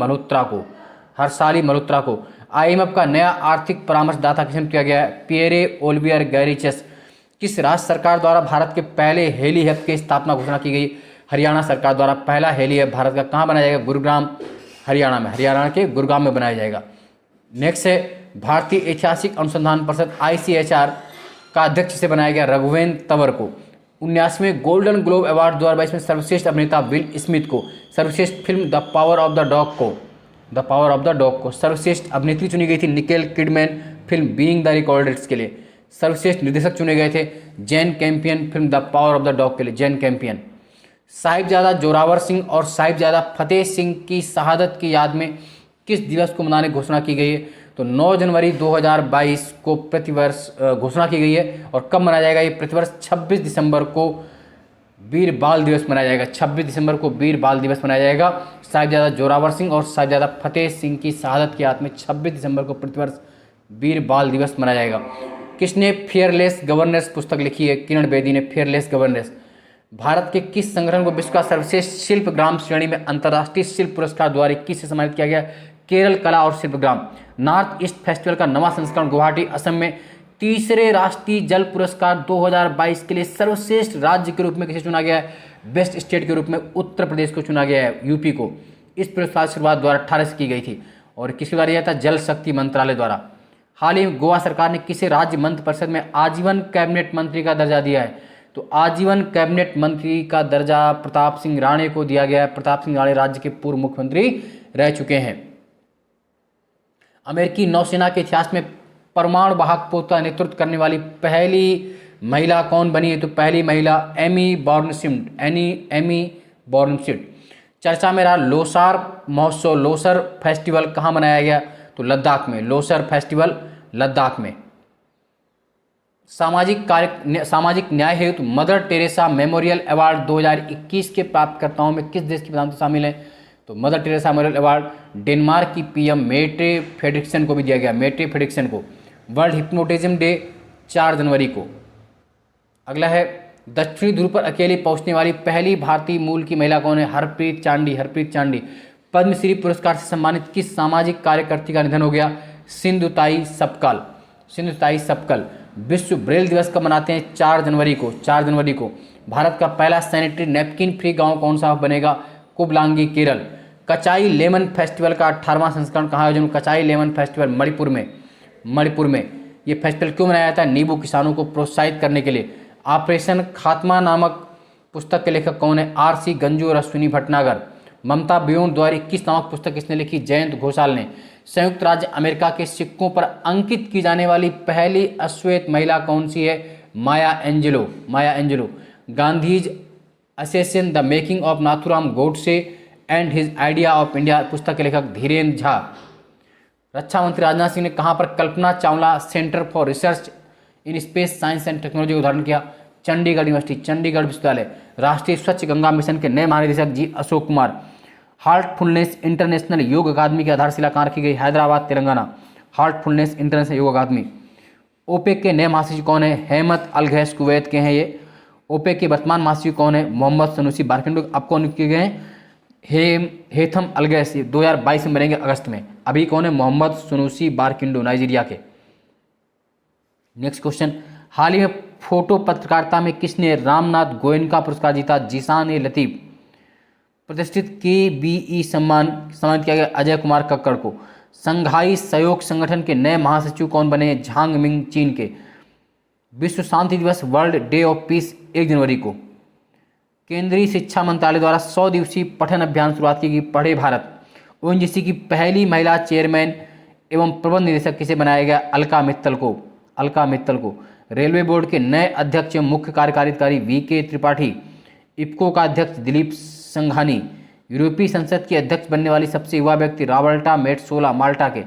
मल्होत्रा को। आईएमएफ का नया आर्थिक परामर्शदाता किसे किया गया है? Pierre Olivier Gourinchas. किस राज्य सरकार द्वारा भारत के पहले हेली हब की स्थापना घोषणा की गई? हरियाणा सरकार द्वारा पहला हेली हब भारत का कहाँ बनाया जाएगा? गुरुग्राम, हरियाणा के गुरुग्राम में बनाया जाएगा। नेक्स्ट है भारतीय ऐतिहासिक अनुसंधान परिषद ICHR का अध्यक्ष से बनाया गया? रघुवेंद्र तंवर को। 79वें गोल्डन ग्लोब अवार्ड 2022 में सर्वश्रेष्ठ अभिनेता विल स्मिथ को, सर्वश्रेष्ठ film the Power of the Dog को, सर्वश्रेष्ठ अभिनेत्री चुनी गई थी Nicole Kidman film Being the Ricardos के लिए। सर्वश्रेष्ठ निर्देशक चुने गए थे Jane Campion film the Power of the Dog के लिए, जैन कैंपियन। साहिबजादा जोरावर सिंह और साहिबजादा फतेह सिंह की शहादत की याद में किस दिवस को मनाने की घोषणा की गई है? तो 9 जनवरी 2022 को प्रतिवर्ष घोषणा की गई है। और कब मनाया जाएगा? ये प्रतिवर्ष 26 दिसंबर को वीर बाल दिवस मनाया जाएगा। 26 दिसंबर को वीर बाल दिवस मनाया जाएगा। साहिबजादा जोरावर सिंह और साहिबजादा फतेह सिंह की शहादत की याद में 26 दिसंबर को प्रतिवर्ष वीर बाल दिवस मनाया जाएगा। किसने फेयरलेस गवर्नेंस पुस्तक लिखी है? किरण बेदी ने फेयरलेस गवर्नेंस। भारत के किस संगठन को विश्व का सर्वश्रेष्ठ शिल्प ग्राम श्रेणी में अंतर्राष्ट्रीय शिल्प पुरस्कार 2021 से सम्मानित किया गया? केरल कला और शिल्पग्राम। नॉर्थ ईस्ट फेस्टिवल का नवा संस्करण गुवाहाटी असम में। तीसरे राष्ट्रीय जल पुरस्कार 2022 के लिए सर्वश्रेष्ठ राज्य के रूप में किसे चुना गया है? बेस्ट स्टेट के रूप में उत्तर प्रदेश को चुना गया है, यूपी को। इस पुरस्कार की शुरुआत 2018 से की गई थी और किसके द्वारा यह था? जल शक्ति मंत्रालय द्वारा। हाल ही में गोवा सरकार ने किसे राज्य मंत्रिपरिषद में आजीवन कैबिनेट मंत्री का दर्जा दिया है? तो आजीवन कैबिनेट मंत्री का दर्जा प्रताप सिंह राणे को दिया गया है। प्रताप सिंह राणे राज्य के पूर्व मुख्यमंत्री रह चुके हैं। अमेरिकी नौसेना के इतिहास में परमाणु वाहक पोत का नेतृत्व करने वाली पहली महिला कौन बनी है? तो पहली महिला एमी बॉर्नशिट। चर्चा में रहा लोसार महोत्सव, लोसर फेस्टिवल कहाँ मनाया गया? तो लद्दाख में, लोसर फेस्टिवल लद्दाख में। सामाजिक न्याय हेतु मदर टेरेसा मेमोरियल अवार्ड 2021 के प्राप्तकर्ताओं में किस देश की प्रधानमंत्री शामिल है? तो mother Teresa memorial award Denmark की पीएम मेटे फ्रेडरिक्सन को भी दिया गया, मेटे फ्रेडरिक्सन को। वर्ल्ड हिप्नोटिज्म डे 4 जनवरी को। अगला है दक्षिणी ध्रुव पर अकेली पहुंचने वाली पहली भारतीय मूल की महिला कौन है? हरप्रीत चांडी। पद्मश्री पुरस्कार से सम्मानित किस सामाजिक कार्यकर्ती का निधन हो गया? सिंधुताई सपकल। विश्व ब्रेल दिवस कब मनाते हैं? 4 जनवरी को। भारत का पहला सैनिटरी नैपकिन फ्री गांव कौन सा बनेगा? कुबलांगी, केरल। कचाई लेमन फेस्टिवल का 18वां संस्करण कहाँ आयोजन? कचाई लेमन फेस्टिवल मणिपुर में। ये फेस्टिवल क्यों मनाया जाता है? नींबू किसानों को प्रोत्साहित करने के लिए। ऑपरेशन खात्मा नामक पुस्तक के लेखक कौन है? RC गंजू और अश्विनी भटनागर। ममता बियोंड 2021 नामक पुस्तक किसने लिखी? जयंत घोषाल ने। संयुक्त राज्य अमेरिका के सिक्कों पर अंकित की जाने वाली पहली अश्वेत महिला कौन सी है? Maya Angelou. Gandhi's assassin the making of Nathuram Godse and his idea of India पुस्तक के लेखक धीरेन्द्र झा। रक्षा मंत्री राजनाथ सिंह ने कहाँ पर Kalpana Chawla centre for research in space science and technology का उद्घाटन किया? चंडीगढ़ यूनिवर्सिटी, चंडीगढ़ विश्वविद्यालय। राष्ट्रीय स्वच्छ गंगा मिशन के नए महानिदेशक जी अशोक कुमार। हार्टफुलनेस इंटरनेशनल योग अकादमी की आधारशिला कहाँ रखी गई? हैदराबाद, तेलंगाना। हार्टफुलनेस इंटरनेशनल योग अकादमी। ओपेक के नए महासचिव कौन है? हेमत अलघैस कुवैत के हैं ये। ओपेक के वर्तमान महासचिव कौन है? मोहम्मद सनूसी बारकिंडो। अब कौन किए गए हैं? हेथम अलगैस 2022 में बनेंगे अगस्त में। अभी कौन है? मोहम्मद सनूसी बारकिंडो, नाइजीरिया के। नेक्स्ट क्वेश्चन, हाल ही में फोटो पत्रकारिता में किसने रामनाथ गोयनका पुरस्कार जीता? जीशान-ए-लतीफ। प्रतिष्ठित KBE सम्मानित किया गया अजय कुमार कक्कड़ को। संघाई सहयोग संगठन के नए महासचिव कौन बने? झांग मिंग, चीन के। विश्व शांति दिवस वर्ल्ड डे ऑफ पीस 1 जनवरी को। केंद्रीय शिक्षा मंत्रालय द्वारा 100 दिवसीय पठन अभियान शुरुआत की गई, पढ़े भारत। ONGC की पहली महिला चेयरमैन एवं प्रबंध निदेशक किसे बनाया गया? अलका मित्तल को। रेलवे बोर्ड के नए अध्यक्ष एवं मुख्य कार्यकारी अधिकारी VK त्रिपाठी। इफ्को का अध्यक्ष दिलीप संघानी। यूरोपीय संसद के अध्यक्ष बनने वाली सबसे युवा व्यक्ति रॉबर्टा मेट्सोला माल्टा के।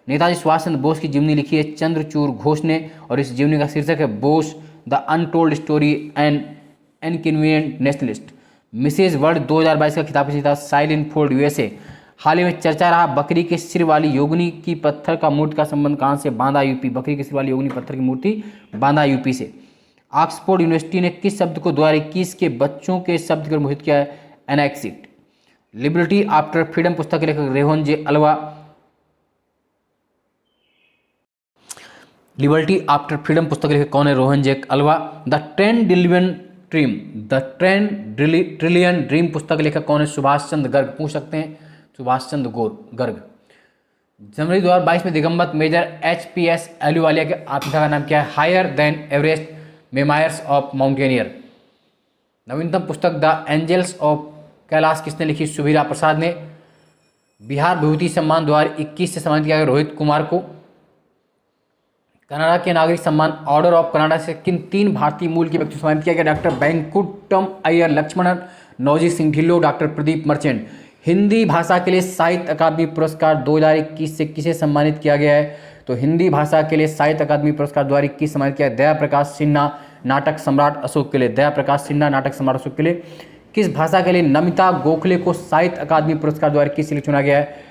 नेताजी सुभाष चंद्र बोस की जीवनी लिखी है चंद्रचूड़ घोष ने और इस जीवनी का शीर्षक है Bose the untold story and inconvenient nationalist. Mrs World 2022 का खिताब किसी था साइलिन फोर्ड यूएसए। हाल ही में चर्चा रहा बकरी के सिर वाली योगिनी की पत्थर का मूर्ति का संबंध कहां से? बांदा यूपी। बकरी के सिर वाली योगिनी पत्थर की मूर्ति बांदा यूपी से। ऑक्सफोर्ड यूनिवर्सिटी ने किस शब्द को 2021 के बच्चों के शब्द कर घोषित किया है? एनेक्सिट। लिबर्टी आफ्टर फ्रीडम पुस्तक के लेखक रेहोन जे अल्वा। लिबर्टी आफ्टर फ्रीडम पुस्तक के लेखक कौन है? रोहन जे अल्वा। द 10 ट्रिलियन ड्रीम पुस्तक के लेखक कौन है? सुभाष चंद्र गर्ग। पूछ सकते हैं सुभाष चंद्र गर्ग। जनवरी 2022 में दिगंबत मेजर HPS एलूवालिया के आत्मकथा का नाम क्या है? Higher than Everest memoirs of mountaineer. नवीनतम पुस्तक द एंजल्स ऑफ कैलाश किसने लिखी? सुभीरा प्रसाद ने। बिहार विभूति सम्मान 2021 से सम्मानित किया गया रोहित कुमार को। कनाडा के नागरिक सम्मान ऑर्डर ऑफ कनाडा से किन 3 भारतीय मूल के व्यक्ति को सम्मानित किया गया? Doctor Venkatam Iyer Lakshmanan, Nauji Singh Dhillon, doctor Pradeep Merchant. हिंदी भाषा के लिए साहित्य अकादमी पुरस्कार 2021 से किसे सम्मानित किया गया है? तो हिंदी भाषा के लिए साहित्य अकादमी पुरस्कार 2021 सम्मानित किया दया प्रकाश सिन्हा नाटक सम्राट अशोक के लिए। दया प्रकाश सिन्हा नाटक सम्राट अशोक के लिए। किस भाषा के लिए नमिता गोखले को साहित्य अकादमी पुरस्कार 2021 के लिए चुना गया है?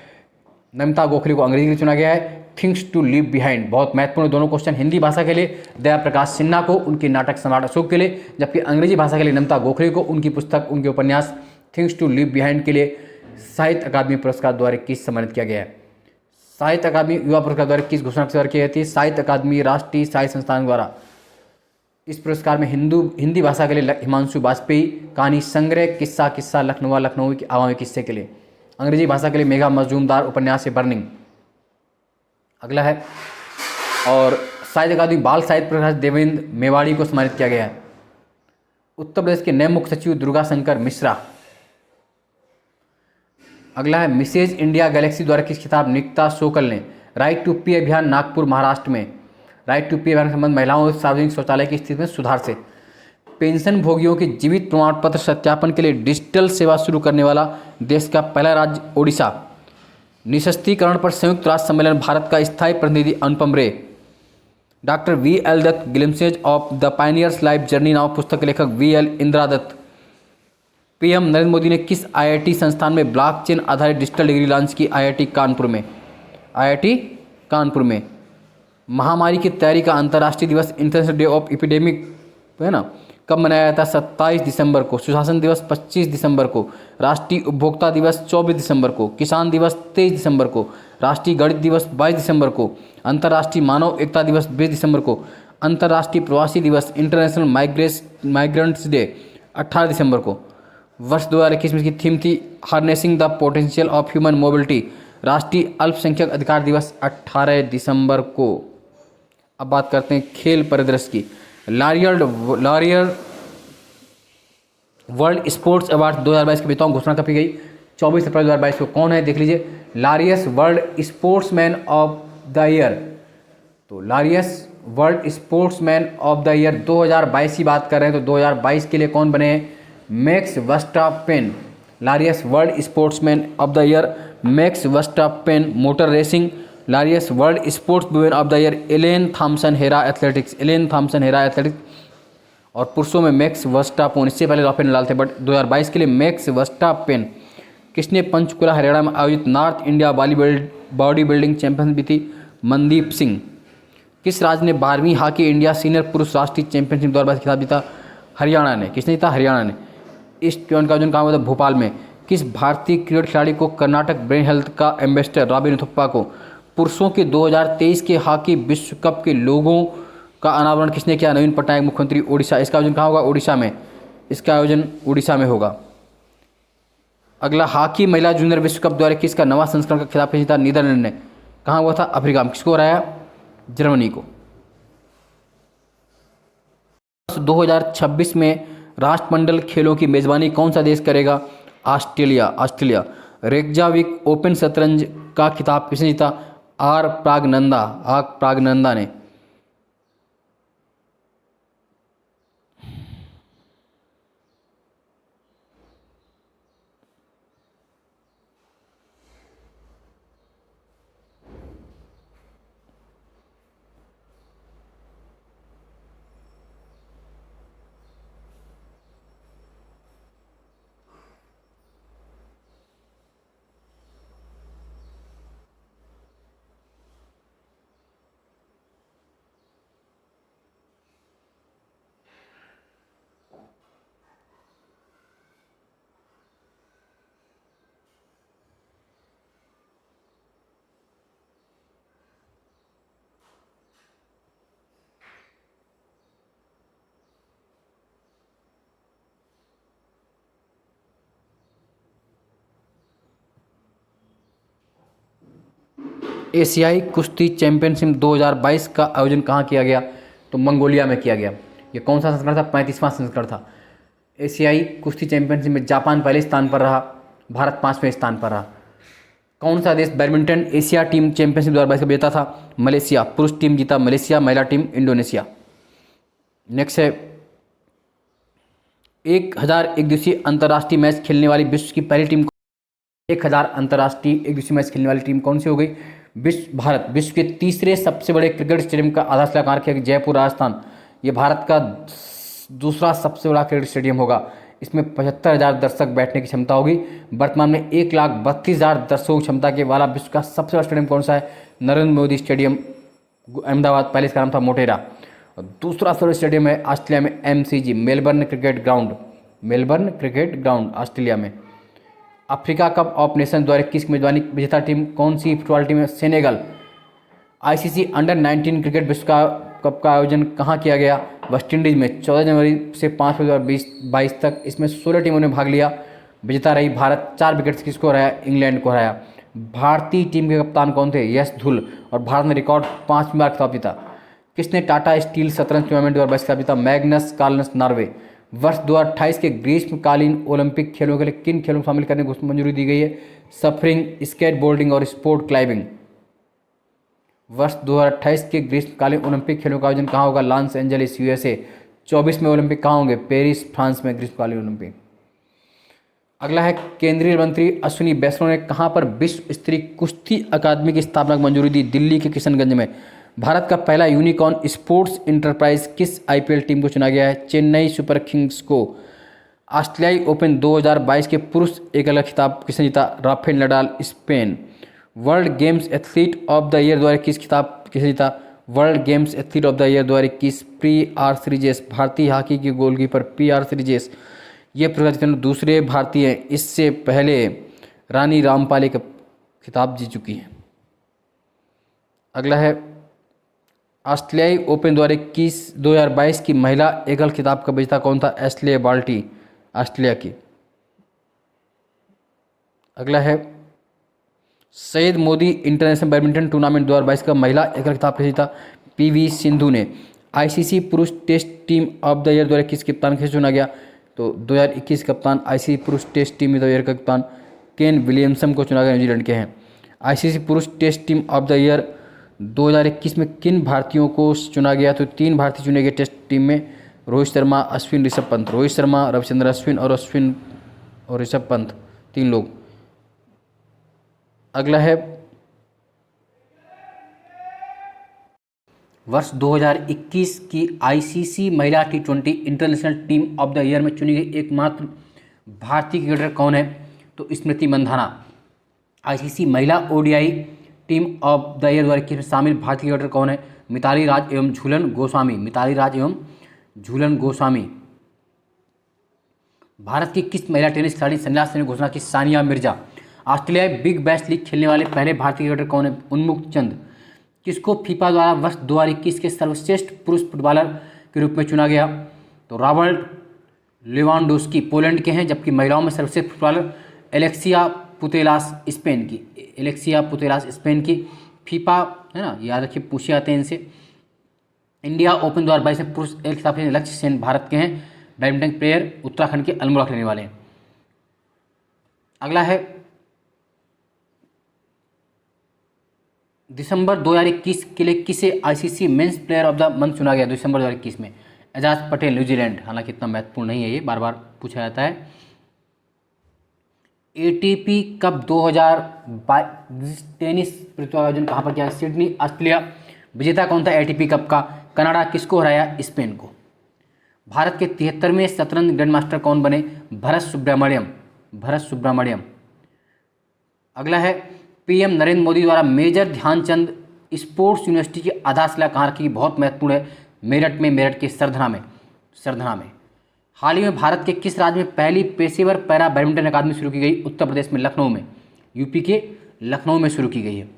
नमिता गोखले को अंग्रेजी के लिए चुना गया है। थिंग्स टू लीव बिहाइंड, बहुत महत्वपूर्ण दोनों क्वेश्चन। हिंदी भाषा के लिए दया प्रकाश सिन्हा को उनके नाटक सम्राट अशोक के लिए, जबकि अंग्रेजी भाषा के लिए नमिता गोखले को उनकी पुस्तक उनके उपन्यास थिंग्स टू लीव बिहाइंड के लिए साहित्य अकादमी पुरस्कार 2021 सम्मानित किया गया है। साहित्य अकादमी युवा पुरस्कार 2021 घोषणा किस की गई थी? साहित्य अकादमी राष्ट्रीय साहित्य संस्थान द्वारा। इस पुरस्कार में हिंदी भाषा के लिए हिमांशु वाजपेयी, कहानी संग्रह किस्सा लखनऊ के आवामी किस्से के लिए। अंग्रेजी भाषा के लिए मेघा मजूमदार उपन्यास से बर्निंग। अगला है और साहित्य अकादमी बाल साहित्य पुरस्कार देवेंद्र मेवाड़ी को सम्मानित किया गया है। उत्तर प्रदेश के नए मुख्य सचिव दुर्गा शंकर मिश्रा। अगला है मिसेज इंडिया गैलेक्सी द्वारा किस खिताब निकिता सोकल ने? राइट टू पी अभियान नागपुर महाराष्ट्र में। राइट टू पी अभियान का संबंध महिलाओं और सार्वजनिक शौचालय की स्थिति में सुधार से। पेंशन भोगियों के जीवित प्रमाण पत्र सत्यापन के लिए डिजिटल सेवा शुरू करने वाला देश का पहला राज्य ओडिशा। निःशस्त्रीकरण पर संयुक्त राष्ट्र सम्मेलन भारत का स्थायी प्रतिनिधि Anupam Ray. Doctor VL Dutt glimpses of the pioneer's life journey नामक पुस्तक के लेखक VL इंदिरा दत्त। PM नरेंद्र मोदी ने किस IIT संस्थान में ब्लॉकचेन आधारित डिजिटल डिग्री लॉन्च की? IIT कानपुर में। IIT कानपुर में। महामारी की तैयारी का अंतर्राष्ट्रीय दिवस इंटरनेशनल डे ऑफ एपिडेमिक है ना, कब मनाया जाता है? 27 दिसंबर को। सुशासन दिवस 25 दिसंबर को। राष्ट्रीय उपभोक्ता दिवस 24 दिसंबर को। किसान दिवस 23 दिसंबर को। राष्ट्रीय गणित दिवस 22 दिसंबर को। अंतर्राष्ट्रीय मानव एकता दिवस 20 दिसंबर को। अंतर्राष्ट्रीय प्रवासी दिवस इंटरनेशनल माइग्रेंट्स डे 18 दिसंबर को। वर्ष 2021 में इसकी थीम थी harnessing the potential of human mobility. राष्ट्रीय अल्पसंख्यक अधिकार दिवस 18 दिसंबर को। अब बात करते हैं खेल परिदृश्य की। लॉरियल वर्ल्ड स्पोर्ट्स अवार्ड 2022 की विजेताओं घोषणा कब की गई? 24 अप्रैल 2022 को। कौन है देख लीजिए। Laureus world sportsman of the year. तो Laureus world sportsman of the year 2022 की बात कर रहे हैं तो 2022 के लिए कौन बने हैं? Max Verstappen. Laureus world sportsman of the year Max Verstappen motor racing. Laureus world sports women of the year Elaine Thompson Herah athletics. Elaine Thompson Herah athletics. और पुरुषों में मैक्स वर्स्टापेन, इससे पहले राफेल नडाल थे, but 2022 के लिए max Verstappen. किसने पंचकुला हरियाणा में आयोजित north India body building championship भी थी? मनदीप सिंह। किस राज्य ने 12वीं हॉकी इंडिया सीनियर पुरुष राष्ट्रीय चैंपियनशिप 2022 खिताब जीता? हरियाणा ने। किसने जीता? हरियाणा ने। इस टूर्नामेंट का आयोजन कहाँ हुआ था? भोपाल में। किस भारतीय क्रिकेट खिलाड़ी को कर्नाटक ब्रेन हेल्थ का एम्बेसडर रॉबिन उथप्पा को? पुरुषों के 2023 के हॉकी विश्व कप के लोगों का अनावरण किसने किया? नवीन पटनायक मुख्यमंत्री ओडिशा। इसका आयोजन कहाँ होगा? ओडिशा में। इसका आयोजन उड़ीसा में होगा। अगला हॉकी महिला जूनियर विश्व कप 2021 का नवा संस्करण का खिताब जीता नीदरलैंड ने। कहाँ हुआ था? अफ्रीका में। किसको हराया? जर्मनी को। 2026 में राष्ट्रमंडल खेलों की मेजबानी कौन सा देश करेगा? ऑस्ट्रेलिया। रेकजाविक ओपन शतरंज का खिताब किसने जीता? आर प्रागनंदा ने। एशियाई कुश्ती चैंपियनशिप 2022 का आयोजन कहाँ किया गया? तो मंगोलिया में किया गया। ये कौन सा संस्करण था? 35वां संस्करण था। एशियाई कुश्ती चैंपियनशिप में जापान पहले स्थान पर रहा, भारत 5वें स्थान पर रहा। कौन सा देश बैडमिंटन एशिया टीम चैंपियनशिप 2022 का विजेता था? मलेशिया। पुरुष टीम जीता मलेशिया, महिला टीम इंडोनेशिया। नेक्स्ट है 1000 एक दिवसीय अंतर्राष्ट्रीय मैच खेलने वाली विश्व की पहली टीम। 1000 अंतर्राष्ट्रीय एक दिवसीय मैच खेलने वाली टीम कौन सी हो गई? भारत। विश्व के तीसरे सबसे बड़े क्रिकेट स्टेडियम का आधारशिला कहाँ रखा गया? जयपुर, राजस्थान। ये भारत का दूसरा सबसे बड़ा क्रिकेट स्टेडियम होगा। इसमें 75,000 दर्शक बैठने की क्षमता होगी। वर्तमान में 1,32,000 दर्शकों की क्षमता के वाला विश्व का सबसे बड़ा स्टेडियम कौन सा है? नरेंद्र मोदी स्टेडियम, अहमदाबाद। पहले इसका नाम था मोटेरा। और दूसरा सबसे स्टेडियम है ऑस्ट्रेलिया में MCG, Melbourne cricket ground. Melbourne cricket ground Australia में। अफ्रीका कप ऑफ नेशन 2021 की मेजबानी विजेता टीम कौन सी फुटबॉल टीम है? सेनेगल। ICC अंडर 19 क्रिकेट विश्व कप का आयोजन कहाँ किया गया? वेस्ट इंडीज में 14 जनवरी से 5 फरवरी 2022 तक। इसमें 16 टीमों ने भाग लिया। विजेता रही भारत। 4 विकेट से किसको हराया? इंग्लैंड को हराया। भारतीय टीम के कप्तान कौन थे? यश धुल। और भारत ने रिकॉर्ड 5वीं बार खिताब जीता। किसने टाटा स्टील शतरंज टूर्नामेंट 2022 खिताब जीता? Magnus Carlsen, Norway. वर्ष 2028 के ग्रीष्मकालीन ओलंपिक खेलों के लिए किन खेलों को शामिल करने को मंजूरी दी गई है? सफरिंग, स्केटबोर्डिंग और स्पोर्ट क्लाइंबिंग। वर्ष 2028 के ग्रीष्मकालीन ओलंपिक खेलों का आयोजन कहाँ होगा? Los Angeles, USA। 24 में ओलंपिक कहाँ होंगे? पेरिस, फ्रांस में ग्रीष्मकालीन ओलंपिक। अगला है केंद्रीय मंत्री अश्विनी वैष्णव ने कहाँ पर विश्व स्तरीय कुश्ती अकादमी की स्थापना को मंजूरी दी? दिल्ली के किशनगंज में। भारत का पहला यूनिकॉर्न स्पोर्ट्स इंटरप्राइज किस IPL टीम को चुना गया है? चेन्नई सुपर किंग्स को। ऑस्ट्रेलियाई ओपन 2022 के पुरुष एकल खिताब किसने जीता? Rafael Nadal, Spain. World games athlete of the year 2021 खिताब किसने जीता? World games athlete of the year 2021 PR Sreejesh. भारतीय हॉकी के गोलकीपर PR श्रीजेश ये पुरस्कार दूसरे भारतीय हैं। इससे पहले रानी रामपाल का खिताब जीत चुकी हैं। अगला है ऑस्ट्रेलियाई ओपन 2022 की महिला एकल खिताब का विजेता कौन था? एशले बाल्टी, ऑस्ट्रेलिया की। अगला है Syed Modi international badminton tournament 2022 का महिला एकल खिताब किसे जीता? PV सिंधु ने। ICC पुरुष test team of the year 2021 कप्तान किसे चुना गया? तो 2021 कप्तान ICC पुरुष test team of the year का कप्तान केन विलियमसन को चुना गया, न्यूजीलैंड के हैं। ICC पुरुष test team of the year 2021 में किन भारतीयों को चुना गया? तो 3 भारतीय चुने गए टेस्ट टीम में, रोहित शर्मा, अश्विन, ऋषभ पंत। रोहित शर्मा, रविचंद्र अश्विन और ऋषभ पंत, 3 लोग। अगला है वर्ष 2021 की ICC महिला T20 international team of the year में चुनी गई एकमात्र भारतीय क्रिकेटर कौन है? तो स्मृति मंधाना। ICC महिला ODI team of the year 2021 में शामिल भारतीय क्रिकेटर कौन है? मिताली राज एवं झूलन गोस्वामी। मिताली राज एवं झूलन गोस्वामी। भारत की किस महिला टेनिस खिलाड़ी संन्यास लेने की घोषणा की? सानिया मिर्जा। ऑस्ट्रेलियाई बिग बैश लीग खेलने वाले पहले भारतीय क्रिकेटर कौन है? उन्मुक्त चंद। किसको फीफा द्वारा वर्ष 2021 के सर्वश्रेष्ठ पुरुष फुटबॉलर के रूप में चुना गया? तो रॉबर्ट लेवांडोस्की पोलैंड के हैं, जबकि महिलाओं में सर्वश्रेष्ठ फुटबॉलर एलेक्सिया पुतेलास स्पेन की। एलेक्सिया पुतेलास स्पेन की। फीफा है ना, याद रखिए, पूछे आते हैं इनसे। इंडिया ओपन 2022 में पुरुष एक खिताब के लक्ष्य सेन भारत के हैं, बैडमिंटन प्लेयर, उत्तराखंड के अल्मोड़ा के रहने वाले हैं। अगला है दिसंबर 2021 के लिए किसे ICC men's player of the month चुना गया? दिसंबर 2021 में एजाज पटेल, न्यूजीलैंड। हालांकि इतना महत्वपूर्ण नहीं है, ये बार बार पूछा जाता है। ATP कप 2022 टेनिस प्रतियोगिता आयोजन कहाँ पर किया? Sydney, Australia. विजेता कौन था ATP कप का? कनाडा। किसको हराया? स्पेन को। भारत के 73वें शतरंज ग्रैंड मास्टर कौन बने? भरत सुब्रमण्यम। भरत सुब्रमण्यम। अगला है PM नरेंद्र मोदी द्वारा मेजर ध्यानचंद स्पोर्ट्स यूनिवर्सिटी की आधारशिला कहाँ रखी? बहुत महत्वपूर्ण है, मेरठ में, मेरठ के सरधना में। हाल ही में भारत के किस राज्य में पहली पेशेवर पैरा बैडमिंटन अकादमी शुरू की गई? उत्तर प्रदेश में, लखनऊ में। UP के लखनऊ में शुरू की गई है।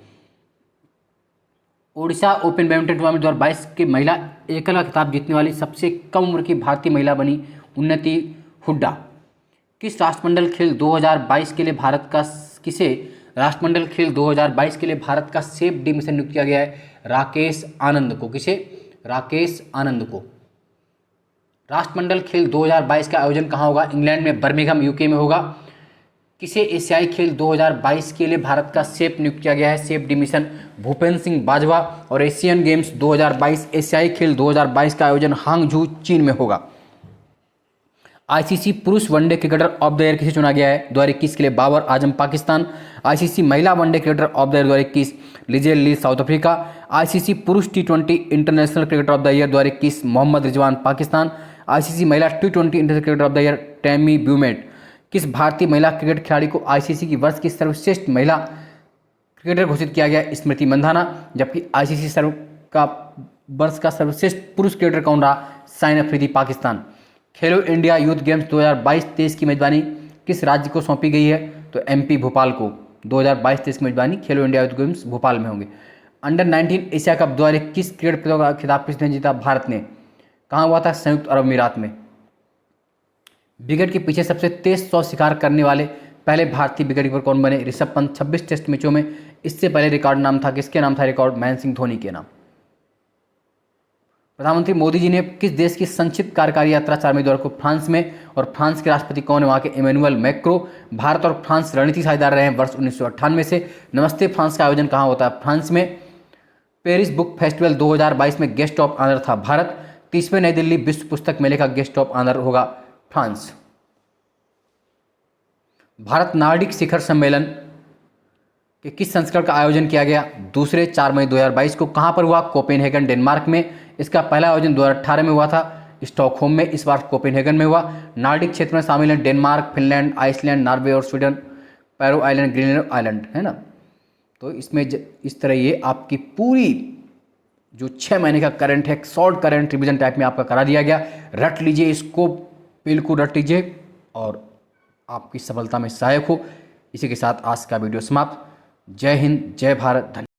ओडिशा ओपन बैडमिंटन टूर्नामेंट 2022 के महिला एकल का खिताब जीतने वाली सबसे कम उम्र की भारतीय महिला बनी उन्नति हुड्डा। किस राष्ट्रमंडल खेल 2022 के लिए भारत का किसे राष्ट्रमंडल खेल 2022 के लिए भारत का सेफ डी मिशन नियुक्त किया गया है राकेश आनंद को। किसे? राकेश आनंद को। राष्ट्रमंडल खेल 2022 का आयोजन कहाँ होगा? इंग्लैंड में, बर्मिंघम यूके में होगा। किसे एशियाई खेल 2022 के लिए भारत का सेफ नियुक्त किया गया है? Safe D mission Bhupendra Singh Bajwa. और एशियन गेम्स 2022 एशियाई खेल 2022 का आयोजन हांगझू चीन में होगा। आईसीसी पुरुष one day cricketer of the year किसे चुना गया है 2021 के लिए? बाबर आजम पाकिस्तान। आईसीसी महिला one day cricketer of the year 2021 Lizelle Lee South Africa. ICC पुरुष टी20 international cricketer of the year 2021 Mohammad Rizwan Pakistan. ICC महिला टी20 international cricketer of the year Tammy Beaumont. किस भारतीय महिला क्रिकेट खिलाड़ी को आईसीसी की वर्ष की सर्वश्रेष्ठ महिला क्रिकेटर घोषित किया गया? स्मृति मंधाना। जबकि आईसीसी वर्ष का सर्वश्रेष्ठ पुरुष क्रिकेटर कौन रहा? साइन अफरीदी पाकिस्तान। खेलो इंडिया यूथ गेम्स 2022-23 की मेजबानी किस राज्य को सौंपी गई है? तो एमपी भोपाल को। 2022-23 की मेजबानी खेलो इंडिया यूथ गेम्स भोपाल में होंगे। अंडर 19 एशिया कप 2021 क्रिकेट प्रतियोगिता का खिताब किसने जीता? भारत ने। कहाँ हुआ था? संयुक्त अरब अमीरात में। विकेट के पीछे सबसे तेज 100 शिकार करने वाले पहले भारतीय विकेट कीपर कौन बने? ऋषभ पंत 26 टेस्ट मैचों में। इससे पहले रिकॉर्ड नाम था, किसके नाम था रिकॉर्ड? महेंद्र सिंह धोनी के नाम। प्रधानमंत्री मोदी जी ने किस देश की संक्षिप्त कार्यकारी यात्रा 4 मई 2022 को फ्रांस में? और फ्रांस के राष्ट्रपति कौन है? वहाँ के इमैनुअल मैक्रो। भारत और फ्रांस रणनीतिक साझेदार रहे हैं वर्ष 1998 से। नमस्ते फ्रांस का आयोजन कहाँ होता है? फ्रांस में। पेरिस बुक फेस्टिवल 2022 में गेस्ट ऑफ ऑनर था भारत। 30वें नई दिल्ली विश्व पुस्तक मेले का गेस्ट ऑफ ऑनर होगा फ्रांस। भारत नार्डिक शिखर सम्मेलन के किस संस्करण का आयोजन किया गया? दूसरे 4 मई 2022 को। कहाँ पर हुआ? कोपेनहेगन डेनमार्क में। इसका पहला आयोजन 2018 में हुआ था स्टॉकहोम में, इस बार कोपेनहेगन में हुआ। नार्डिक क्षेत्र में शामिल हैं डेनमार्क, फिनलैंड, आइसलैंड, नॉर्वे और स्वीडन, पैरो आइलैंड, ग्रीनलैंड आइलैंड, है ना। तो इसमें इस तरह ये आपकी पूरी जो 6 महीने का करंट है, शॉर्ट करंट रिविजन टाइप में आपका करा दिया गया। रट लीजिए इसको, बिल्कुल रट लीजिए और आपकी सफलता में सहायक हो। इसी के साथ आज का वीडियो समाप्त। जय हिंद, जय भारत, धन्यवाद।